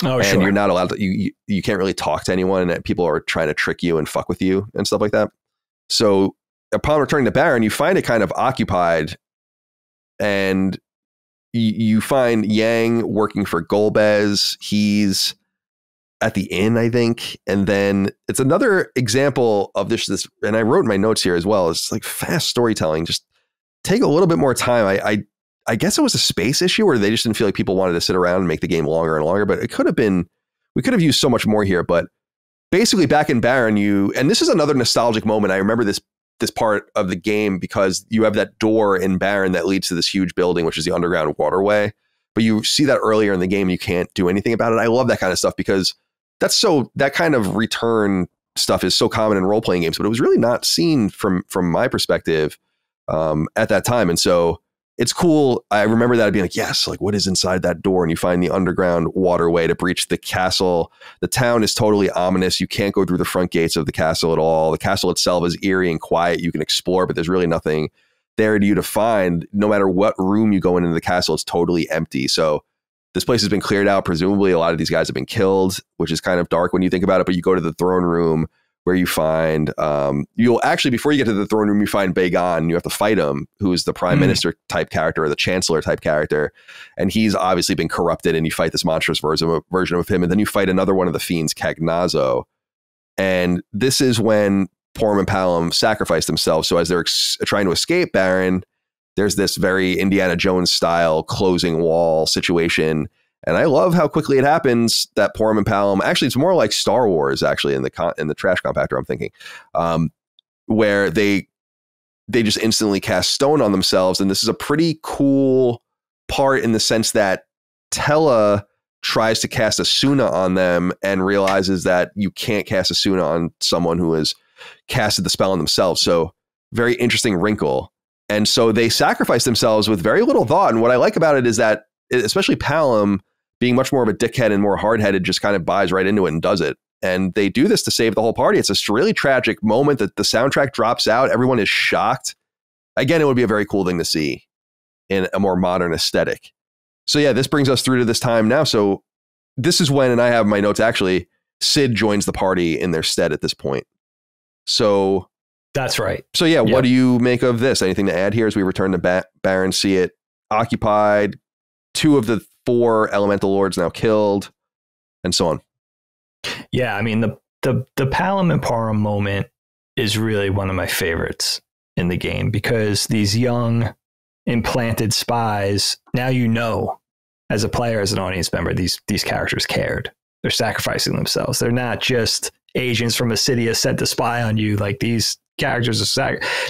Oh, and sure. You're not allowed to, you can't really talk to anyone, and people are trying to trick you and fuck with you and stuff like that. So upon returning to Baron, you find it kind of occupied, and you find Yang working for Golbez. He's at the inn, I think. And then it's another example of this, and I wrote in my notes here as well. It's like fast storytelling. Just take a little bit more time. I guess it was a space issue where they just didn't feel like people wanted to sit around and make the game longer and longer, but it could have been, we could have used so much more here. But basically back in Baron, and this is another nostalgic moment. I remember this part of the game because you have that door in Baron that leads to this huge building, which is the underground waterway. But you see that earlier in the game, you can't do anything about it. I love that kind of stuff because that kind of return stuff is so common in role-playing games, but it was really not seen from my perspective at that time. And so it's cool. I remember that being like, yes, like what is inside that door? And you find the underground waterway to breach the castle. The town is totally ominous. You can't go through the front gates of the castle at all. The castle itself is eerie and quiet. You can explore, but there's really nothing there to you to find. No matter what room you go into the castle, it's totally empty. So this place has been cleared out. Presumably a lot of these guys have been killed, which is kind of dark when you think about it. But you go to the throne room where you find, you'll actually, before you get to the throne room, you find Bagon. You have to fight him, who is the prime minister type character or the chancellor type character. And he's obviously been corrupted, and you fight this monstrous version of him. And then you fight another one of the fiends, Cagnazzo. And this is when Porom and Palom sacrifice themselves. So as they're trying to escape Baron, there's this very Indiana Jones style closing wall situation. And I love how quickly it happens that Porom and Palom, actually, it's more like Star Wars, actually, in the trash compactor, I'm thinking, where they just instantly cast stone on themselves. And this is a pretty cool part in the sense that Tellah tries to cast Asuna on them and realizes that you can't cast Asuna on someone who has casted the spell on themselves. So very interesting wrinkle. And so they sacrifice themselves with very little thought. And what I like about it is that, especially Palom, being much more of a dickhead and more hard-headed, just kind of buys right into it and does it. And they do this to save the whole party. It's a really tragic moment that the soundtrack drops out. Everyone is shocked. Again, it would be a very cool thing to see in a more modern aesthetic. So yeah, this brings us through to this time now. So this is when, and I have my notes actually, Cid joins the party in their stead at this point. So that's right. So yeah, what do you make of this? Anything to add here as we return to Baron, see it occupied, 2 of the 4 elemental lords now killed, and so on? Yeah, I mean, the Palom and Param moment is really one of my favorites in the game because these young implanted spies, now as a player, as an audience member, these characters cared. They're sacrificing themselves. They're not just agents from a city sent to spy on you. Like these characters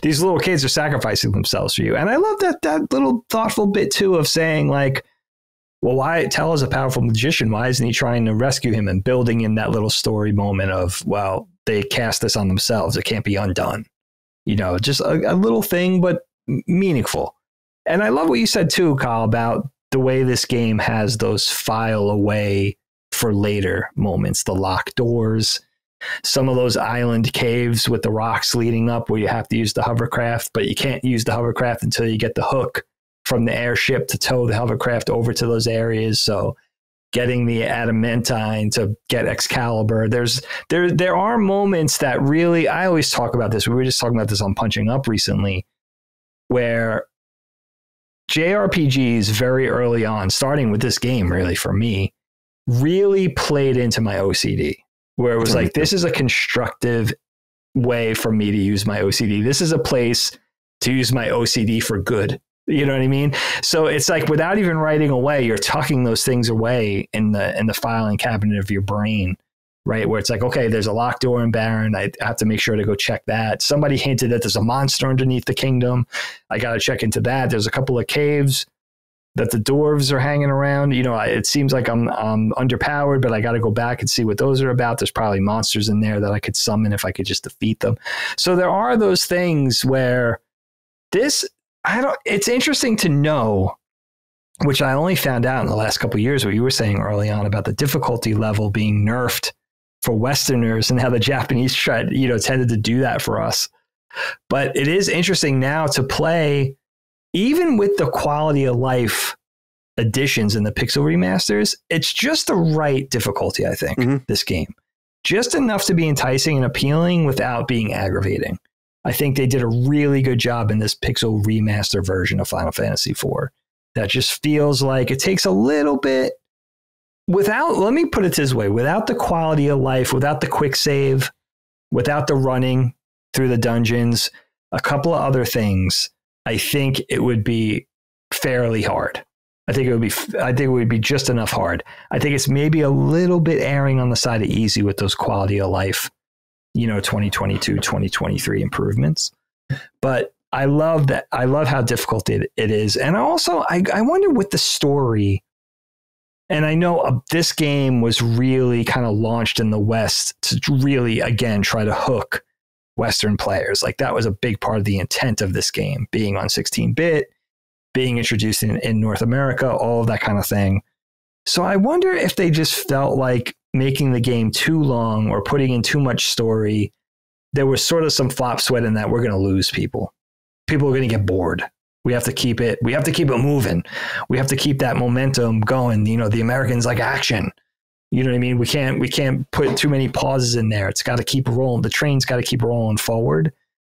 these little kids are sacrificing themselves for you. And I love that little thoughtful bit too of saying like, well, why Tellah's a powerful magician? Why isn't he trying to rescue him, and building in that little story moment of, well, they cast this on themselves. It can't be undone. Just a little thing, but meaningful. And I love what you said too, Kyle, about the way this game has those file away for later moments, the locked doors, some of those island caves with the rocks leading up where you have to use the hovercraft, but you can't use the hovercraft until you get the hook from the airship to tow the hovercraft over to those areas. So getting the adamantine to get Excalibur, there are moments that really, I always talk about this. We were just talking about this on Punching Up recently, where JRPGs very early on, starting with this game really for me, really played into my OCD, where it was like, this is a constructive way for me to use my OCD. This is a place to use my OCD for good. You know what I mean? So it's like, without even writing away, you're tucking those things away in the filing cabinet of your brain, right? Where it's like, okay, there's a locked door in Baron. I have to make sure to go check that. Somebody hinted that there's a monster underneath the kingdom. I got to check into that. There's a couple of caves that the dwarves are hanging around. It seems like I'm underpowered, but I got to go back and see what those are about. There's probably monsters in there that I could summon if I could just defeat them. So there are those things where it's interesting to know, which I only found out in the last couple of years, what you were saying early on about the difficulty level being nerfed for Westerners and how the Japanese tended to do that for us. But it is interesting now to play, even with the quality of life additions in the pixel remasters, it's just the right difficulty, I think, this game. Just enough to be enticing and appealing without being aggravating. I think they did a really good job in this pixel remaster version of Final Fantasy IV. That just feels like it takes a little bit let me put it this way, without the quality of life, without the quick save, without the running through the dungeons, a couple of other things, I think it would be fairly hard. I think it would be just enough hard. I think it's maybe a little bit erring on the side of easy with those quality of life, 2022, 2023 improvements. But I love that. I love how difficult it is. And also, I wonder with the story, and I know this game was really kind of launched in the West to really, again, try to hook Western players. Like, that was a big part of the intent of this game, being on 16-bit, being introduced in North America, all of that kind of thing. So I wonder if they just felt like making the game too long or putting in too much story. There was sort of some flop sweat in that we're going to lose people. People are going to get bored. We have to keep it moving. We have to keep that momentum going. The Americans like action. You know what I mean? We can't put too many pauses in there. It's got to keep rolling. The train's got to keep rolling forward.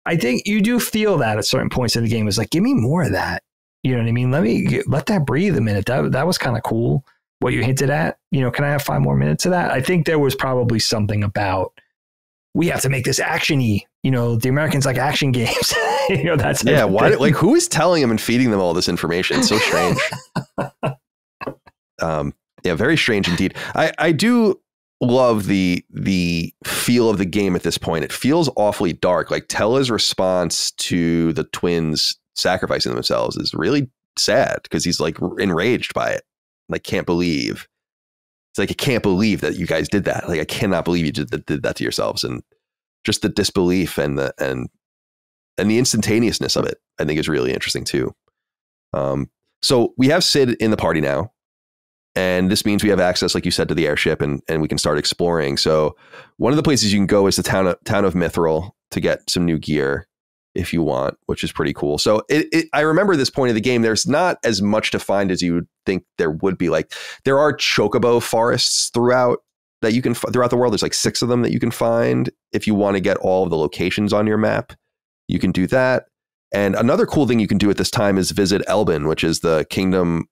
I think you do feel that at certain points in the game. It's like, give me more of that. You know what I mean? Let that breathe a minute. That was kind of cool. What you hinted at, can I have 5 more minutes of that? I think there was probably something about, we have to make this action-y. The Americans like action games. That's why? Like, who is telling them and feeding them all this information? It's so strange. Very strange indeed. I do love the feel of the game at this point. It feels awfully dark. Like, Tella's response to the twins sacrificing themselves is really sad because he's like enraged by it. Like, can't believe. It's like, I can't believe that you guys did that. Like, I cannot believe you did that to yourselves. And just the disbelief and the instantaneousness of it, I think, is really interesting too. So we have Cid in the party now, and this means we have access, like you said, to the airship, and we can start exploring. So one of the places you can go is the town of Mithril to get some new gear if you want, which is pretty cool. So I remember this point of the game, there's not as much to find as you would think there would be. Like, there are chocobo forests throughout that you can throughout the world. There's like 6 of them that you can find. If you want to get all of the locations on your map, you can do that. And another cool thing you can do at this time is visit Elbin, which is the kingdom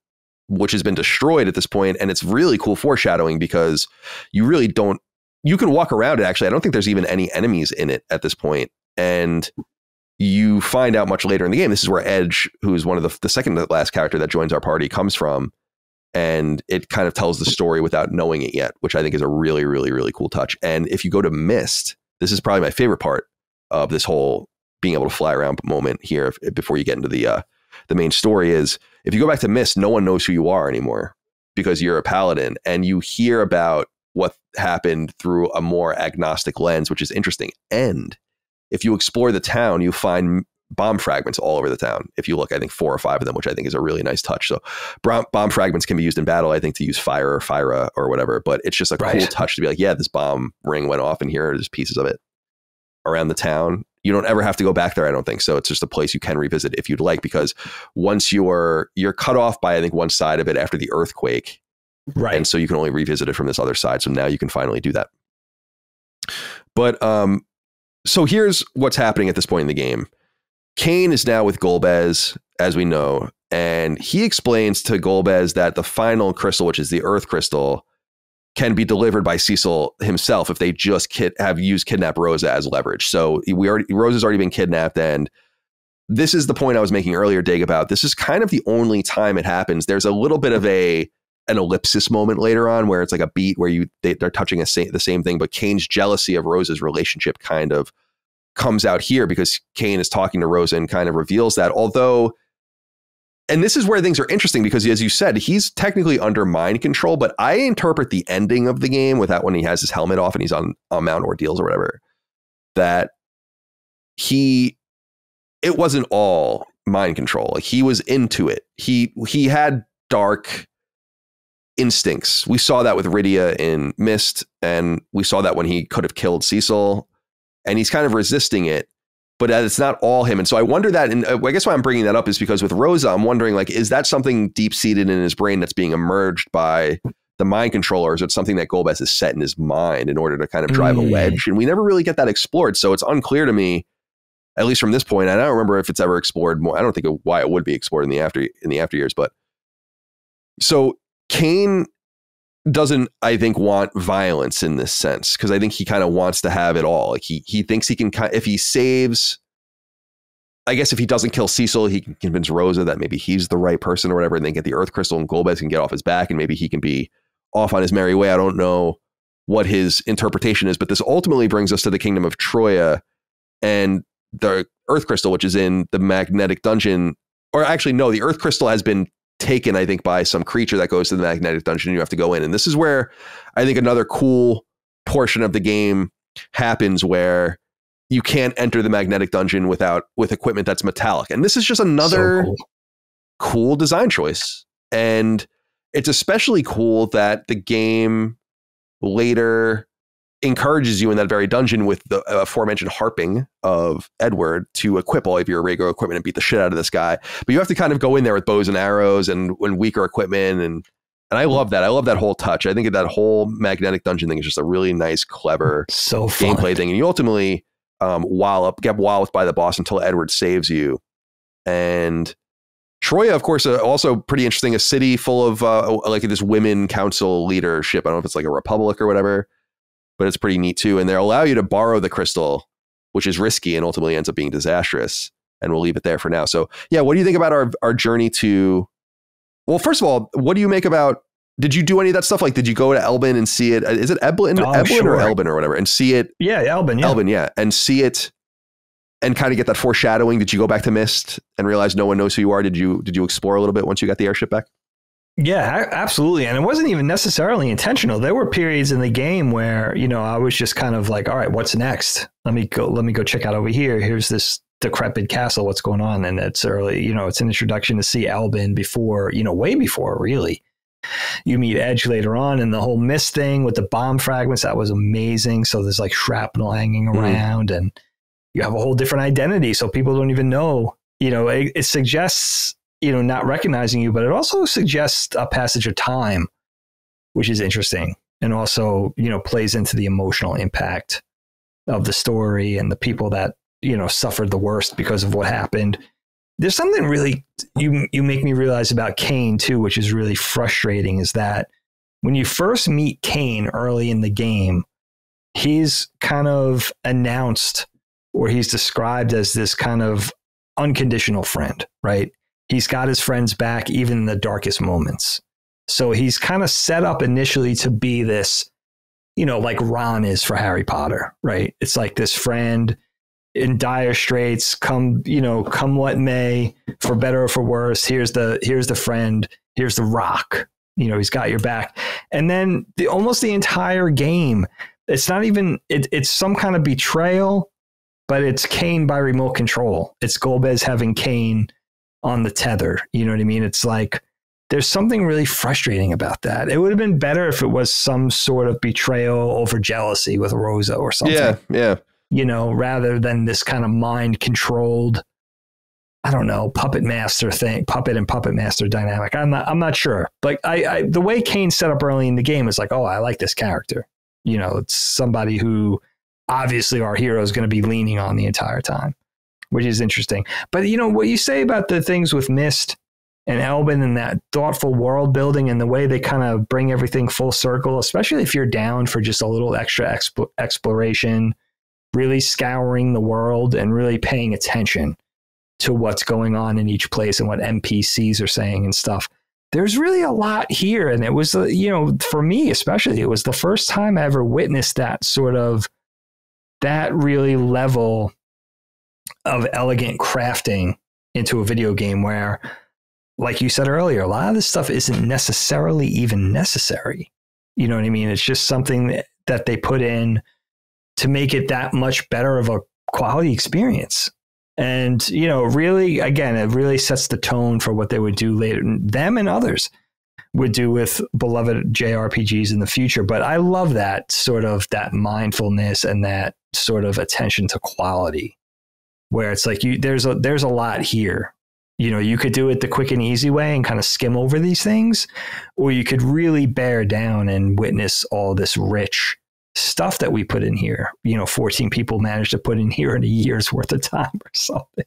which has been destroyed at this point. And it's really cool foreshadowing because you can walk around it. Actually, I don't think there's even any enemies in it at this point. And you find out much later in the game, this is where Edge, who is one of the second to last character that joins our party, comes from. And it kind of tells the story without knowing it yet, which I think is a really, really, really cool touch. And if you go to Mist, this is probably my favorite part of this whole being able to fly around moment here before you get into the main story is, if you go back to Mist, no one knows who you are anymore because you're a paladin, and you hear about what happened through a more agnostic lens, which is interesting. And if you explore the town, you find bomb fragments all over the town. If you look, I think 4 or 5 of them, which I think is a really nice touch. So bomb fragments can be used in battle, I think, to use fire or fira or whatever, but it's just a cool touch to be like, yeah, this bomb ring went off and here are just pieces of it around the town. You don't ever have to go back there, I don't think. So it's just a place you can revisit if you'd like, because once you're cut off by, I think, one side of it after the earthquake. Right. And so you can only revisit it from this other side. So now you can finally do that. But so here's what's happening at this point in the game. Kain is now with Golbez, as we know, and he explains to Golbez that the final crystal, which is the Earth Crystal, can be delivered by Cecil himself if they just kidnap Rosa as leverage. So Rosa's already been kidnapped, and this is the point I was making earlier, Dig, about this is kind of the only time it happens. There's a little bit of an ellipsis moment later on where it's like a beat where they're touching the same thing, but Kain's jealousy of Rosa's relationship kind of comes out here because Kain is talking to Rosa and kind of reveals that. Although, and this is where things are interesting because, as you said, he's technically under mind control, but I interpret the ending of the game with that when he has his helmet off and he's on Mount Ordeals or whatever, that it wasn't all mind control. Like, he was into it. He had dark instincts. We saw that with Rydia in Myst, and we saw that when he could have killed Cecil. And he's kind of resisting it, but it's not all him. And so I wonder that, and I guess why I'm bringing that up is because with Rosa, I'm wondering, like, is that something deep-seated in his brain that's being emerged by the mind controller? Or is it something that Golbez has set in his mind in order to kind of drive a wedge? And we never really get that explored. So it's unclear to me, at least from this point. And I don't remember if it's ever explored more. I don't think why it would be explored in the after years. But so Kain doesn't, I think, want violence in this sense, because I think he kind of wants to have it all. Like he thinks he can, if he saves, I guess if he doesn't kill Cecil, he can convince Rosa that maybe he's the right person or whatever, and then get the Earth Crystal, and Golbez can get off his back, and maybe he can be off on his merry way. I don't know what his interpretation is, but this ultimately brings us to the Kingdom of Troya and the Earth Crystal, which is in the magnetic dungeon. Or actually, no, the Earth Crystal has been taken, I think, by some creature that goes to the magnetic dungeon, and you have to go in. And this is where I think another cool portion of the game happens, where you can't enter the magnetic dungeon with equipment that's metallic. And this is just another cool design choice. And it's especially cool that the game later encourages you in that very dungeon with the aforementioned harping of Edward to equip all of your regular equipment and beat the shit out of this guy. But you have to kind of go in there with bows and arrows and weaker equipment. And I love that. I love that whole touch. I think that whole magnetic dungeon thing is just a really nice, clever gameplay thing. And you ultimately get walloped by the boss until Edward saves you. And Troya, of course, also pretty interesting. A city full of like this women council leadership. I don't know if it's like a republic or whatever, but it's pretty neat too. And they'll allow you to borrow the crystal, which is risky and ultimately ends up being disastrous. And we'll leave it there for now. So yeah, what do you think about our journey to, well, first of all, what do you make about, did you do any of that stuff? Like, did you go to Elbin and see it? Is it Eblin or Elbin or whatever? And see it? Yeah, Elbin. Yeah. Elbin, yeah. And see it and kind of get that foreshadowing. Did you go back to Myst and realize no one knows who you are? Did you explore a little bit once you got the airship back? Yeah, absolutely. And it wasn't even necessarily intentional. There were periods in the game where, I was just kind of like, all right, what's next? Let me go check out over here. Here's this decrepit castle. What's going on? And it's early, it's an introduction to see Elbin before, way before really. You meet Edge later on, and the whole Myst thing with the bomb fragments, that was amazing. So there's like shrapnel hanging around and you have a whole different identity. So people don't even know, it suggests, not recognizing you, but it also suggests a passage of time, which is interesting. And also, plays into the emotional impact of the story and the people that, suffered the worst because of what happened. There's something really you make me realize about Kain too, which is really frustrating, is that when you first meet Kain early in the game, he's kind of announced, or he's described as this kind of unconditional friend, right? He's got his friends back even in the darkest moments. So he's kind of set up initially to be this, like Ron is for Harry Potter, right? It's like this friend in dire straits, come what may, for better or for worse. Here's the friend, here's the rock, he's got your back. And then almost the entire game, it's not even, it's some kind of betrayal but it's Kain by remote control. It's Golbez having Kain on the tether. You know what I mean? It's like, there's something really frustrating about that. It would have been better if it was some sort of betrayal over jealousy with Rosa or something. Yeah. You know, rather than this kind of mind controlled, I don't know, puppet and puppet master dynamic. I'm not sure. Like the way Kain set up early in the game is like, oh, I like this character. You know, it's somebody who obviously our hero is going to be leaning on the entire time, which is interesting. But you know, what you say about the things with Myst and Elben and that thoughtful world building and the way they kind of bring everything full circle, especially if you're down for just a little extra exploration, really scouring the world and really paying attention to what's going on in each place and what NPCs are saying and stuff. There's really a lot here. And it was, you know, for me, especially, it was the first time I ever witnessed that really level of elegant crafting into a video game where, like you said earlier, a lot of this stuff isn't necessarily even necessary. You know what I mean? It's just something that they put in to make it that much better of a quality experience. And, you know, really, again, it really sets the tone for what they would do later. Them and others would do with beloved JRPGs in the future. But I love that sort of that mindfulness and that sort of attention to quality, where it's like there's a lot here. You know, you could do it the quick and easy way and kind of skim over these things, or you could really bear down and witness all this rich stuff that we put in here. You know, 14 people managed to put in here in a year's worth of time or something.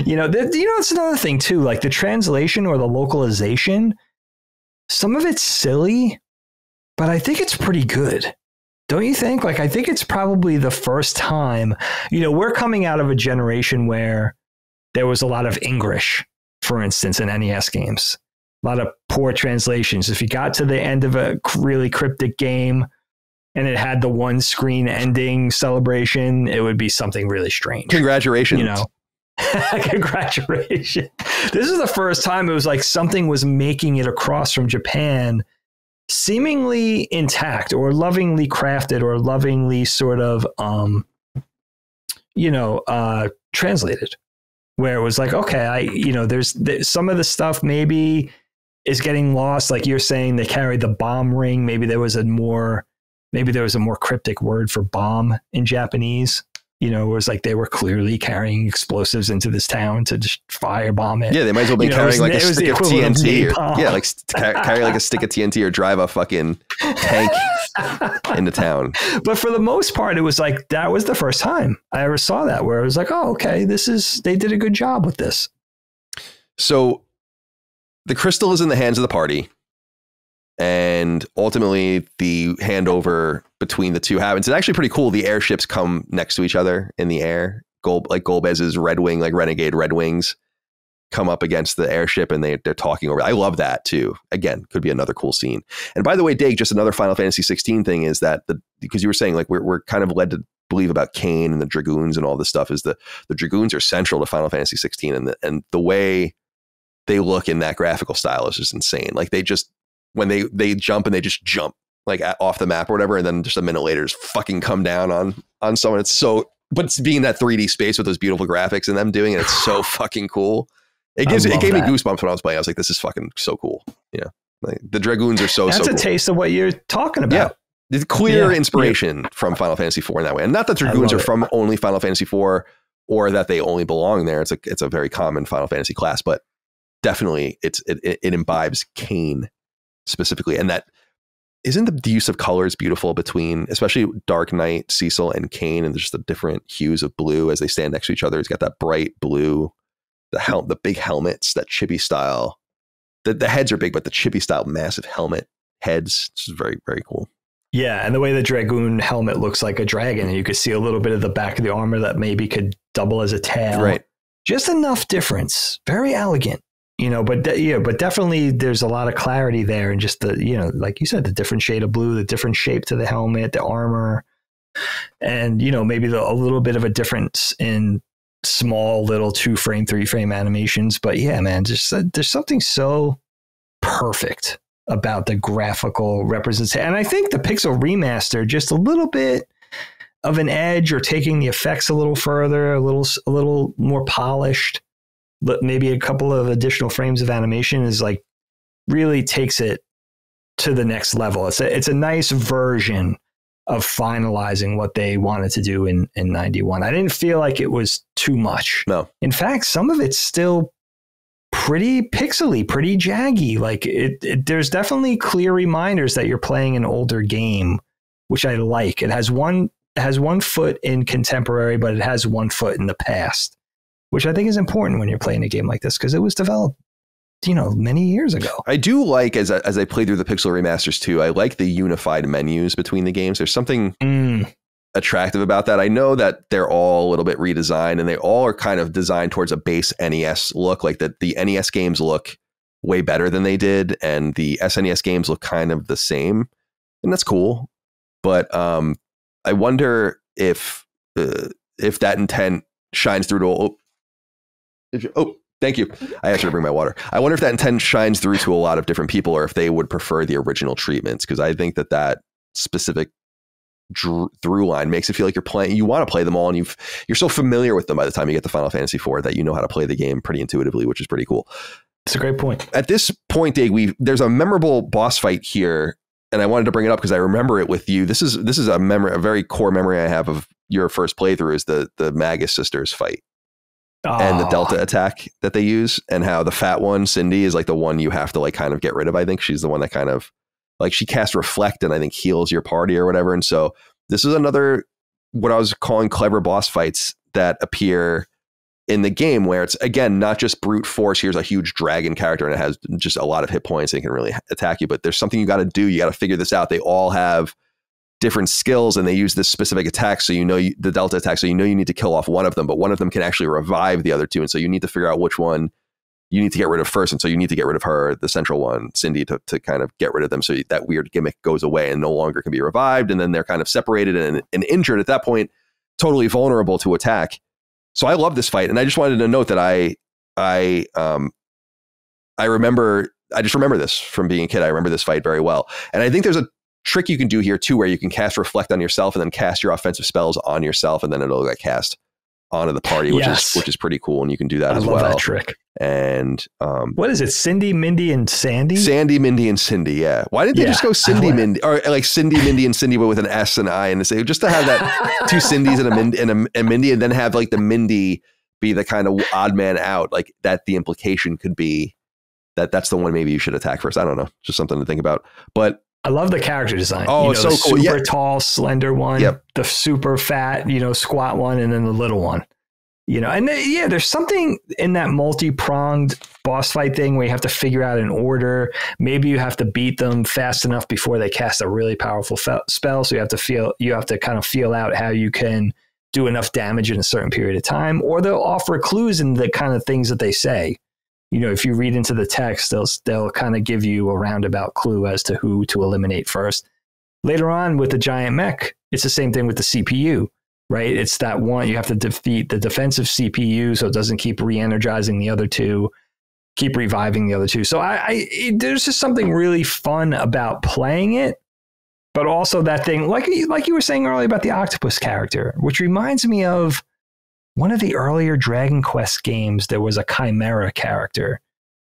You know, it's another thing too, like the translation or the localization. Some of it's silly, but I think it's pretty good. Don't you think? Like, I think it's probably the first time, you know, we're coming out of a generation where there was a lot of English, for instance, in NES games. A lot of poor translations. If you got to the end of a really cryptic game and it had the one screen ending celebration, it would be something really strange. Congratulations. You know, congratulations. This is the first time it was like something was making it across from Japan seemingly intact or lovingly crafted or lovingly sort of, translated. Where it was like, okay, there's some of the stuff maybe is getting lost. Like you're saying, they carried the bomb ring. Maybe there was a more cryptic word for bomb in Japanese. You know, it was like they were clearly carrying explosives into this town to just firebomb it. Yeah, they might as well be carrying like a stick of TNT. Carry like a stick of TNT or drive a fucking tank into town. But for the most part, it was like that was the first time I ever saw that, where it was like, oh, okay, they did a good job with this. So the crystal is in the hands of the party. And ultimately, the handover between the two happens. It's actually pretty cool. The airships come next to each other in the air. Golbez's Red Wing, like Renegade Red Wings, come up against the airship, and they're talking over. I love that too. Again, could be another cool scene. And by the way, Dave, just another Final Fantasy 16 thing is that because you were saying like we're kind of led to believe about Kain and the Dragoons and all this stuff is the Dragoons are central to Final Fantasy 16, and the way they look in that graphical style is just insane. Like they just when they jump and they just jump like off the map or whatever, and then just a minute later just fucking come down on someone. But it's being that 3D space with those beautiful graphics and them doing it, it's so fucking cool. It gave me goosebumps when I was playing. I was like, this is fucking so cool. Yeah. Like the Dragoons are so cool. Taste of what you're talking about. Yeah. It's clear inspiration from Final Fantasy IV in that way. And not that Dragoons are from only Final Fantasy IV or that they only belong there. It's a very common Final Fantasy class, but definitely it imbibes Kain specifically. And that isn't the use of colors beautiful between, especially Dark Knight, Cecil, and Kain, and just the different hues of blue as they stand next to each other. It's got that bright blue, the big helmets, that chibi style. The heads are big, but the chibi style massive helmet heads. This is very, very cool. Yeah, and the way the Dragoon helmet looks like a dragon, and you could see a little bit of the back of the armor that maybe could double as a tail. Right. Just enough difference. Very elegant. You know, but definitely there's a lot of clarity there, and just the, like you said, the different shade of blue, the different shape to the helmet, the armor, and, maybe a little bit of a difference in small little 2-frame, 3-frame animations. But yeah, man, just there's something so perfect about the graphical representation. And I think the Pixel remaster just a little bit of an edge or taking the effects a little further, a little more polished, but maybe a couple of additional frames of animation is like really takes it to the next level. It's a nice version of finalizing what they wanted to do in 91. I didn't feel like it was too much. No. In fact, some of it's still pretty pixely, pretty jaggy. Like there's definitely clear reminders that you're playing an older game, which I like. It has one foot in contemporary, but it has one foot in the past, which I think is important when you're playing a game like this because it was developed, many years ago. I do like, as I play through the Pixel remasters too, I like the unified menus between the games. There's something attractive about that. I know that they're all a little bit redesigned and they all are kind of designed towards a base NES look, like that the NES games look way better than they did. And the SNES games look kind of the same. And that's cool. But I wonder if that intent shines through to, thank you. I asked her to bring my water. I wonder if that intent shines through to a lot of different people or if they would prefer the original treatments. Because I think that specific through line makes it feel like you want to play them all and you're so familiar with them by the time you get to Final Fantasy IV that you know how to play the game pretty intuitively, which is pretty cool. It's a great point. At this point, Dave, there's a memorable boss fight here, and I wanted to bring it up because I remember it with you. This is a very core memory I have of your first playthrough is the Magus sisters fight. And the Delta attack that they use, and how the fat one, Cindy, is like the one you have to like kind of get rid of. I think she's the one that kind of like she casts Reflect and I think heals your party or whatever. And so this is another what I was calling clever boss fights that appear in the game where it's, again, not just brute force. Here's a huge dragon character and it has just a lot of hit points and can really attack you. But there's something you got to do. You got to figure this out. They all have different skills and they use this specific attack. So the Delta attack. So you need to kill off one of them, but one of them can actually revive the other two. And so you need to figure out which one you need to get rid of first. And so you need to get rid of her, the central one, Cindy, to kind of get rid of them. So that weird gimmick goes away and no longer can be revived. And then they're kind of separated and injured at that point, totally vulnerable to attack. So I love this fight. And I just wanted to note that I just remember this from being a kid. I remember this fight very well. And I think there's a trick you can do here too, where you can cast Reflect on yourself and then cast your offensive spells on yourself. And then it'll get cast onto the party, which is pretty cool. And you can do that as well. I love that trick. And what is it? Cindy, Mindy, and Sandy? Sandy, Mindy, and Cindy. Yeah. Why didn't they just go Cindy, Mindy, or like Cindy, Mindy, and Cindy, but with an S and I and say just to have that two Cindys and a Mindy, and then have like the Mindy be the kind of odd man out, like that. The implication could be that's the one maybe you should attack first. I don't know, just something to think about. But I love the character design. Oh, so the cool. Super tall, slender one, the super fat, squat one, and then the little one. There's something in that multi-pronged boss fight thing where you have to figure out an order. Maybe you have to beat them fast enough before they cast a really powerful spell. So you have to kind of feel out how you can do enough damage in a certain period of time, or they'll offer clues in the kind of things that they say. If you read into the text, they'll kind of give you a roundabout clue as to who to eliminate first. Later on with the giant mech, it's the same thing with the CPU. Right? It's that one, you have to defeat the defensive CPU so it doesn't keep re-energizing the other two, keep reviving the other two. So there's just something really fun about playing it, but also that thing, like you were saying earlier about the octopus character, which reminds me of one of the earlier Dragon Quest games. There was a Chimera character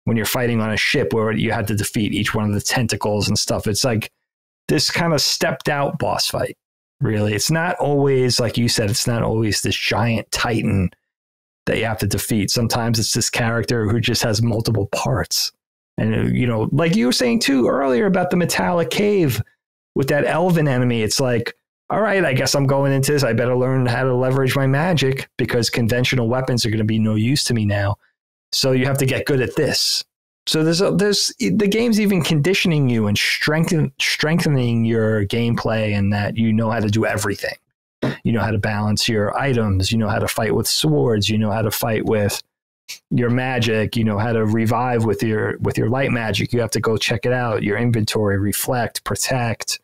when you're fighting on a ship where you had to defeat each one of the tentacles and stuff. It's like this kind of stepped out boss fight. Really, it's not always, like you said, it's not always this giant titan that you have to defeat. Sometimes it's this character who just has multiple parts. And, like you were saying too earlier about the metallic cave with that elven enemy, it's like, all right, I guess I'm going into this. I better learn how to leverage my magic because conventional weapons are going to be no use to me now. So you have to get good at this. So there's the game's even conditioning you and strengthening your gameplay, and that you know how to do everything. You know how to balance your items. You know how to fight with swords. You know how to fight with your magic. You know how to revive with your light magic. You have to go check it out. Your inventory, reflect, protect,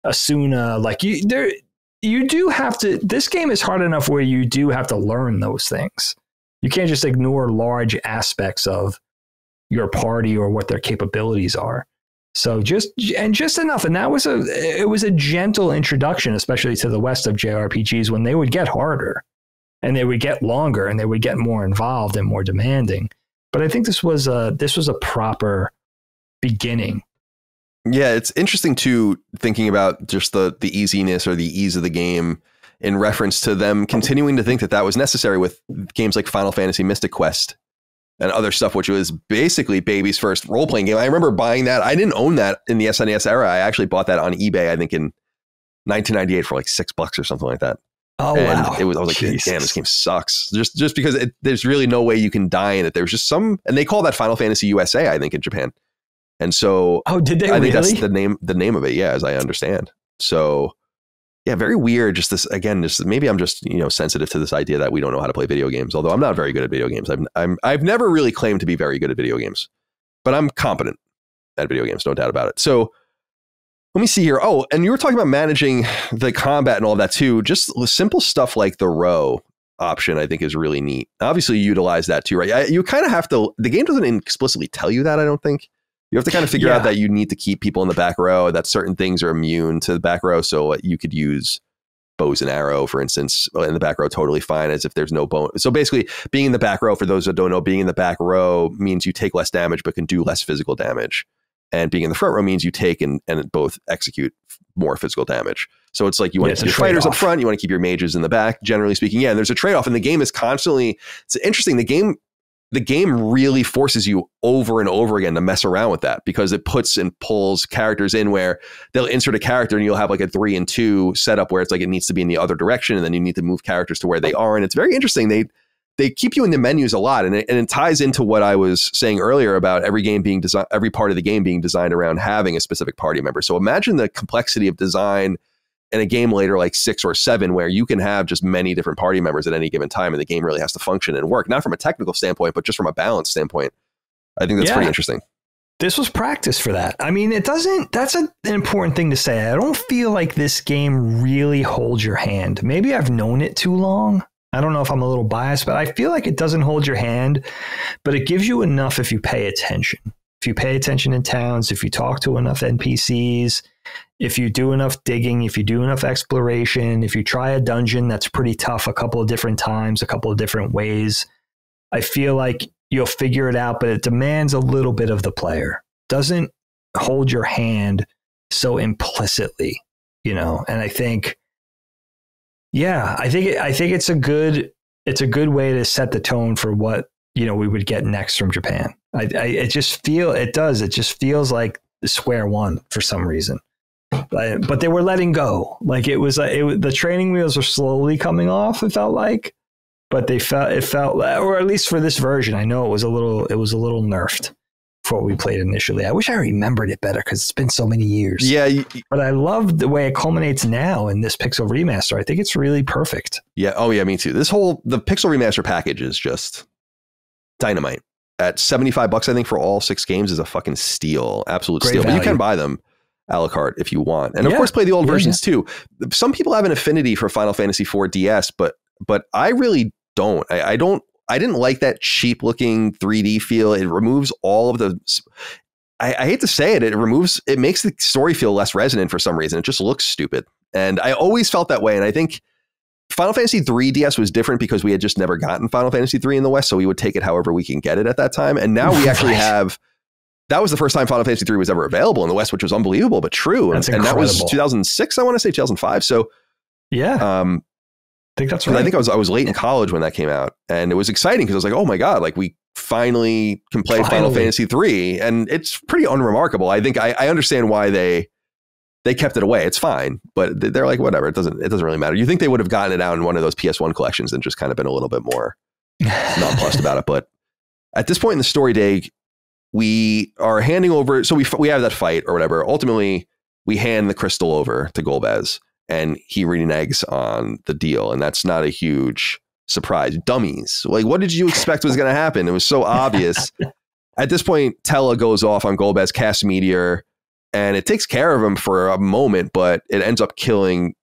Asuna. Like you do have to. This game is hard enough where you do have to learn those things. You can't just ignore large aspects of your party or what their capabilities are. So just enough. And it was a gentle introduction, especially to the West of JRPGs, when they would get harder and they would get longer and they would get more involved and more demanding. But I think this was a proper beginning. Yeah, it's interesting too, thinking about just the easiness or the ease of the game in reference to them continuing to think that was necessary with games like Final Fantasy Mystic Quest and other stuff, which was basically baby's first role-playing game. I remember buying that. I didn't own that in the SNES era. I actually bought that on eBay, I think in 1998 for like $6 or something like that. Oh, and wow. I was like, damn, this game sucks. Just because there's really no way you can die in it. There's just and they call that Final Fantasy USA, I think, in Japan. And so did they I think really? that's the name of it. Yeah, as I understand. So yeah, very weird. Just this again. Just maybe I'm just sensitive to this idea that we don't know how to play video games. Although I'm not very good at video games. I've never really claimed to be very good at video games, but I'm competent at video games, no doubt about it. So let me see here. Oh, and you were talking about managing the combat and all that too. Just simple stuff like the row option, I think, is really neat. Obviously, you utilize that too, right? You kind of have to. The game doesn't explicitly tell you that, I don't think. You have to kind of figure out that you need to keep people in the back row, that certain things are immune to the back row. So you could use bows and arrow, for instance, in the back row totally fine, as if there's no bone. So basically, being in the back row, for those that don't know, being in the back row means you take less damage but can do less physical damage. And being in the front row means you take and both execute more physical damage. So it's like you want to keep your fighters up front, you want to keep your mages in the back, generally speaking. Yeah, and there's a trade-off. And the game is constantly, it's interesting, the game really forces you over and over again to mess around with that, because it puts and pulls characters in where they'll insert a character and you'll have like a 3 and 2 setup where it's like it needs to be in the other direction, and then you need to move characters to where they are. And it's very interesting. They keep you in the menus a lot, and it ties into what I was saying earlier about every game being designed, every part of the game being designed around having a specific party member. So imagine the complexity of design in a game later like 6 or 7, where you can have just many different party members at any given time, and the game really has to function and work, not from a technical standpoint, but just from a balance standpoint. I think that's pretty interesting. This was practice for that. I mean, that's an important thing to say. I don't feel like this game really holds your hand. Maybe I've known it too long. I don't know if I'm a little biased, but I feel like it doesn't hold your hand, but it gives you enough if you pay attention. If you pay attention in towns, if you talk to enough NPCs, if you do enough digging, if you do enough exploration, if you try a dungeon that's pretty tough a couple of different times, a couple of different ways, I feel like you'll figure it out, but it demands a little bit of the player. Doesn't hold your hand so implicitly, and I think, I think it's a good way to set the tone for what, we would get next from Japan. It just feels like the square one for some reason. But they were letting go. Like the training wheels were slowly coming off, it felt like, but it felt, or at least for this version, I know it was a little nerfed for what we played initially. I wish I remembered it better because it's been so many years. Yeah. But I love the way it culminates now in this Pixel remaster. I think it's really perfect. Yeah. Oh yeah, me too. The Pixel remaster package is just dynamite. At $75, I think, for all 6 games is a fucking steal. Absolute steal. But you can buy them a la carte if you want. And of course, play the old versions too. Some people have an affinity for Final Fantasy IV DS, but I really don't. I didn't like that cheap looking 3D feel. It removes all of the, I hate to say it, it makes the story feel less resonant for some reason. It just looks stupid. And I always felt that way. And I think Final Fantasy 3 DS was different because we had just never gotten Final Fantasy 3 in the West. So we would take it however we can get it at that time. And now we actually have, that was the first time Final Fantasy 3 was ever available in the West, which was unbelievable, but true. And that was 2006, I want to say 2005. So yeah. I think that's right. I think I was late in college when that came out, and it was exciting because I was like, oh my God, like we finally can play Final Fantasy 3, and it's pretty unremarkable. I think I understand why they kept it away. It's fine, but they're like, whatever, it doesn't really matter. You think they would have gotten it out in one of those PS1 collections and just kind of been a little bit more nonplussed about it. But at this point in the story, Dag, we are handing over. So we have that fight or whatever. Ultimately, we hand the crystal over to Golbez, and he reneges on the deal. And that's not a huge surprise. Dummies. Like, what did you expect was going to happen? It was so obvious. At this point, Tella goes off on Golbez, casts Meteor, and it takes care of him for a moment, but it ends up killing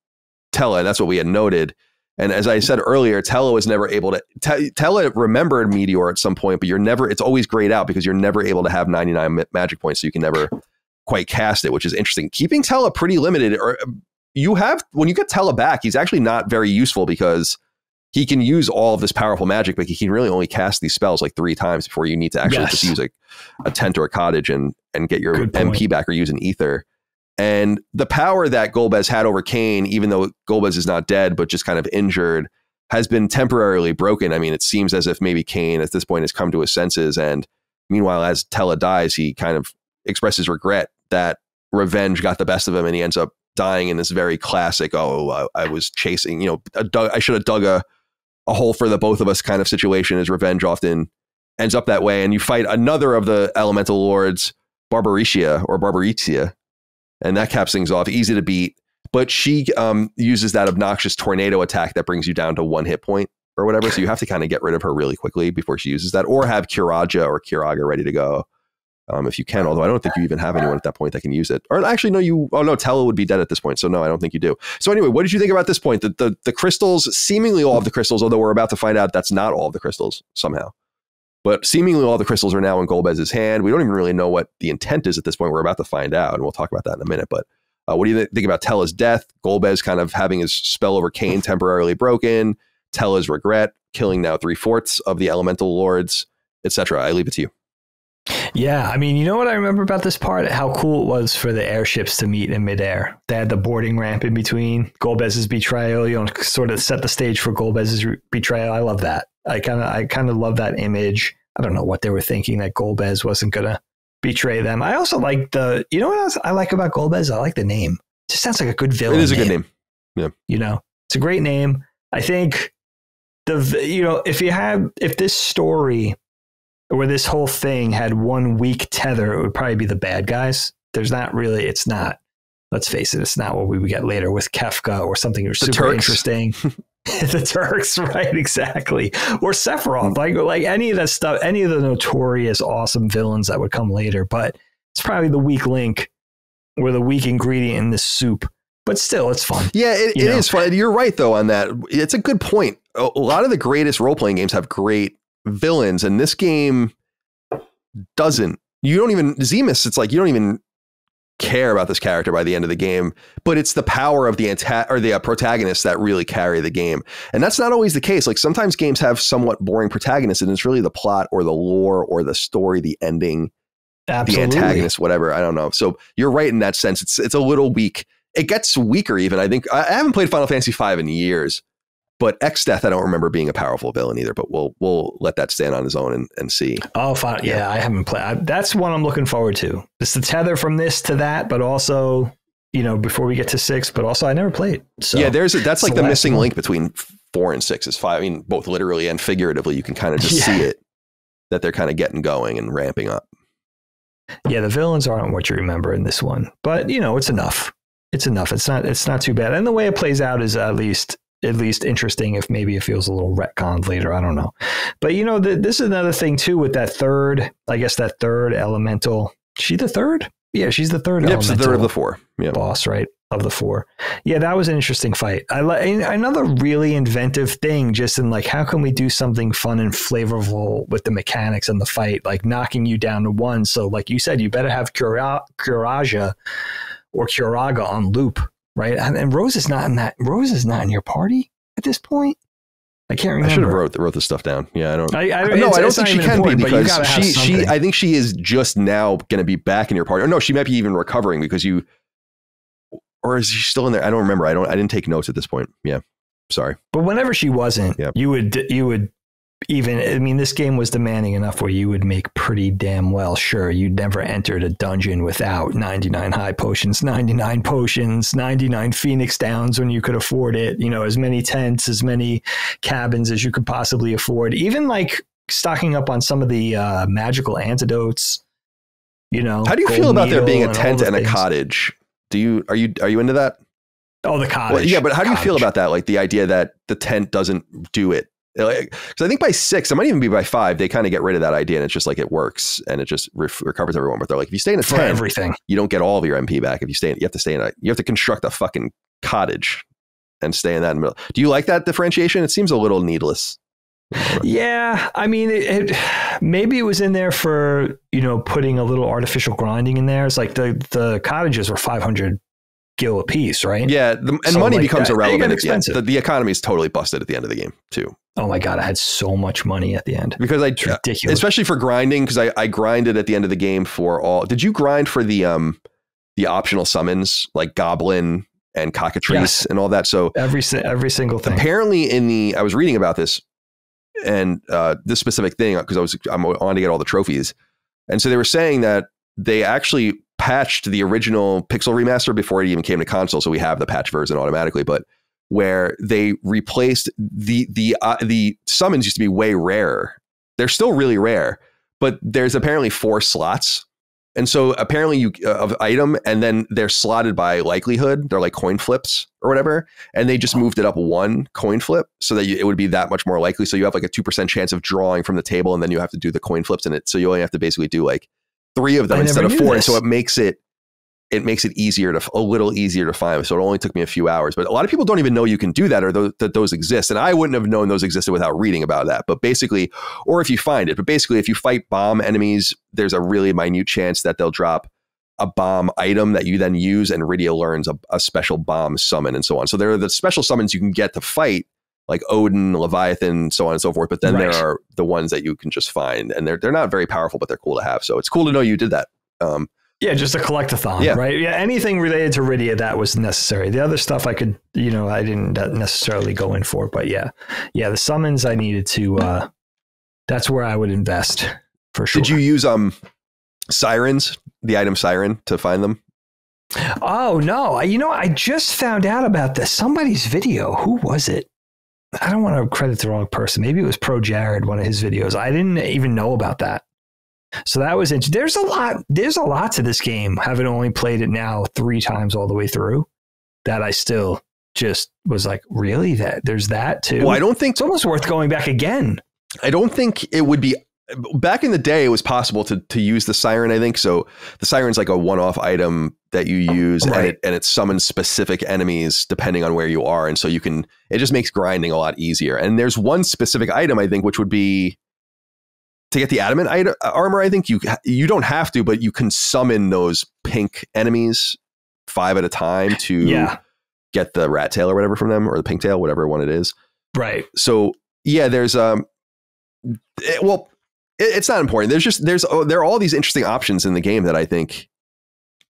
Tella. And that's what we had noted. And as I said earlier, Tella was never able to, Tella remembered Meteor at some point, but it's always grayed out because you're never able to have 99 magic points. So you can never quite cast it, which is interesting. Keeping Tella pretty limited, or when you get Tella back, he's actually not very useful because he can use all of this powerful magic, but he can really only cast these spells like 3 times before you need to actually just use a tent or a cottage and get your MP back or use an ether. And the power that Golbez had over Kain, even though Golbez is not dead, but just kind of injured, has been temporarily broken. I mean, it seems as if maybe Kain at this point has come to his senses. And meanwhile, as Tella dies, he kind of expresses regret that revenge got the best of him. And he ends up dying in this very classic, I was chasing, I should have dug a hole for the both of us kind of situation, as revenge often ends up that way. And you fight another of the elemental lords, Barbaricia, and that caps things off. Easy to beat, but she uses that obnoxious tornado attack that brings you down to 1 hit point or whatever. So you have to kind of get rid of her really quickly before she uses that, or have Kiraja or Kiraga ready to go if you can. Although I don't think you even have anyone at that point that can use it. Or actually, no, Tella would be dead at this point. So no, I don't think you do. So anyway, what did you think about this point? The crystals, seemingly all of the crystals, although we're about to find out that's not all of the crystals somehow. But seemingly all the crystals are now in Golbez's hand. We don't even really know what the intent is at this point. We're about to find out, and we'll talk about that in a minute. But what do you think about Tella's death? Golbez kind of having his spell over Kain temporarily broken. Tella's regret, killing now 3/4 of the elemental lords, etc. I leave it to you. Yeah, I mean, you know what I remember about this part? How cool it was for the airships to meet in midair. They had the boarding ramp in between. Golbez's betrayal, sort of set the stage for Golbez's betrayal. I love that. I kind of love that image. I don't know what they were thinking, that Golbez wasn't gonna betray them. I also like what else I like about Golbez? I like the name. It just sounds like a good villain. It is a good name. Yeah. It's a great name. I think if this story or this whole thing had one weak tether, it would probably be the bad guys. Let's face it, it's not what we would get later with Kefka or something super interesting. The Turks, right? Exactly. Or Sephiroth, like any of that stuff, any of the notorious awesome villains that would come later. But it's probably the weak link or the weak ingredient in this soup. But still, it's fun. Yeah, it is fun. You're right, though, on that. It's a good point. A lot of the greatest role-playing games have great villains, and this game doesn't. Zemus, it's like you don't even care about this character by the end of the game, but it's the power of the protagonists that really carry the game. And that's not always the case. Like sometimes games have somewhat boring protagonists, and it's really the plot or the lore or the story, the ending, Absolutely. The antagonist, whatever. I don't know. So you're right in that sense. It's a little weak. It gets weaker even. I think I haven't played Final Fantasy V in years, but Exdeath I don't remember being a powerful villain either. But we'll let that stand on his own and see. Oh, fine. Yeah, I haven't played. That's one I'm looking forward to. It's the tether from this to that, but also before we get to 6. But also I never played. So yeah, that's like the missing link between 4 and 6 is 5. I mean, both literally and figuratively, you can kind of just see it, that they're kind of getting going and ramping up. Yeah, the villains aren't what you remember in this one, but it's enough. It's enough. It's not too bad. And the way it plays out is at least interesting, if maybe it feels a little retconned later. I don't know. But this is another thing too with that third elemental. She the third? Yeah, she's the third. Yep, the third of the 4. Yeah. Boss, right? Of the 4. Yeah, that was an interesting fight. Another really inventive thing, just in like, how can we do something fun and flavorful with the mechanics and the fight, like knocking you down to 1. So like you said, you better have Kiraja or Kiraga on loop, right? And Rose is not in that. Rose is not in your party at this point. I can't remember. I should have wrote this stuff down. Yeah, I don't. I don't think she can be, because she. I think she is just now going to be back in your party. Or no, she might be even recovering because you. Or is she still in there? I don't remember. I didn't take notes at this point. Yeah, sorry. But whenever she wasn't, you would even. I mean, this game was demanding enough where you would make pretty damn well sure you'd never entered a dungeon without 99 high potions, 99 potions, 99 Phoenix Downs when you could afford it. As many tents, as many cabins as you could possibly afford. Even like stocking up on some of the magical antidotes. How do you feel about there being a tent and a cottage? Are you into that? Oh, the cottage. Well, yeah, but how do you feel about that? Like the idea that the tent doesn't do it. Because I think by 6, it might even be by 5, they kind of get rid of that idea, and it's just like it works and it just recovers everyone. But they're like, if you stay in a tent, everything, you don't get all of your MP back. If you have to stay in you have to construct a fucking cottage and stay in that in the middle. Do you like that differentiation? It seems a little needless. Yeah, I mean, maybe it was in there for, putting a little artificial grinding in there. It's like the cottages were 500 gil a piece, right? Yeah, and money becomes irrelevant at the end. expensive. The economy is totally busted at the end of the game too. Oh my God, I had so much money at the end. Because It's ridiculous. especially for grinding, because I grinded at the end of the game for all. Did you grind for the optional summons like Goblin and Cockatrice Yes. and all that? So Every single thing. apparently I was reading about this and this specific thing because I'm on to get all the trophies. And so they were saying that they actually patched the original Pixel remaster before it even came to console. So we have the patch version automatically, but where they replaced the summons used to be way rarer. They're still really rare, but there's apparently 4 slots. And so apparently you of item, and then they're slotted by likelihood. They're like coin flips or whatever. And they just moved it up 1 coin flip so that it would be that much more likely. So you have like a 2% chance of drawing from the table, and then you have to do the coin flips in it. So you only have to basically do like 3 of them instead of 4. And so it makes it a little easier to find. So it only took me a few hours, but a lot of people don't even know you can do that or that those exist. And I wouldn't have known those existed without reading about that. But basically, or if you find it, but basically if you fight bomb enemies, there's a really minute chance that they'll drop a bomb item that you then use, and Rydia learns a special bomb summon and so on. So there are the special summons you can get to fight, like Odin, Leviathan, so on and so forth. But then there are the ones that you can just find, and they're not very powerful, but they're cool to have. So it's cool to know you did that. Yeah, just a collectathon, right? Yeah, anything related to Rydia that was necessary. The other stuff I could, I didn't necessarily go in for, but yeah, the summons I needed to. That's where I would invest for sure. Did you use sirens, the item siren, to find them? Oh no, I just found out about this. Somebody's video. Who was it? I don't want to credit the wrong person. Maybe it was Pro Jared, one of his videos. I didn't even know about that. So that was interesting. There's a lot to this game, having only played it now 3 times all the way through, that I still just was like, really? There's that too? Well, I don't think it's almost worth going back again. I don't think it would be. Back in the day, it was possible to use the siren, I think. So the siren's like a one-off item that you use, right, and it summons specific enemies depending on where you are. And so it just makes grinding a lot easier. And there's one specific item, I think, which would be to get the adamant armor. I think you don't have to, but you can summon those pink enemies 5 at a time to get the rat tail or whatever from them, or the pink tail, whatever one it is. Right. So yeah, there's it's not important. There are all these interesting options in the game that I think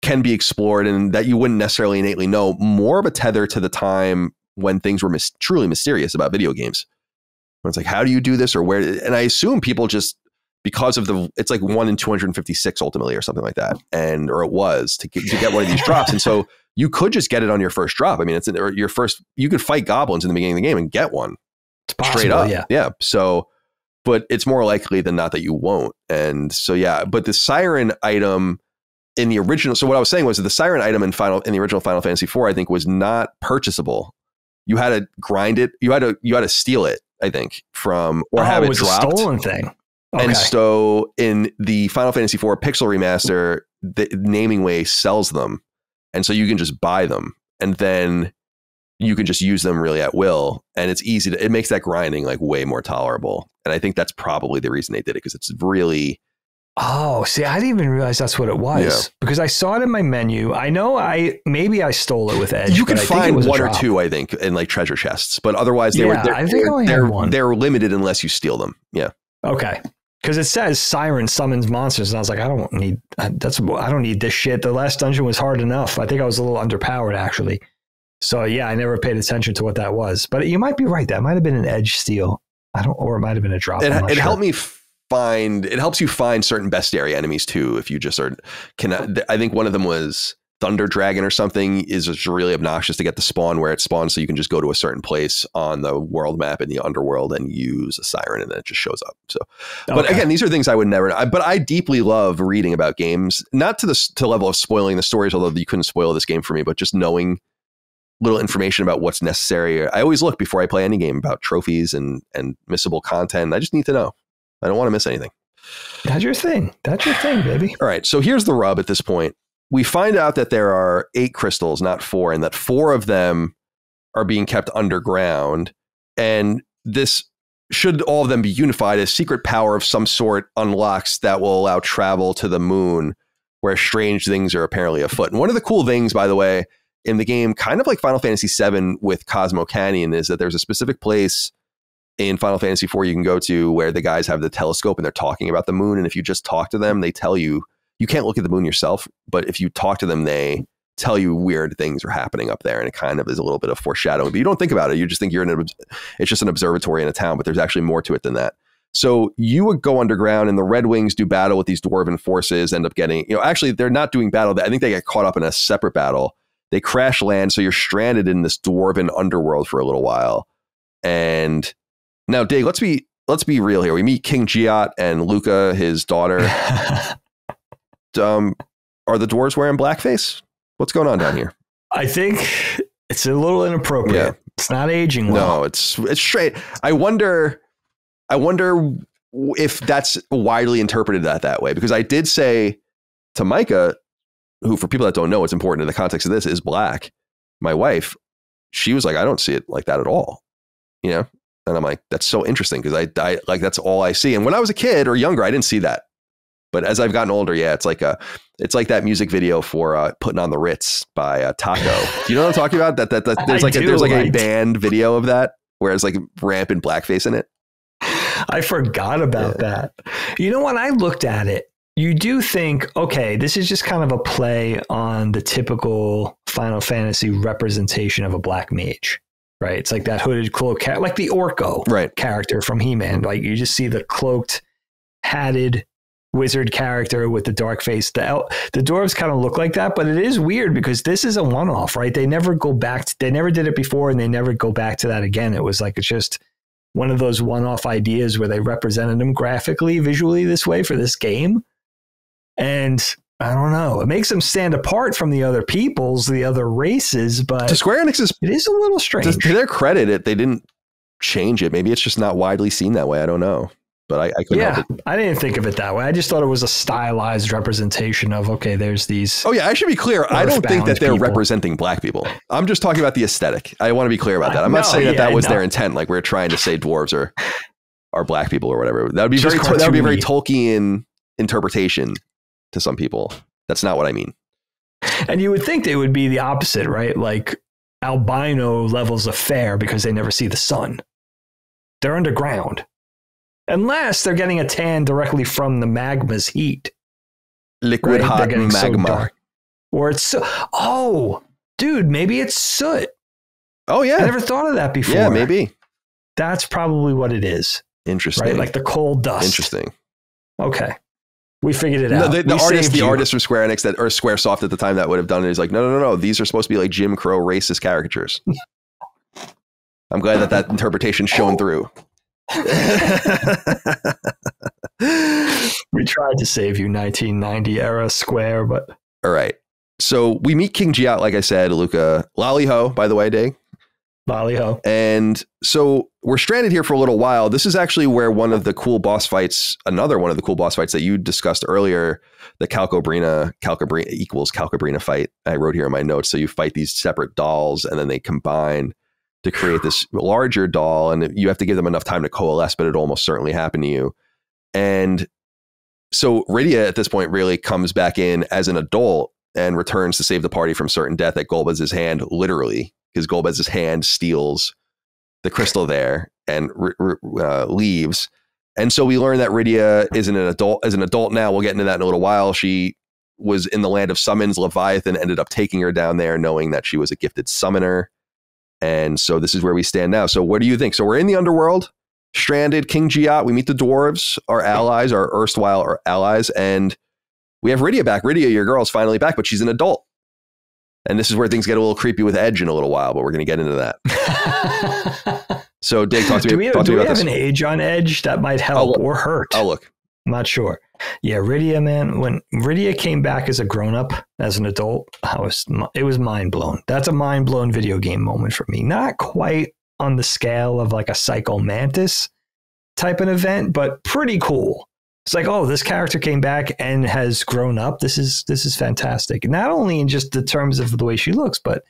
can be explored and that you wouldn't necessarily innately know. More of a tether to the time when things were truly mysterious about video games. When it's like, how do you do this, or where? And I assume people just, because of it's like 1 in 256 ultimately, or something like that, or it was to get one of these drops. And so you could just get it on your first drop. I mean, you could fight goblins in the beginning of the game and get one. It's possible, straight up. Yeah. So, but it's more likely than not that you won't. And so, yeah, but the siren item in the original. So what I was saying was that the siren item in the original Final Fantasy IV, I think, was not purchasable. You had to grind it. You had to steal it, I think, have it was dropped. A stolen thing. Okay. And so in the Final Fantasy IV Pixel Remaster, the Naming Way sells them. And so you can just buy them, and then you can just use them really at will. And it's easy it makes that grinding like way more tolerable. And I think that's probably the reason they did it, because it's really. Oh, see, I didn't even realize that's what it was, because I saw it in my menu. I know maybe I stole it with Edge. You can find 1 or 2, I think, in like treasure chests, but otherwise they're limited unless you steal them. Yeah. Okay. Because it says siren summons monsters, and I was like, I don't need this shit. The last dungeon was hard enough. I think I was a little underpowered, actually. So yeah, I never paid attention to what that was. But you might be right. That might have been an Edge steal. Or it might have been a drop. It helped me it helps you find certain bestiary enemies too. If you just I think one of them was Thunder Dragon or something, is just really obnoxious to get the spawn where it spawns. So you can just go to a certain place on the world map in the underworld and use a siren, and then it just shows up. So, but again, these are things I would never, but I deeply love reading about games, not to the level of spoiling the stories, although you couldn't spoil this game for me, but just knowing little information about what's necessary. I always look before I play any game about trophies and missable content. I just need to know. I don't want to miss anything. That's your thing. That's your thing, baby. All right. So here's the rub at this point. We find out that there are 8 crystals, not 4, and that 4 of them are being kept underground. And this should all of them be unified, a secret power of some sort unlocks that will allow travel to the moon, where strange things are apparently afoot. And one of the cool things, by the way, in the game, kind of like Final Fantasy VII with Cosmo Canyon, is that there's a specific place in Final Fantasy IV you can go to where the guys have the telescope and they're talking about the moon. And if you just talk to them, they tell you, you can't look at the moon yourself, but if you talk to them, they tell you weird things are happening up there. And it kind of is a little bit of foreshadowing, but you don't think about it. You just think it's just an observatory in a town, but there's actually more to it than that. So you would go underground and the Red Wings do battle with these dwarven forces, end up getting, actually they're not doing battle. I think they get caught up in a separate battle. They crash land. So you're stranded in this dwarven underworld for a little while. And now, Dave, let's be real here. We meet King Giat and Luca, his daughter. Are the dwarves wearing blackface? What's going on down here? I think it's a little inappropriate. Yeah. It's not aging well. No, it's straight. I wonder if that's widely interpreted that way, because I did say to Micah, who, for people that don't know, what's important in the context of this, is black. My wife, she was like, I don't see it like that at all. And I'm like, that's so interesting, because I like, that's all I see. And when I was a kid or younger, I didn't see that. But as I've gotten older, yeah, it's like that music video for Putting on the Ritz by Taco. Do you know what I'm talking about? That there's like a band video of that where it's like rampant blackface in it. I forgot about that. You know, when I looked at it, you do think, okay, this is just kind of a play on the typical Final Fantasy representation of a black mage, right? It's like that hooded cloak, like the Orko character from He-Man. Like you just see the cloaked, hatted wizard character with the dark face. The dwarves kind of look like that, but it is weird because this is a one-off, right? They never go back. They never did it before, and they never go back to that again. It was like, it's just one of those one-off ideas where they represented them graphically, visually this way for this game. And I don't know, it makes them stand apart from the other peoples, the other races, but to Square Enix, it is a little strange. To their credit, they didn't change it. Maybe it's just not widely seen that way. I don't know. But I couldn't help it. I didn't think of it that way. I just thought it was a stylized representation of, okay, there's these. Oh, yeah. I should be clear. I don't think that they're representing black people. I'm just talking about the aesthetic. I want to be clear about that. I'm not saying that was their intent. Like we're trying to say dwarves are black people or whatever. That would be a very Tolkien interpretation to some people. That's not what I mean. And you would think they would be the opposite, right? Like albino levels of fair because they never see the sun. They're underground. Unless they're getting a tan directly from the magma's heat. Liquid hot magma. So or it's so, dude, maybe it's soot. Oh, yeah. I never thought of that before. Yeah, maybe. That's probably what it is. Interesting. Right? Like the coal dust. Interesting. Okay. We figured it out. The artist from Square Enix or Squaresoft at the time that would have done it is like, no. These are supposed to be like Jim Crow racist caricatures. I'm glad that interpretation shone through. We tried to save you, 1990 era Square, but all right. So we meet King Giat, like I said, Luca Lally-Ho, by the way, Dave. Lally-Ho. And so we're stranded here for a little while. This is actually where another one of the cool boss fights that you discussed earlier, the Calcabrina equals Calcabrina fight, I wrote here in my notes. So you fight these separate dolls and then they combine to create this larger doll, and you have to give them enough time to coalesce, but it almost certainly happened to you. And so Rydia at this point really comes back in as an adult and returns to save the party from certain death at Golbez's hand, literally, because Golbez's hand steals the crystal there and leaves. And so we learn that Rydia is an adult now. We'll get into that in a little while. She was in the land of summons. Leviathan ended up taking her down there, knowing that she was a gifted summoner. And so this is where we stand now. So what do you think? So we're in the underworld, stranded, King Giat. We meet the dwarves, our allies, our erstwhile allies, and we have Rydia back. Rydia, your girl's finally back, but she's an adult. And this is where things get a little creepy with Edge in a little while, but we're going to get into that. So Dave, talk to me about this. Do we have an age on Edge that might help or hurt? I'll look. I'm not sure. Yeah, Rydia, man, when Rydia came back as a grown-up, as an adult, it was mind-blown. That's a mind-blown video game moment for me. Not quite on the scale of like a Psycho Mantis type of event, but pretty cool. It's like, oh, this character came back and has grown up. This is fantastic. Not only in just the terms of the way she looks, but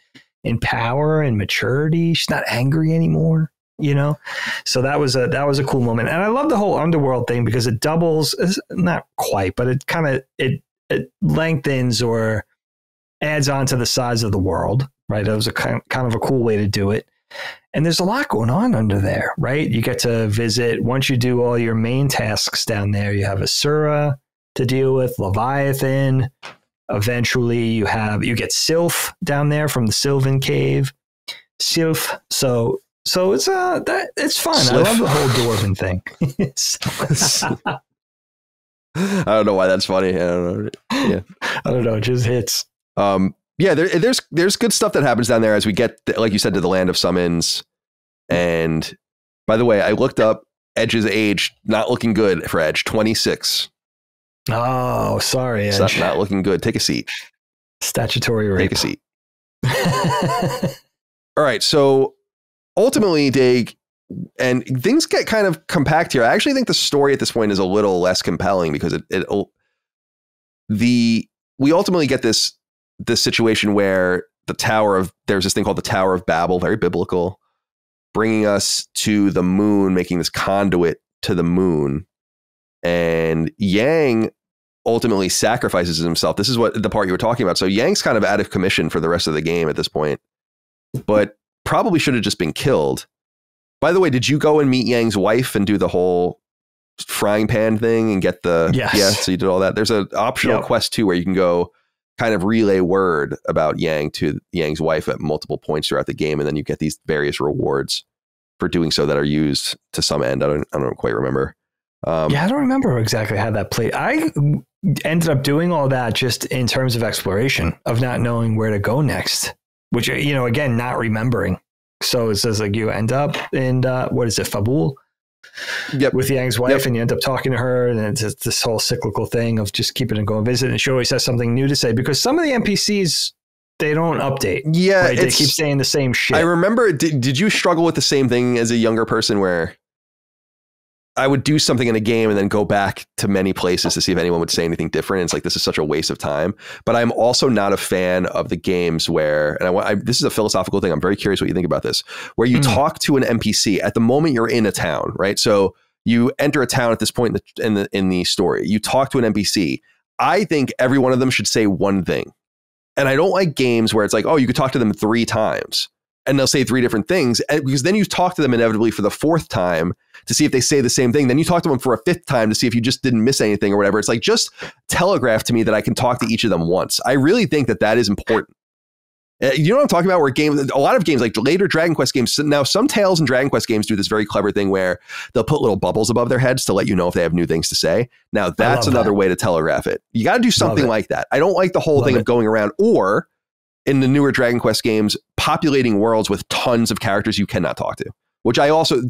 in power and maturity. She's not angry anymore. you know? So that was a cool moment. And I love the whole underworld thing because it doubles, not quite, but it kind of, it lengthens or adds on to the size of the world, right? That was a kind of a cool way to do it. And there's a lot going on under there, right? You get to visit, once you do all your main tasks down there, you have Asura to deal with, Leviathan. Eventually you get Sylph down there from the Sylvan Cave. Sylph. So it's it's fun. Sliff. I love the whole dwarven thing. I don't know why that's funny. I don't know. Yeah. I don't know. It just hits. Yeah, there's good stuff that happens down there as we get, like you said, to the Land of Summons. And by the way, I looked up Edge's age, not looking good for Edge, 26. Oh, sorry, Edge. It's not looking good. Take a seat. Statutory rape. Take a seat. All right, so ultimately, Dag, and things get kind of compact here. I actually think the story at this point is a little less compelling because we ultimately get this situation where there's this thing called the Tower of Babel, very biblical, bringing us to the moon, making this conduit to the moon. And Yang ultimately sacrifices himself. This is what the part you were talking about. So Yang's kind of out of commission for the rest of the game at this point, but probably should have just been killed. By the way, did you go and meet Yang's wife and do the whole frying pan thing and get Yes. Yeah, so you did all that. There's an optional quest too where you can go kind of relay word about Yang to Yang's wife at multiple points throughout the game, and then you get these various rewards for doing so that are used to some end. I don't quite remember. I don't remember exactly how that played. I ended up doing all that just in terms of exploration, of not knowing where to go next, which, again, not remembering. So it says like you end up in what is it, Fabul? Yep. With Yang's wife, and you end up talking to her, and it's just this whole cyclical thing of just keeping and going visit. And she always has something new to say because some of the NPCs, they don't update. Yeah, right? They keep saying the same shit. I remember. Did you struggle with the same thing as a younger person, where I would do something in a game and then go back to many places to see if anyone would say anything different? And it's like, this is such a waste of time. But I'm also not a fan of the games where, and this is a philosophical thing. I'm very curious what you think about this, where you talk to an NPC at the moment you're in a town, right? So you enter a town at this point in the story. You talk to an NPC. I think every one of them should say one thing. And I don't like games where it's like, oh, you could talk to them 3 times and they'll say 3 different things. And because then you talk to them inevitably for the 4th time to see if they say the same thing. Then you talk to them for a 5th time to see if you just didn't miss anything or whatever. It's like, just telegraph to me that I can talk to each of them once. I really think that is important. You know what I'm talking about? Where a lot of games, like later Dragon Quest games, now some Tales and Dragon Quest games do this very clever thing where they'll put little bubbles above their heads to let you know if they have new things to say. Now that's another way to telegraph it. You got to do something like that. I don't like the whole thing of going around, or in the newer Dragon Quest games, populating worlds with tons of characters you cannot talk to, which I also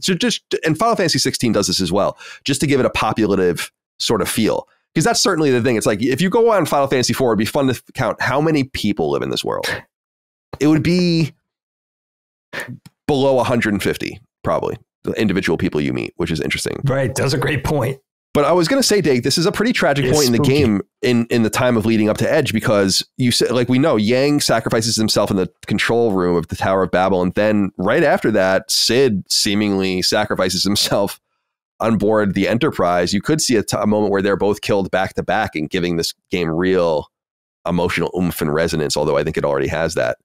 and Final Fantasy 16 does this as well, just to give it a populative sort of feel. Because that's certainly the thing. It's like, if you go on Final Fantasy 4, it'd be fun to count how many people live in this world. It would be below 150, probably, the individual people you meet, which is interesting. Right. That's a great point. But I was going to say, Dave, this is a pretty tragic point in the game in the time of leading up to Edge, because you said, like, we know Yang sacrifices himself in the control room of the Tower of Babel. And then right after that, Cid seemingly sacrifices himself on board the Enterprise. You could see a moment where they're both killed back to back and giving this game real emotional oomph and resonance, although I think it already has that.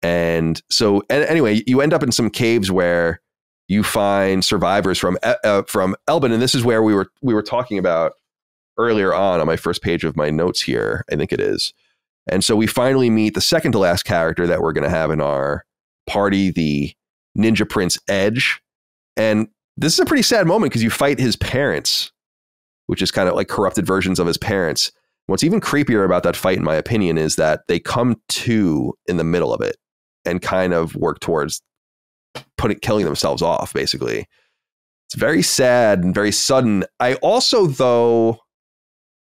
And so, anyway, you end up in some caves where you find survivors from Elbin, and this is where we were talking about earlier on my first page of my notes here, I think it is. And so we finally meet the second to last character that we're going to have in our party, the Ninja Prince Edge. And this is a pretty sad moment because you fight his parents, which is kind of like corrupted versions of his parents. What's even creepier about that fight, in my opinion, is that they come to in the middle of it and kind of work towards killing themselves off, basically. It's very sad and very sudden. I also, though,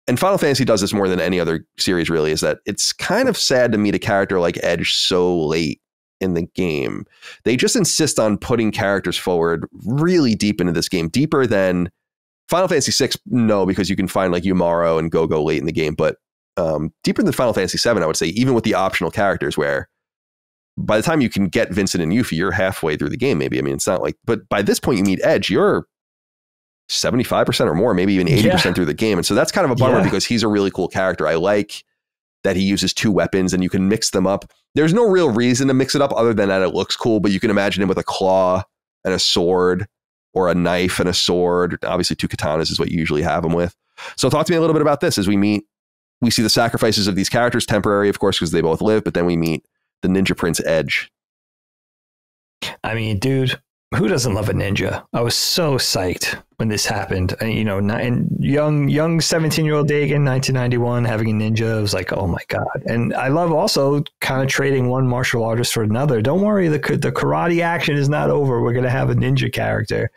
and Final Fantasy does this more than any other series really, is that it's kind of sad to meet a character like Edge so late in the game. They just insist on putting characters forward really deep into this game, deeper than Final Fantasy VI, no, because you can find like Yumaro and Go-Go late in the game, but deeper than Final Fantasy VII, I would say, even with the optional characters, where by the time you can get Vincent and Yuffie, you're halfway through the game, maybe. I mean, it's not like, but by this point you meet Edge, you're 75% or more, maybe even 80% through the game. And so that's kind of a bummer because he's a really cool character. I like that he uses two weapons and you can mix them up. There's no real reason to mix it up other than that it looks cool, but you can imagine him with a claw and a sword, or a knife and a sword. Obviously, two katanas is what you usually have him with. So talk to me a little bit about this as we see the sacrifices of these characters, temporary, of course, because they both live, but then we meet the Ninja Prince Edge. I mean, dude, who doesn't love a ninja? I was so psyched when this happened. And, you know, and young 17-year-old Dagan, 1991, having a ninja, I was like, oh my God. And I love also kind of trading one martial artist for another. Don't worry, the karate action is not over. We're going to have a ninja character.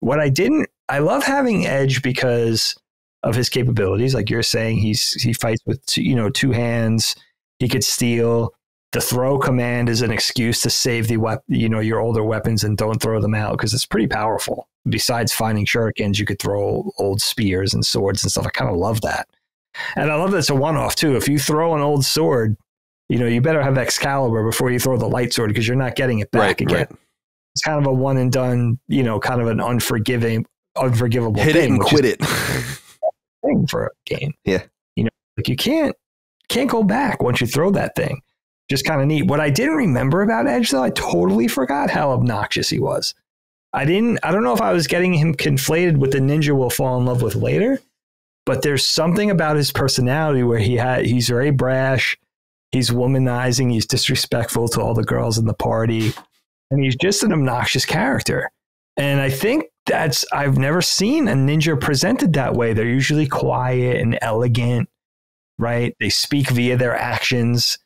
I love having Edge because of his capabilities. Like you're saying, he fights with two hands. He could steal. The throw command is an excuse to save the your older weapons and don't throw them out because it's pretty powerful. Besides finding shurikens, you could throw old spears and swords and stuff. I kind of love that. And I love that it's a one-off too. If you throw an old sword, you better have Excalibur before you throw the light sword because you're not getting it back again. Right. It's kind of a one and done, kind of an unforgivable hit thing, it and quit it thing for a game. Yeah. Like you can't go back once you throw that thing. Just kind of neat. What I didn't remember about Edge, though, I totally forgot how obnoxious he was. I don't know if I was getting him conflated with the ninja we'll fall in love with later, but there's something about his personality where he's very brash, he's womanizing, he's disrespectful to all the girls in the party, and he's just an obnoxious character. And I think I've never seen a ninja presented that way. They're usually quiet and elegant, right? They speak via their actions.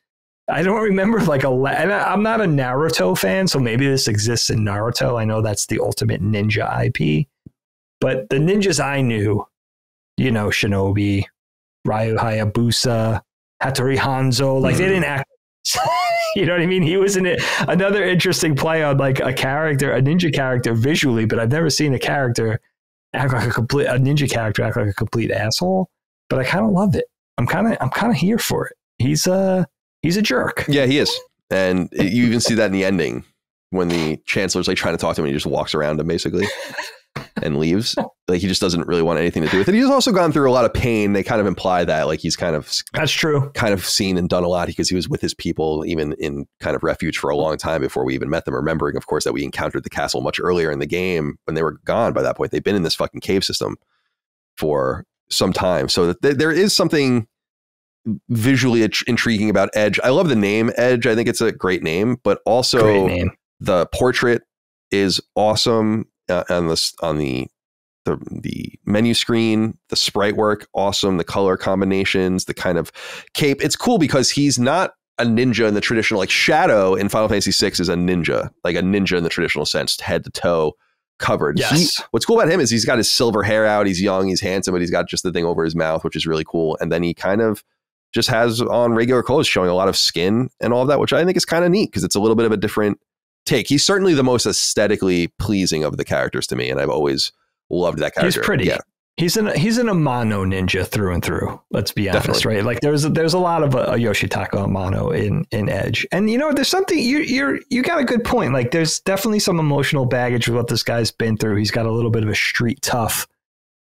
I don't remember and I'm not a Naruto fan, so maybe this exists in Naruto. I know that's the ultimate ninja IP, but the ninjas I knew, Shinobi, Ryu Hayabusa, Hattori Hanzo, they didn't act. You know what I mean? He was in it. Another interesting play on a ninja character visually, but I've never seen a character act like a ninja character act like a complete asshole. But I kind of loved it. I'm kind of here for it. He's a jerk. Yeah, he is. And you even see that in the ending when the Chancellor's trying to talk to him and he just walks around him basically and leaves. He just doesn't really want anything to do with it. He's also gone through a lot of pain. They kind of imply that he's that's true. Kind of seen and done a lot because he was with his people even in kind of refuge for a long time before we even met them. Remembering, of course, that we encountered the castle much earlier in the game when they were gone by that point. They've been in this fucking cave system for some time. So there is something visually intriguing about Edge. I love the name Edge. I think it's a great name, but also the portrait is awesome on the menu screen. The sprite work, awesome. The color combinations, the kind of cape. It's cool because he's not a ninja in the traditional, Shadow in Final Fantasy VI is a ninja, like a ninja in the traditional sense, head to toe covered. Yes. What's cool about him is he's got his silver hair out. He's young, he's handsome, but he's got just the thing over his mouth, which is really cool. And then he kind of just has on regular clothes showing a lot of skin and all of that, which I think is kind of neat because it's a little bit of a different take. He's certainly the most aesthetically pleasing of the characters to me, and I've always loved that character. He's pretty. Yeah. He's an Amano ninja through and through. Let's be honest, right? There's a lot of a Yoshitaka Amano in Edge, and there's something you got a good point. There's definitely some emotional baggage with what this guy's been through. He's got a little bit of a street tough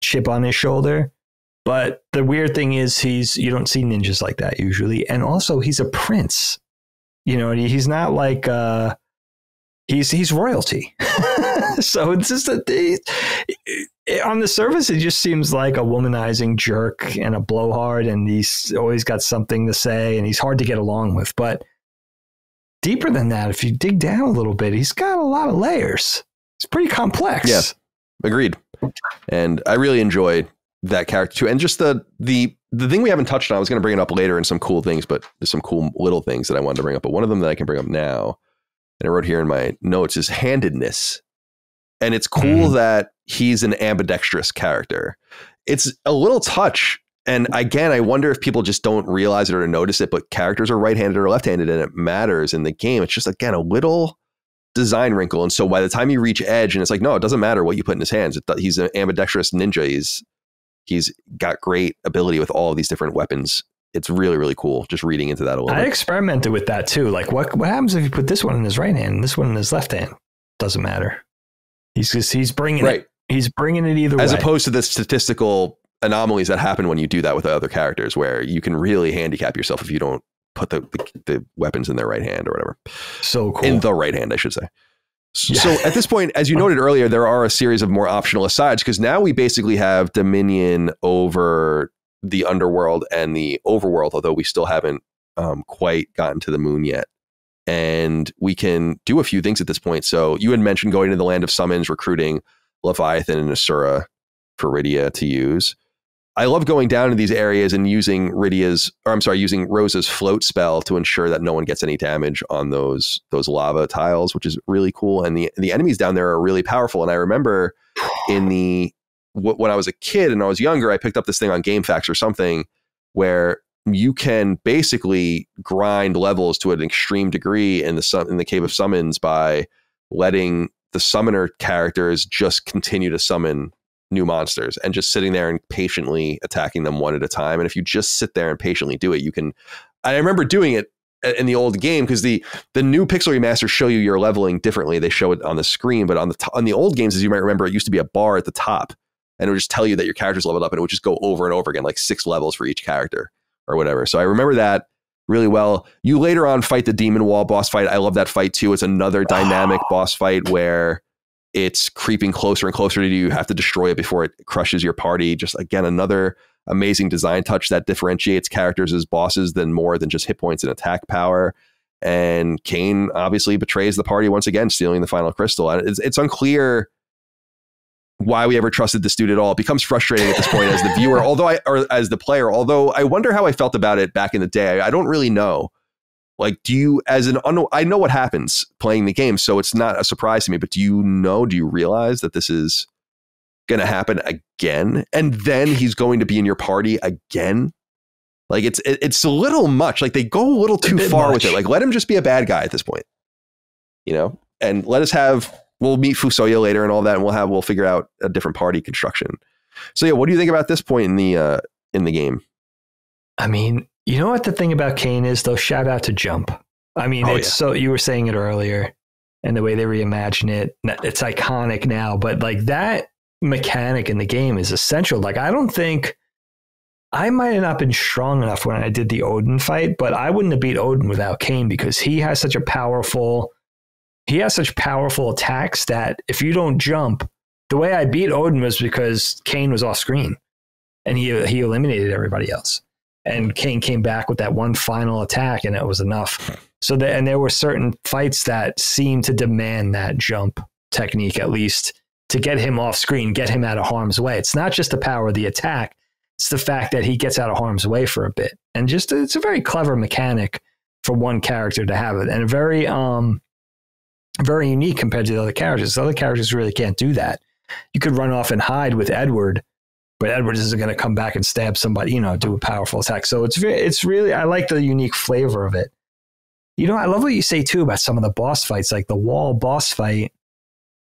chip on his shoulder. But the weird thing is you don't see ninjas like that usually. And also he's a prince, he's not he's royalty. So it's just on the surface, it just seems like a womanizing jerk and a blowhard. And he's always got something to say and he's hard to get along with. But deeper than that, if you dig down a little bit, he's got a lot of layers. It's pretty complex. Yes, agreed. And I really enjoyed that character too. And just the thing we haven't touched on, I was going to bring it up later in some cool things, but there's some cool little things that I wanted to bring up. But one of them that I can bring up now, and I wrote here in my notes, is handedness. And it's cool that he's an ambidextrous character. It's a little touch. And again, I wonder if people just don't realize it or notice it, but characters are right-handed or left-handed and it matters in the game. It's just, again, a little design wrinkle. And so by the time you reach Edge and it's no, it doesn't matter what you put in his hands. He's an ambidextrous ninja. He's got great ability with all of these different weapons it's really, really cool just reading into that a little I bit. experimented with that too. Like what happens if you put this one in his right hand and this one in his left hand? Doesn't matter. He's bringing it. He's bringing it either way. As opposed to the statistical anomalies that happen when you do that with other characters, where you can really handicap yourself if you don't put the weapons in their right hand or whatever. So cool. In the right hand, I should say. Yeah. So at this point, as you noted earlier, there are a series of more optional asides, because now we basically have dominion over the underworld and the overworld, although we still haven't quite gotten to the moon yet. And we can do a few things at this point. So you had mentioned going to the Land of Summons, recruiting Leviathan and Asura for Rydia to use. I love going down to these areas and using using Rosa's float spell to ensure that no one gets any damage on those lava tiles, which is really cool. And the enemies down there are really powerful. And I remember when I was a kid and I was younger, I picked up this thing on GameFAQs or something where you can basically grind levels to an extreme degree in the Cave of Summons by letting the summoner characters just continue to summon new monsters and just sitting there and patiently attacking them one at a time. And if you just sit there and patiently do it, you can. I remember doing it in the old game because the new pixel remasters show you your leveling differently. They show it on the screen, but on the old games, as you might remember, it used to be a bar at the top, and it would just tell you that your character's leveled up, and it would just go over and over again, like 6 levels for each character or whatever. So I remember that really well. You later on fight the Demon Wall boss fight. I love that fight too. It's another dynamic boss fight where it's creeping closer and closer to you. You have to destroy it before it crushes your party. Just again, another amazing design touch that differentiates characters as bosses than more than just hit points and attack power. And Kain obviously betrays the party once again, stealing the final crystal. And it's unclear why we ever trusted this dude at all. It becomes frustrating at this point as the viewer, or as the player, although I wonder how I felt about it back in the day. I don't really know. Like, I know what happens playing the game, so it's not a surprise to me, but do you realize that this is going to happen again? And then he's going to be in your party again? Like, it's a little much. Like, they go a little too far with it. Like, let him just be a bad guy at this point, and let us we'll meet Fusoya later and all that, and we'll figure out a different party construction. So yeah, what do you think about this point in the game? I mean, you know what the thing about Kain is, though? Shout out to Jump. I mean, so you were saying it earlier, and the way they reimagine it, it's iconic now. But like that mechanic in the game is essential. Like I don't think I might have not been strong enough when I did the Odin fight, but I wouldn't have beat Odin without Kain because he has such powerful attacks that if you don't jump, the way I beat Odin was because Kain was off screen and he eliminated everybody else. And Kain came back with that one final attack, and it was enough. And there were certain fights that seemed to demand that jump technique, at least, to get him off screen, get him out of harm's way. It's not just the power of the attack; it's the fact that he gets out of harm's way for a bit. And it's a very clever mechanic for one character to have it, and very very unique compared to the other characters. The other characters really can't do that. You could run off and hide with Edward, but Edward isn't going to come back and stab somebody, do a powerful attack. So it's really, I like the unique flavor of it. I love what you say too about some of the boss fights, like the wall boss fight.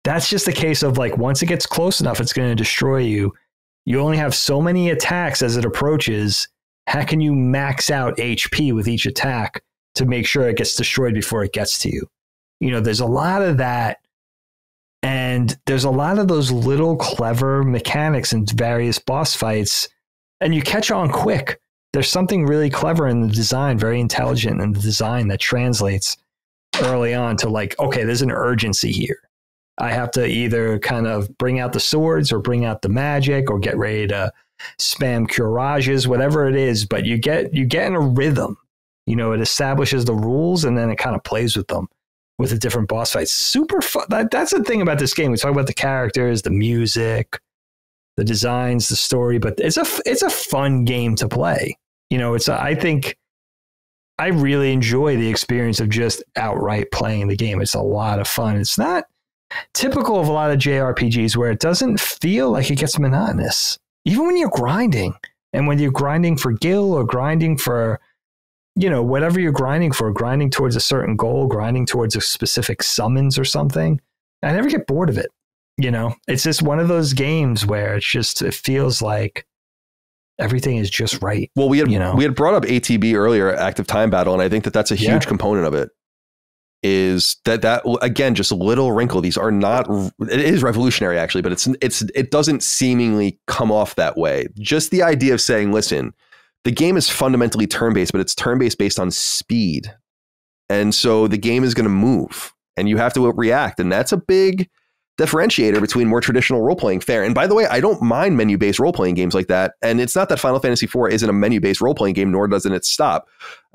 That's just a case of like, once it gets close enough, it's going to destroy you. You only have so many attacks as it approaches. How can you max out HP with each attack to make sure it gets destroyed before it gets to you? There's a lot of that. And there's a lot of those little clever mechanics in various boss fights, and you catch on quick. There's something really clever in the design, very intelligent in the design that translates early on to like, okay, there's an urgency here. I have to either kind of bring out the swords or bring out the magic or get ready to spam Courages, whatever it is. But you get in a rhythm. It establishes the rules and then it kind of plays with them. With the different boss fights. Super fun. That's the thing about this game. We talk about the characters, the music, the designs, the story, but it's a fun game to play. I think I really enjoy the experience of just outright playing the game. It's a lot of fun. It's not typical of a lot of JRPGs where it doesn't feel like it gets monotonous. Even when you're grinding, and when you're grinding for Gil or grinding for whatever you're grinding for, grinding towards a certain goal, grinding towards a specific summons or something, I never get bored of it. It's just one of those games where it feels like Everything is just right. Well, we had brought up ATB earlier, active time battle, and I think that that's a huge component of it. Is that again, just a little wrinkle. These are not, it is revolutionary actually, but it doesn't seemingly come off that way. Just the idea of saying, listen, the game is fundamentally turn-based, but it's turn-based based on speed. And so the game is going to move and you have to react. And that's a big differentiator between more traditional role-playing fare. And by the way, I don't mind menu-based role-playing games like that. And it's not that Final Fantasy IV isn't a menu-based role-playing game, nor doesn't it stop.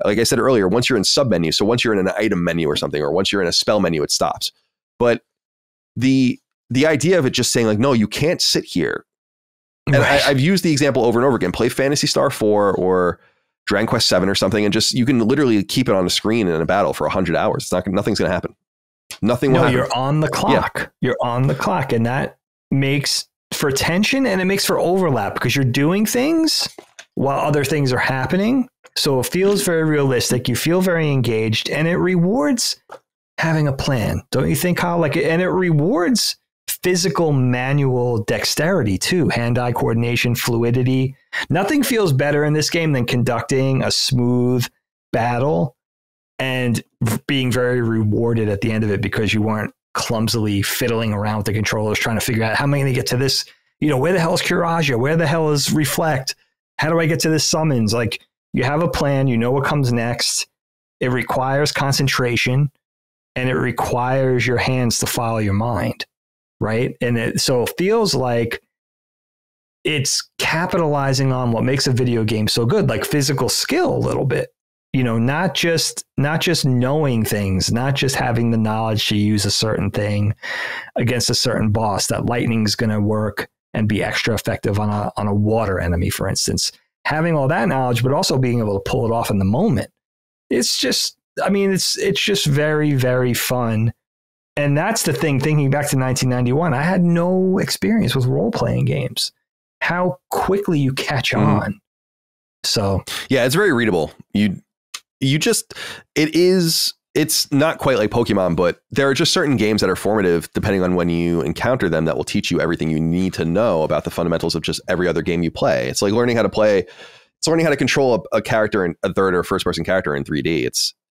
Like I said earlier, once you're in sub-menu, so once you're in an item menu or something, or once you're in a spell menu, it stops. But the idea of it just saying like, no, you can't sit here. And I've used the example over and over again. Play Phantasy Star 4 or Dragon Quest 7 or something, and just you can literally keep it on the screen in a battle for 100 hours. Nothing's going to happen. Nothing will happen. You're on the clock. Yeah. You're on the clock. And that makes for tension and it makes for overlap because you're doing things while other things are happening. So it feels very realistic. You feel very engaged and it rewards having a plan. Don't you think, Kyle? And it rewards physical manual dexterity too. Hand-eye coordination, fluidity. Nothing feels better in this game than conducting a smooth battle and being very rewarded at the end of it because you weren't clumsily fiddling around with the controllers trying to figure out how am I going to get to this, where the hell is Kiraja? Where the hell is Reflect? How do I get to this summons? Like you have a plan, you know what comes next. It requires concentration and it requires your hands to follow your mind, right? And so it feels like it's capitalizing on what makes a video game so good, like physical skill a little bit. Not just knowing things, not just having the knowledge to use a certain thing against a certain boss, that lightning is going to work and be extra effective on a water enemy, for instance. Having all that knowledge, but also being able to pull it off in the moment. It's just, it's just very, very fun. And that's the thing, thinking back to 1991, I had no experience with role-playing games. How quickly you catch on. So yeah, it's very readable. It's not quite like Pokemon, but there are just certain games that are formative depending on when you encounter them that will teach you everything you need to know about the fundamentals of just every other game you play. It's like learning how to control a character in a third or first person character in 3D.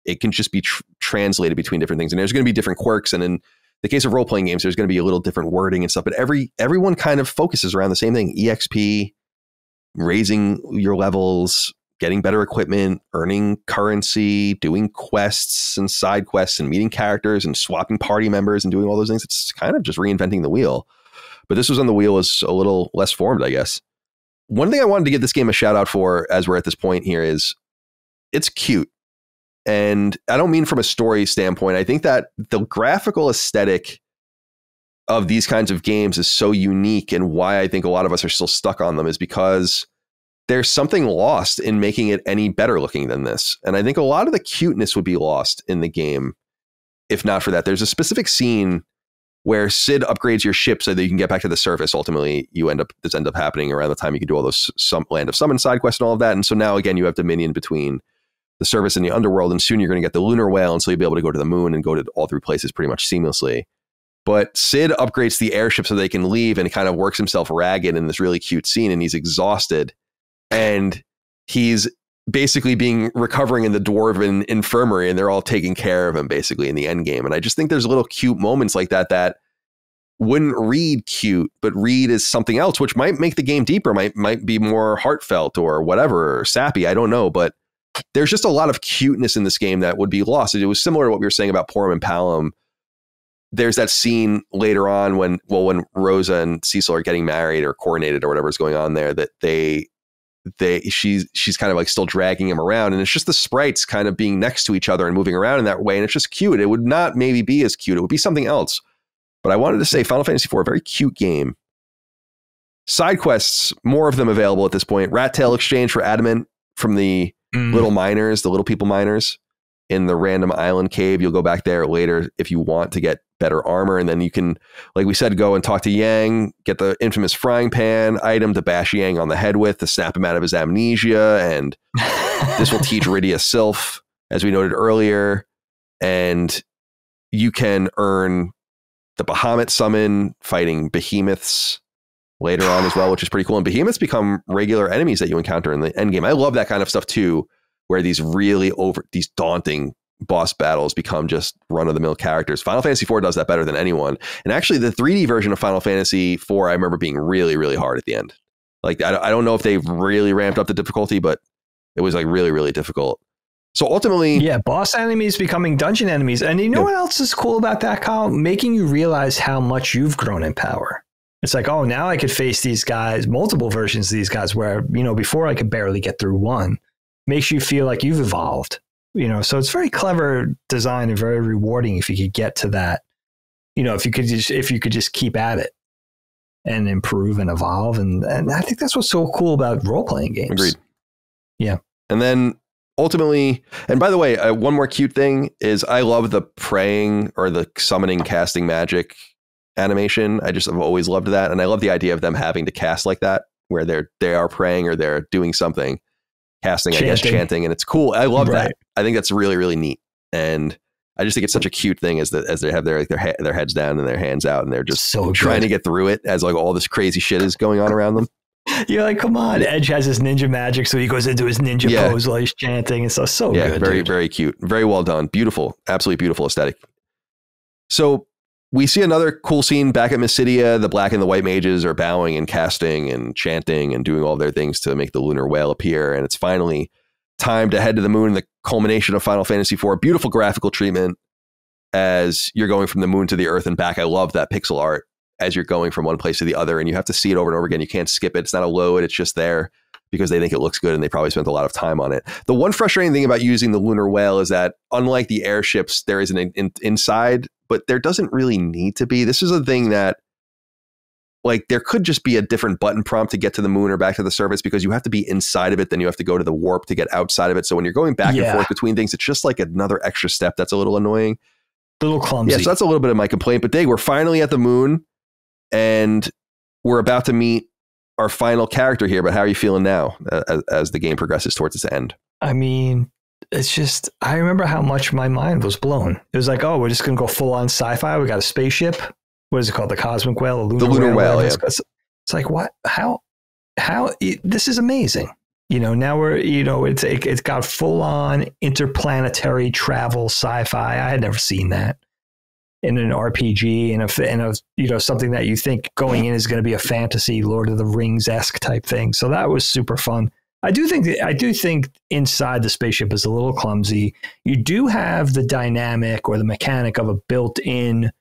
It can just be translated between different things. And there's going to be different quirks. And in the case of role-playing games, there's going to be a little different wording and stuff, but everyone kind of focuses around the same thing. EXP, raising your levels, getting better equipment, earning currency, doing quests and side quests and meeting characters and swapping party members and doing all those things. It's kind of just reinventing the wheel. But this was on the wheel is a little less formed, I guess. One thing I wanted to give this game a shout out for as we're at this point here is it's cute. And I don't mean from a story standpoint. I think that the graphical aesthetic of these kinds of games is so unique, and why I think a lot of us are still stuck on them is because there's something lost in making it any better looking than this. And I think a lot of the cuteness would be lost in the game if not for that. There's a specific scene where Cid upgrades your ship so that you can get back to the surface. Ultimately, this ends up happening around the time you can do all those Land of Summon side quests and all of that. And so now, again, you have dominion between the surface and the underworld, and soon you're going to get the lunar whale, and so you'll be able to go to the moon and go to all three places pretty much seamlessly. But Cid upgrades the airship so they can leave, and he kind of works himself ragged in this really cute scene, and he's exhausted. And he's basically recovering in the dwarven infirmary, and they're all taking care of him basically in the end game. And I just think there's little cute moments like that wouldn't read cute, but read as something else, which might make the game deeper, might be more heartfelt or whatever, or sappy. I don't know, but there's just a lot of cuteness in this game that would be lost. It was similar to what we were saying about Porum and Palom. There's that scene later on when Rosa and Cecil are getting married or coronated or whatever's going on there, that she's kind of like still dragging him around, and it's just the sprites kind of being next to each other and moving around in that way. And it's just cute. It would not maybe be as cute. It would be something else. But I wanted to say Final Fantasy IV, a very cute game. Side quests, more of them available at this point. Rat Tail exchange for adamant from the little miners, the little people miners in the random island cave. You'll go back there later if you want to get better armor. And then you can, like we said, go and talk to Yang, get the infamous frying pan item to bash Yang on the head with to snap him out of his amnesia. And this will teach Rydia Sylph, as we noted earlier. And you can earn the Bahamut summon fighting behemoths later on as well, which is pretty cool. And behemoths become regular enemies that you encounter in the end game. I love that kind of stuff too, where these daunting boss battles become just run-of-the-mill characters. Final Fantasy IV does that better than anyone. And actually, the 3D version of Final Fantasy IV, I remember being really, really hard at the end. Like, I don't know if they've really ramped up the difficulty, but it was like really, really difficult. So ultimately... Yeah, boss enemies becoming dungeon enemies. And you know what else is cool about that, Kyle? Making you realize how much you've grown in power. It's like, oh, now I could face these guys, multiple versions of these guys, where, before I could barely get through one. Makes you feel like you've evolved. So it's very clever design and very rewarding if you could get to that. If you could just keep at it and improve and evolve, and I think that's what's so cool about role playing games. Agreed. Yeah. And then ultimately, and by the way, one more cute thing is I love the praying or the summoning, casting magic animation. I've always loved that, and I love the idea of them having to cast like that, where they are praying or they're doing something. Casting, I guess, chanting, and it's cool. I love that. I think that's really, really neat, and I just think it's such a cute thing as they have their heads down and their hands out, and they're just trying to get through it as like all this crazy shit is going on around them. You're like, come on! Edge has his ninja magic, so he goes into his ninja pose while he's chanting, and so good. Very, very cute, very well done, beautiful, absolutely beautiful aesthetic. So we see another cool scene back at Mysidia. The black and the white mages are bowing and casting and chanting and doing all their things to make the lunar whale appear. And it's finally time to head to the moon, the culmination of Final Fantasy IV. Beautiful graphical treatment as you're going from the moon to the earth and back. I love that pixel art as you're going from one place to the other, and you have to see it over and over again. You can't skip it. It's not a load. It's just there because they think it looks good and they probably spent a lot of time on it. The one frustrating thing about using the lunar whale is that unlike the airships, there is an inside, but there doesn't really need to be. This is a thing that, like, there could just be a different button prompt to get to the moon or back to the surface, because you have to be inside of it, then you have to go to the warp to get outside of it. So when you're going back and forth between things, it's just like another extra step that's a little annoying. A little clumsy. Yeah, so that's a little bit of my complaint. But Dig, we're finally at the moon, and we're about to meet our final character here. But how are you feeling now as the game progresses towards its end? I mean, it's just, I remember how much my mind was blown. It was like, oh, we're just going to go full on sci-fi. We got a spaceship. What is it called? The Cosmic Whale? The Lunar Whale, yeah. It's like, what? How? This is amazing. Now we're, it's got full on interplanetary travel sci-fi. I had never seen that in an RPG, in a something that you think going in is going to be a fantasy Lord of the Rings-esque type thing. So that was super fun. I do think inside the spaceship is a little clumsy. You do have the dynamic or the mechanic of a built-in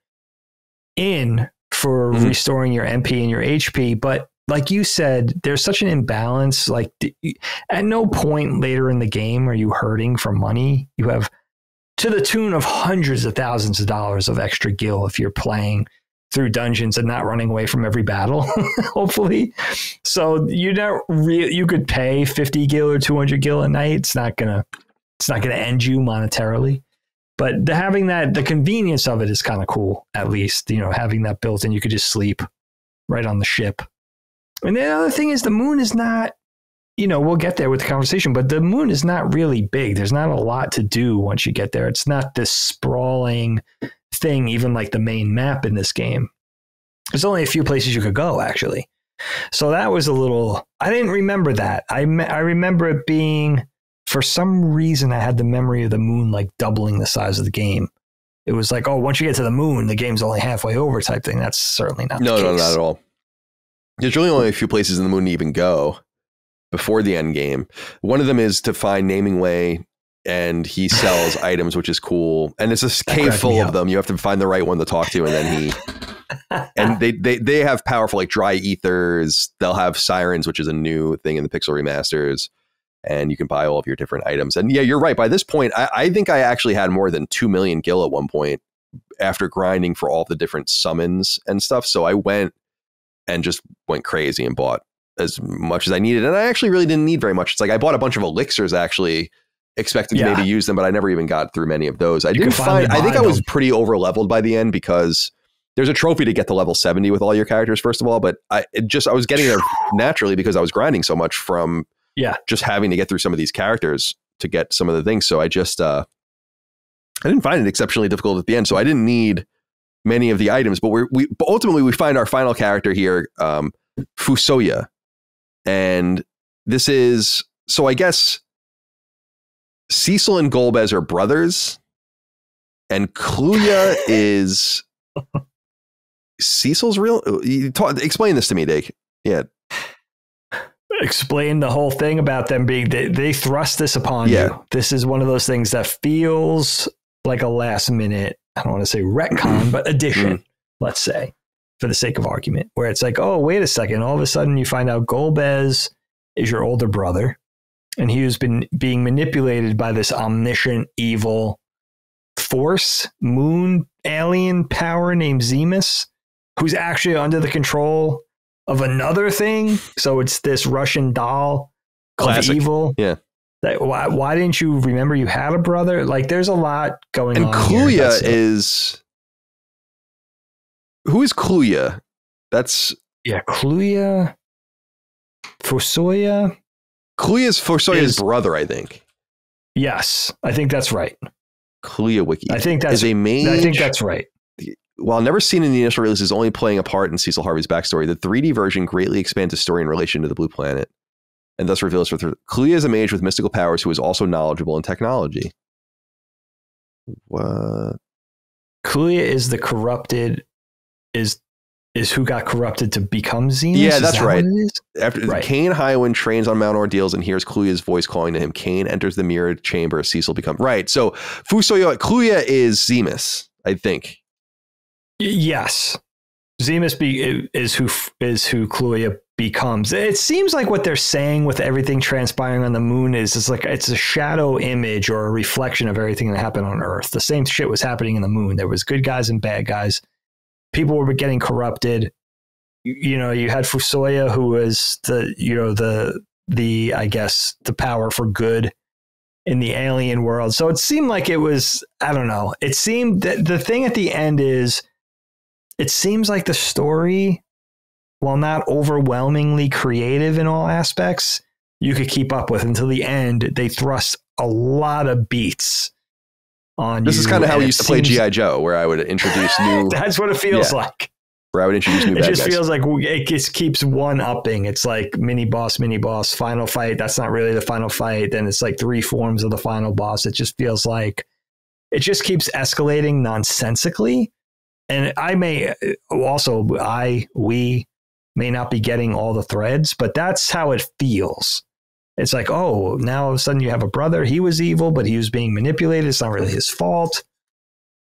for restoring your MP and your HP, but like you said, there's such an imbalance. Like, at no point later in the game are you hurting for money. You have to the tune of hundreds of thousands of dollars of extra gil if you're playing through dungeons and not running away from every battle, hopefully. So you could pay 50 gil or 200 gil a night. It's not gonna end you monetarily. But having the convenience of it is kind of cool, at least, having that built in. You could just sleep right on the ship. And the other thing is the moon is not, we'll get there with the conversation, but the moon is not really big. There's not a lot to do once you get there. It's not this sprawling thing, even like the main map in this game. There's only a few places you could go, actually. So that was I didn't remember that. I remember it being, for some reason, I had the memory of the moon like doubling the size of the game. It was like, oh, once you get to the moon, the game's only halfway over type thing. That's certainly not the case. No, not at all. There's really only a few places in the moon to even go before the end game. One of them is to find Namingway, and he sells items, which is cool. And it's a cave full of them. You have to find the right one to talk to, and then and they have powerful like dry ethers. They'll have sirens, which is a new thing in the Pixel remasters. And you can buy all of your different items. And yeah, you're right. By this point, I think I actually had more than 2 million gil at one point after grinding for all the different summons and stuff. So I went crazy and bought as much as I needed. And I actually really didn't need very much. It's like I bought a bunch of elixirs, actually, expecting to maybe use them, but I never even got through many of those. I think I was pretty over leveled by the end, because there's a trophy to get to level 70 with all your characters, first of all. But I was getting there naturally because I was grinding so much from just having to get through some of these characters to get some of the things. So I just, I didn't find it exceptionally difficult at the end. So I didn't need many of the items, but ultimately we find our final character here, Fusoya. And this is, so I guess Cecil and Golbez are brothers, and Cluya is Cecil's real. Explain this to me, Dake. Yeah. Explain the whole thing about them being, they thrust this upon you. This is one of those things that feels like a last minute, I don't want to say retcon, but addition, let's say, for the sake of argument, where it's like, oh, wait a second. All of a sudden you find out Golbez is your older brother, and he has been being manipulated by this omniscient evil force, moon alien power named Zemus, who's actually under the control of another thing. So it's this Russian doll of evil. Yeah. That, why didn't you remember you had a brother? Like, there's a lot going on. And Cluya is, who is Cluya? That's Cluya. Fusoya. Cluya is Fusoya's brother, I think. Yes, I think that's right. Cluya Wiki. I think that's a mage. I think that's right. While never seen in the initial releases, only playing a part in Cecil Harvey's backstory, the 3D version greatly expands the story in relation to the Blue Planet, and thus reveals Cluya is a mage with mystical powers who is also knowledgeable in technology. What? Cluya is the corrupted, is who got corrupted to become Zemus? Yeah, that's right. After Kane Highwind trains on Mount Ordeals and hears Cluya's voice calling to him, Kane enters the mirrored chamber. Cecil becomes right. So Fusoya, Cluya is Zemus, I think. Yes, Zemus is who Cluya becomes. It seems like what they're saying with everything transpiring on the moon is it's a shadow image or a reflection of everything that happened on Earth. The same shit was happening in the moon. There was good guys and bad guys. People were getting corrupted. You had Fusoya, who was the I guess the power for good in the alien world. So it seemed like it was, I don't know. It seemed that the thing at the end is, it seems like the story, while not overwhelmingly creative in all aspects, you could keep up with until the end. They thrust a lot of beats on this you. This is kind of how we used to play G.I. Joe, where I would introduce new... That's what it feels like. Where I would introduce new bad guys. It just feels like it just keeps one-upping. It's like mini boss, final fight. That's not really the final fight. Then it's like 3 forms of the final boss. It just feels like it just keeps escalating nonsensically. And we may not be getting all the threads, but that's how it feels. It's like, oh, now all of a sudden you have a brother. He was evil, but he was being manipulated. It's not really his fault.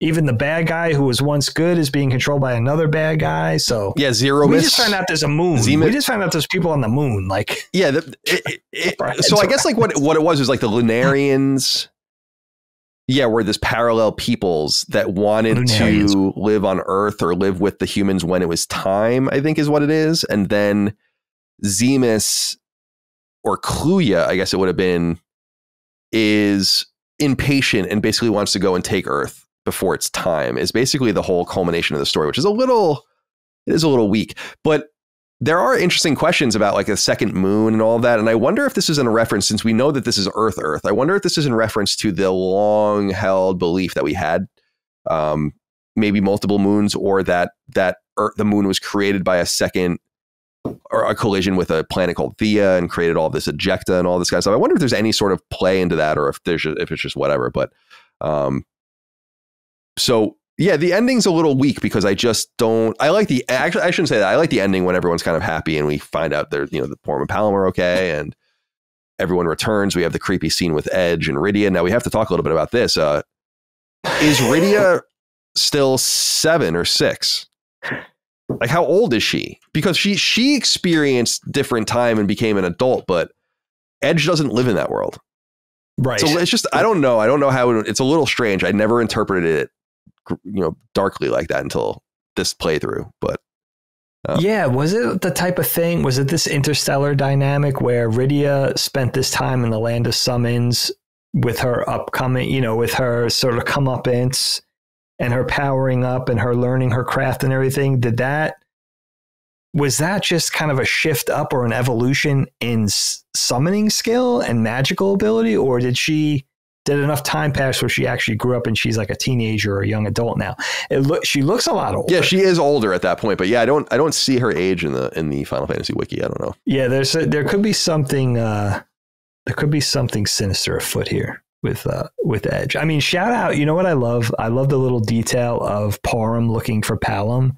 Even the bad guy who was once good is being controlled by another bad guy. So yeah, Zero. We just found out there's a moon. We just found out there's people on the moon. Like, yeah. So I guess like what it was like the Lunarians. Yeah, were this parallel peoples that wanted to live on Earth or live with the humans when it was time, I think is what it is. And then Zemus or Cluya, I guess it would have been, is impatient and basically wants to go and take Earth before it's time, is basically the whole culmination of the story, which is a little weak. But there are interesting questions about like a second moon and all of that. And I wonder if this is in a reference, since we know that this is Earth. I wonder if this is in reference to the long held belief that we had maybe multiple moons, or that Earth, the moon was created by a second or a collision with a planet called Theia and created all this ejecta and all this kind of stuff. I wonder if there's any sort of play into that, or if it's just whatever. But so yeah, the ending's a little weak because I just don't. I shouldn't say that. I like the ending when everyone's kind of happy and we find out the Porm and Palom are okay and everyone returns. We have the creepy scene with Edge and Rydia. Now we have to talk a little bit about this. Is Rydia still 7 or 6? Like, how old is she? Because she experienced different time and became an adult, but Edge doesn't live in that world. Right. So it's just, I don't know. I don't know how it's a little strange. I never interpreted it, darkly like that until this playthrough. But yeah, was it the type of thing? Was it this interstellar dynamic where Rydia spent this time in the land of summons with her upcoming, with her sort of comeuppance and her powering up and her learning her craft and everything? Was that just kind of a shift up or an evolution in summoning skill and magical ability, or did she did enough time pass where she actually grew up and she's like a teenager or a young adult now. She looks a lot older. Yeah, she is older at that point, but yeah, I don't see her age in the Final Fantasy wiki. I don't know. Yeah, there could be something sinister afoot here with Edge. I mean, shout out, you know what I love? I love the little detail of Parham looking for Palom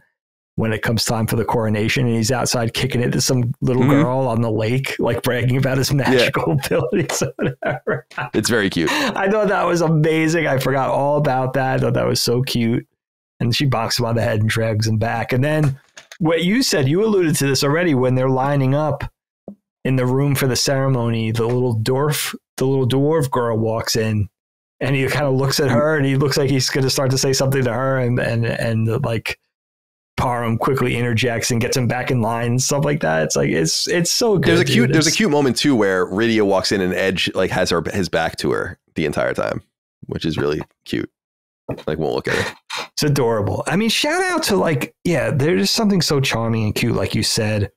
when it comes time for the coronation, and he's outside kicking it to some little girl on the lake, like bragging about his magical abilities or whatever. It's very cute. I thought that was amazing. I forgot all about that. I thought that was so cute. And she bonks him on the head and drags him back. And then what you said, you alluded to this already, when they're lining up in the room for the ceremony, the little dwarf girl walks in, and he kind of looks at her, and he looks like he's going to start to say something to her, and like Parham quickly interjects and gets him back in line and stuff like that. It's like it's so good. There's a cute moment too where Rydia walks in and Edge like has his back to her the entire time, which is really cute. Like, won't look at her. It's adorable. I mean, shout out to there's something so charming and cute, like you said,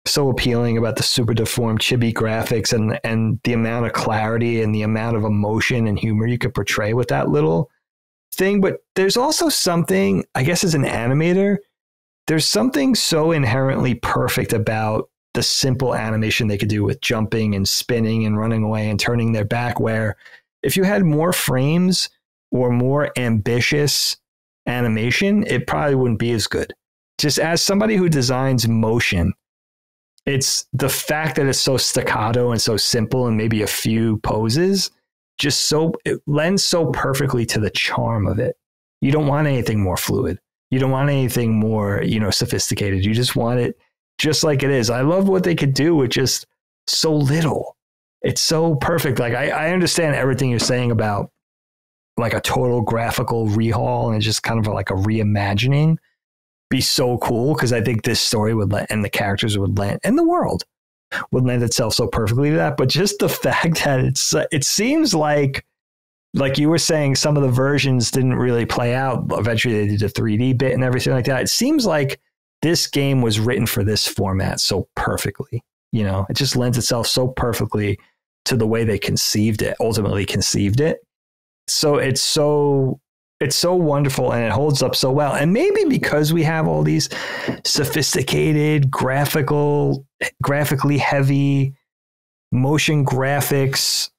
so appealing about the super deformed chibi graphics and the amount of clarity and the amount of emotion and humor you could portray with that little thing. But there's also something, I guess, as an animator, there's something so inherently perfect about the simple animation they could do with jumping and spinning and running away and turning their back, where if you had more frames or more ambitious animation, it probably wouldn't be as good. Just as somebody who designs motion, it's the fact that it's so staccato and so simple and maybe a few poses, it lends so perfectly to the charm of it. You don't want anything more fluid. You don't want anything more, sophisticated. You just want it just like it is. I love what they could do with just so little. It's so perfect. Like I understand everything you're saying about like a total graphical rehaul and just kind of like a reimagining be so cool, because I think this story and the characters and the world would lend itself so perfectly to that. But just the fact that it seems like you were saying, some of the versions didn't really play out. Eventually they did a 3D bit and everything like that. It seems like this game was written for this format so perfectly. It just lends itself so perfectly to the way they ultimately conceived it. So it's so wonderful, and it holds up so well. And maybe because we have all these sophisticated, graphically heavy motion graphics,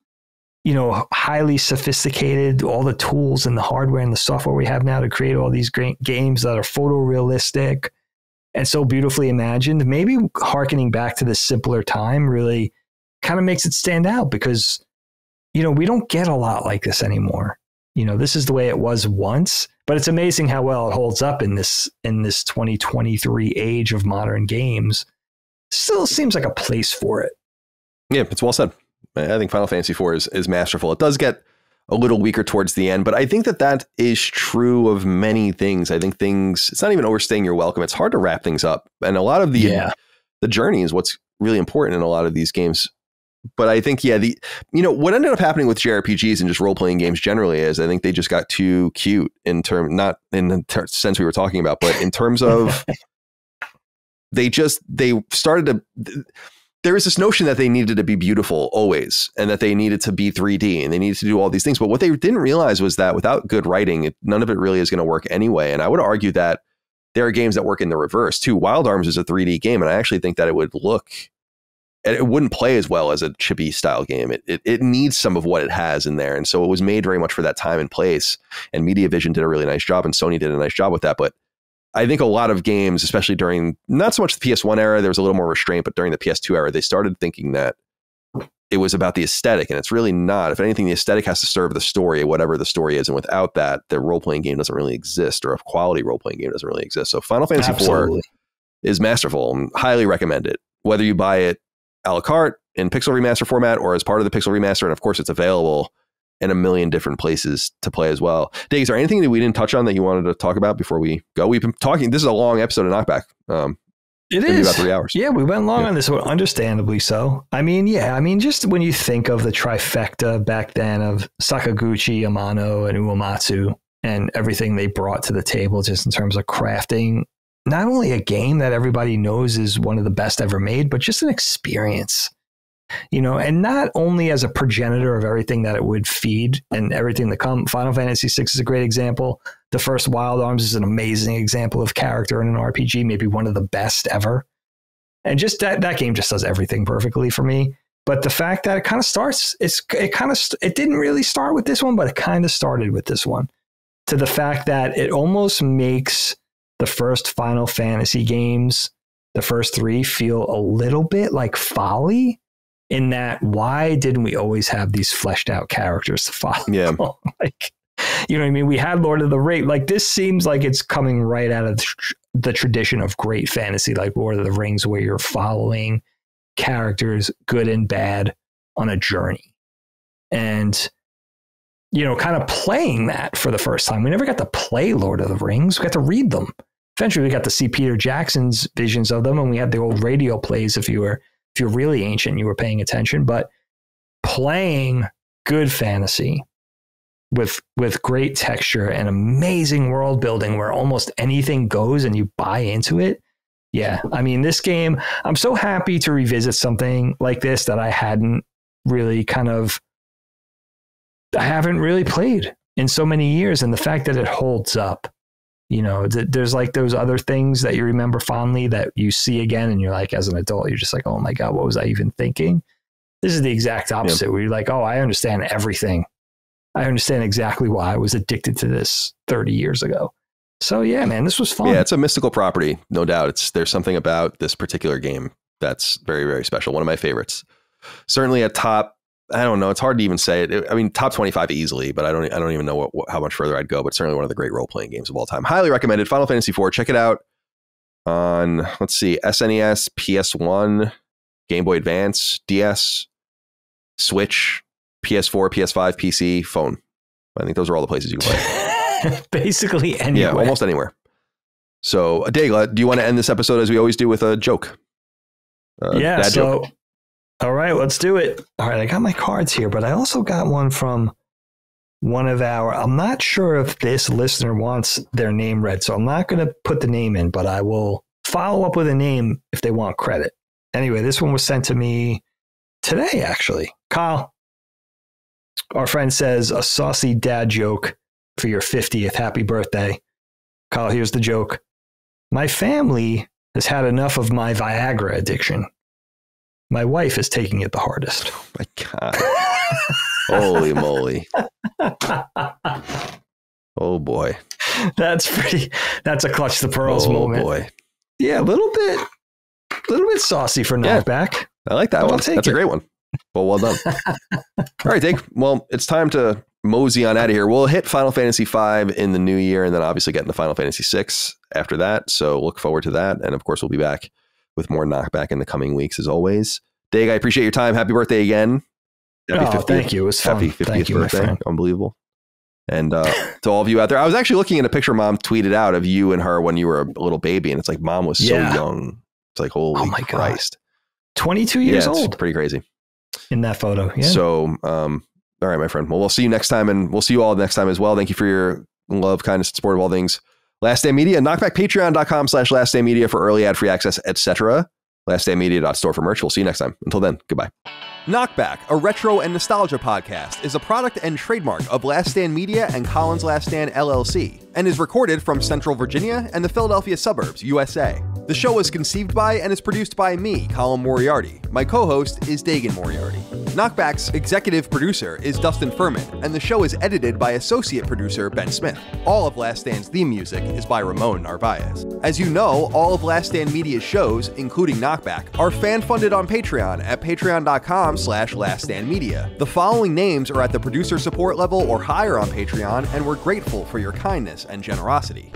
highly sophisticated, all the tools and the hardware and the software we have now to create all these great games that are photorealistic and so beautifully imagined, maybe hearkening back to this simpler time really kind of makes it stand out, because, we don't get a lot like this anymore. This is the way it was once, but it's amazing how well it holds up in this 2023 age of modern games. Still seems like a place for it. Yeah, it's well said. I think Final Fantasy IV is masterful. It does get a little weaker towards the end, but I think that is true of many things. I think it's not even overstaying your welcome. It's hard to wrap things up. And a lot of the journey is what's really important in a lot of these games. But I think, what ended up happening with JRPGs and just role-playing games generally is I think they just got too cute not in the sense we were talking about, but in terms of they started to, there was this notion that they needed to be beautiful always, and that they needed to be 3D and they needed to do all these things. But what they didn't realize was that without good writing, none of it really is going to work anyway. And I would argue that there are games that work in the reverse too. Wild Arms is a 3D game, and I actually think that it wouldn't play as well as a chibi style game. It needs some of what it has in there. And so it was made very much for that time and place, and MediaVision did a really nice job and Sony did a nice job with that. But I think a lot of games, especially during not so much the PS1 era, there was a little more restraint, but during the PS2 era, they started thinking that it was about the aesthetic, and it's really not. If anything, the aesthetic has to serve the story, whatever the story is. And without that, the role-playing game doesn't really exist, or a quality role-playing game doesn't really exist. So Final Fantasy IV is masterful and highly recommend it, whether you buy it a la carte in pixel remaster format or as part of the pixel remaster. And of course, it's available in a million different places to play as well. Dave, is there anything that we didn't touch on that you wanted to talk about before we go? We've been talking. This is a long episode of Knockback. It is about 3 hours. Yeah, we went long on this one, understandably so. I mean, just when you think of the trifecta back then of Sakaguchi, Amano, and Uematsu, and everything they brought to the table, just in terms of crafting not only a game that everybody knows is one of the best ever made, but just an experience. and not only as a progenitor of everything that it would feed and everything that come. Final Fantasy VI is a great example. The first Wild Arms is an amazing example of character in an RPG, maybe one of the best ever. And just that game just does everything perfectly for me. But the fact that it kind of starts, it didn't really start with this one, but it kind of started with this one. To the fact that it almost makes the first Final Fantasy games, the first 3, feel a little bit like folly, in that why didn't we always have these fleshed out characters to follow? Yeah. Like, you know what I mean? We had Lord of the Rings. Like, this seems like it's coming right out of the tradition of great fantasy, like Lord of the Rings, where you're following characters, good and bad, on a journey. And, kind of playing that for the first time. We never got to play Lord of the Rings. We got to read them. Eventually, we got to see Peter Jackson's visions of them, and we had the old radio plays. If you're really ancient, you were paying attention. But playing good fantasy with great texture and amazing world building, where almost anything goes and you buy into it. Yeah, I mean, this game, I'm so happy to revisit something like this that I haven't really played in so many years. And the fact that it holds up, there's like those other things that you remember fondly that you see again, and you're like, as an adult, you're just like, oh my God, what was I even thinking? This is the exact opposite, where you're like, oh, I understand everything. I understand exactly why I was addicted to this 30 years ago. So yeah, man, this was fun. Yeah, it's a mystical property, no doubt. There's something about this particular game that's very, very special. One of my favorites. Certainly a top, I don't know, it's hard to even say it. I mean, top 25 easily, but I don't even know how much further I'd go, but certainly one of the great role-playing games of all time. Highly recommended. Final Fantasy IV. Check it out on, SNES, PS1, Game Boy Advance, DS, Switch, PS4, PS5, PC, phone. I think those are all the places you can play. Basically anywhere. Yeah, almost anywhere. So, Dagla, do you want to end this episode as we always do with a joke? Dad joke. All right, let's do it. All right, I got my cards here, but I also got one from one of I'm not sure if this listener wants their name read, so I'm not going to put the name in, but I will follow up with a name if they want credit. Anyway, this one was sent to me today, actually. Kyle, our friend says, a saucy dad joke for your 50th. Happy birthday. Kyle, here's the joke. My family has had enough of my Viagra addiction. My wife is taking it the hardest. Oh my God. Holy moly. Oh boy. That's a clutch the pearls moment. Oh boy. Yeah, a little bit saucy for knockback. Yeah, I like that one. That's a great one. Well done. All right, Dave. Well, it's time to mosey on out of here. We'll hit Final Fantasy V in the new year, and then obviously get into Final Fantasy VI after that. So look forward to that. And of course, we'll be back with more knockback in the coming weeks, as always. Dave, I appreciate your time. Happy birthday again. Happy 50th. Thank you. It was fun. Happy 50th birthday. Unbelievable. And to all of you out there, I was actually looking at a picture Mom tweeted out of you and her when you were a little baby. And it's like, Mom was so young. It's like, holy Christ. 22 years old. It's pretty crazy. In that photo. Yeah. So, all right, my friend. Well, we'll see you next time, and we'll see you all next time as well. Thank you for your love, kindness, and support of all things Last Stand Media. Knockback, patreon.com/laststandmedia for early ad-free access, etc. laststandmedia.store for merch. We'll see you next time. Until then, goodbye. Knockback, a retro and nostalgia podcast, is a product and trademark of Last Stand Media and Collins Last Stand LLC, and is recorded from Central Virginia and the Philadelphia suburbs, USA. The show was conceived by and is produced by me, Colin Moriarty. My co-host is Dagan Moriarty. Knockback's executive producer is Dustin Furman, and the show is edited by associate producer Ben Smith. All of Last Stand's theme music is by Ramon Narvaez. As you know, all of Last Stand Media's shows, including Knockback, are fan-funded on Patreon at patreon.com/laststandmedia. The following names are at the producer support level or higher on Patreon, and we're grateful for your kindness and generosity.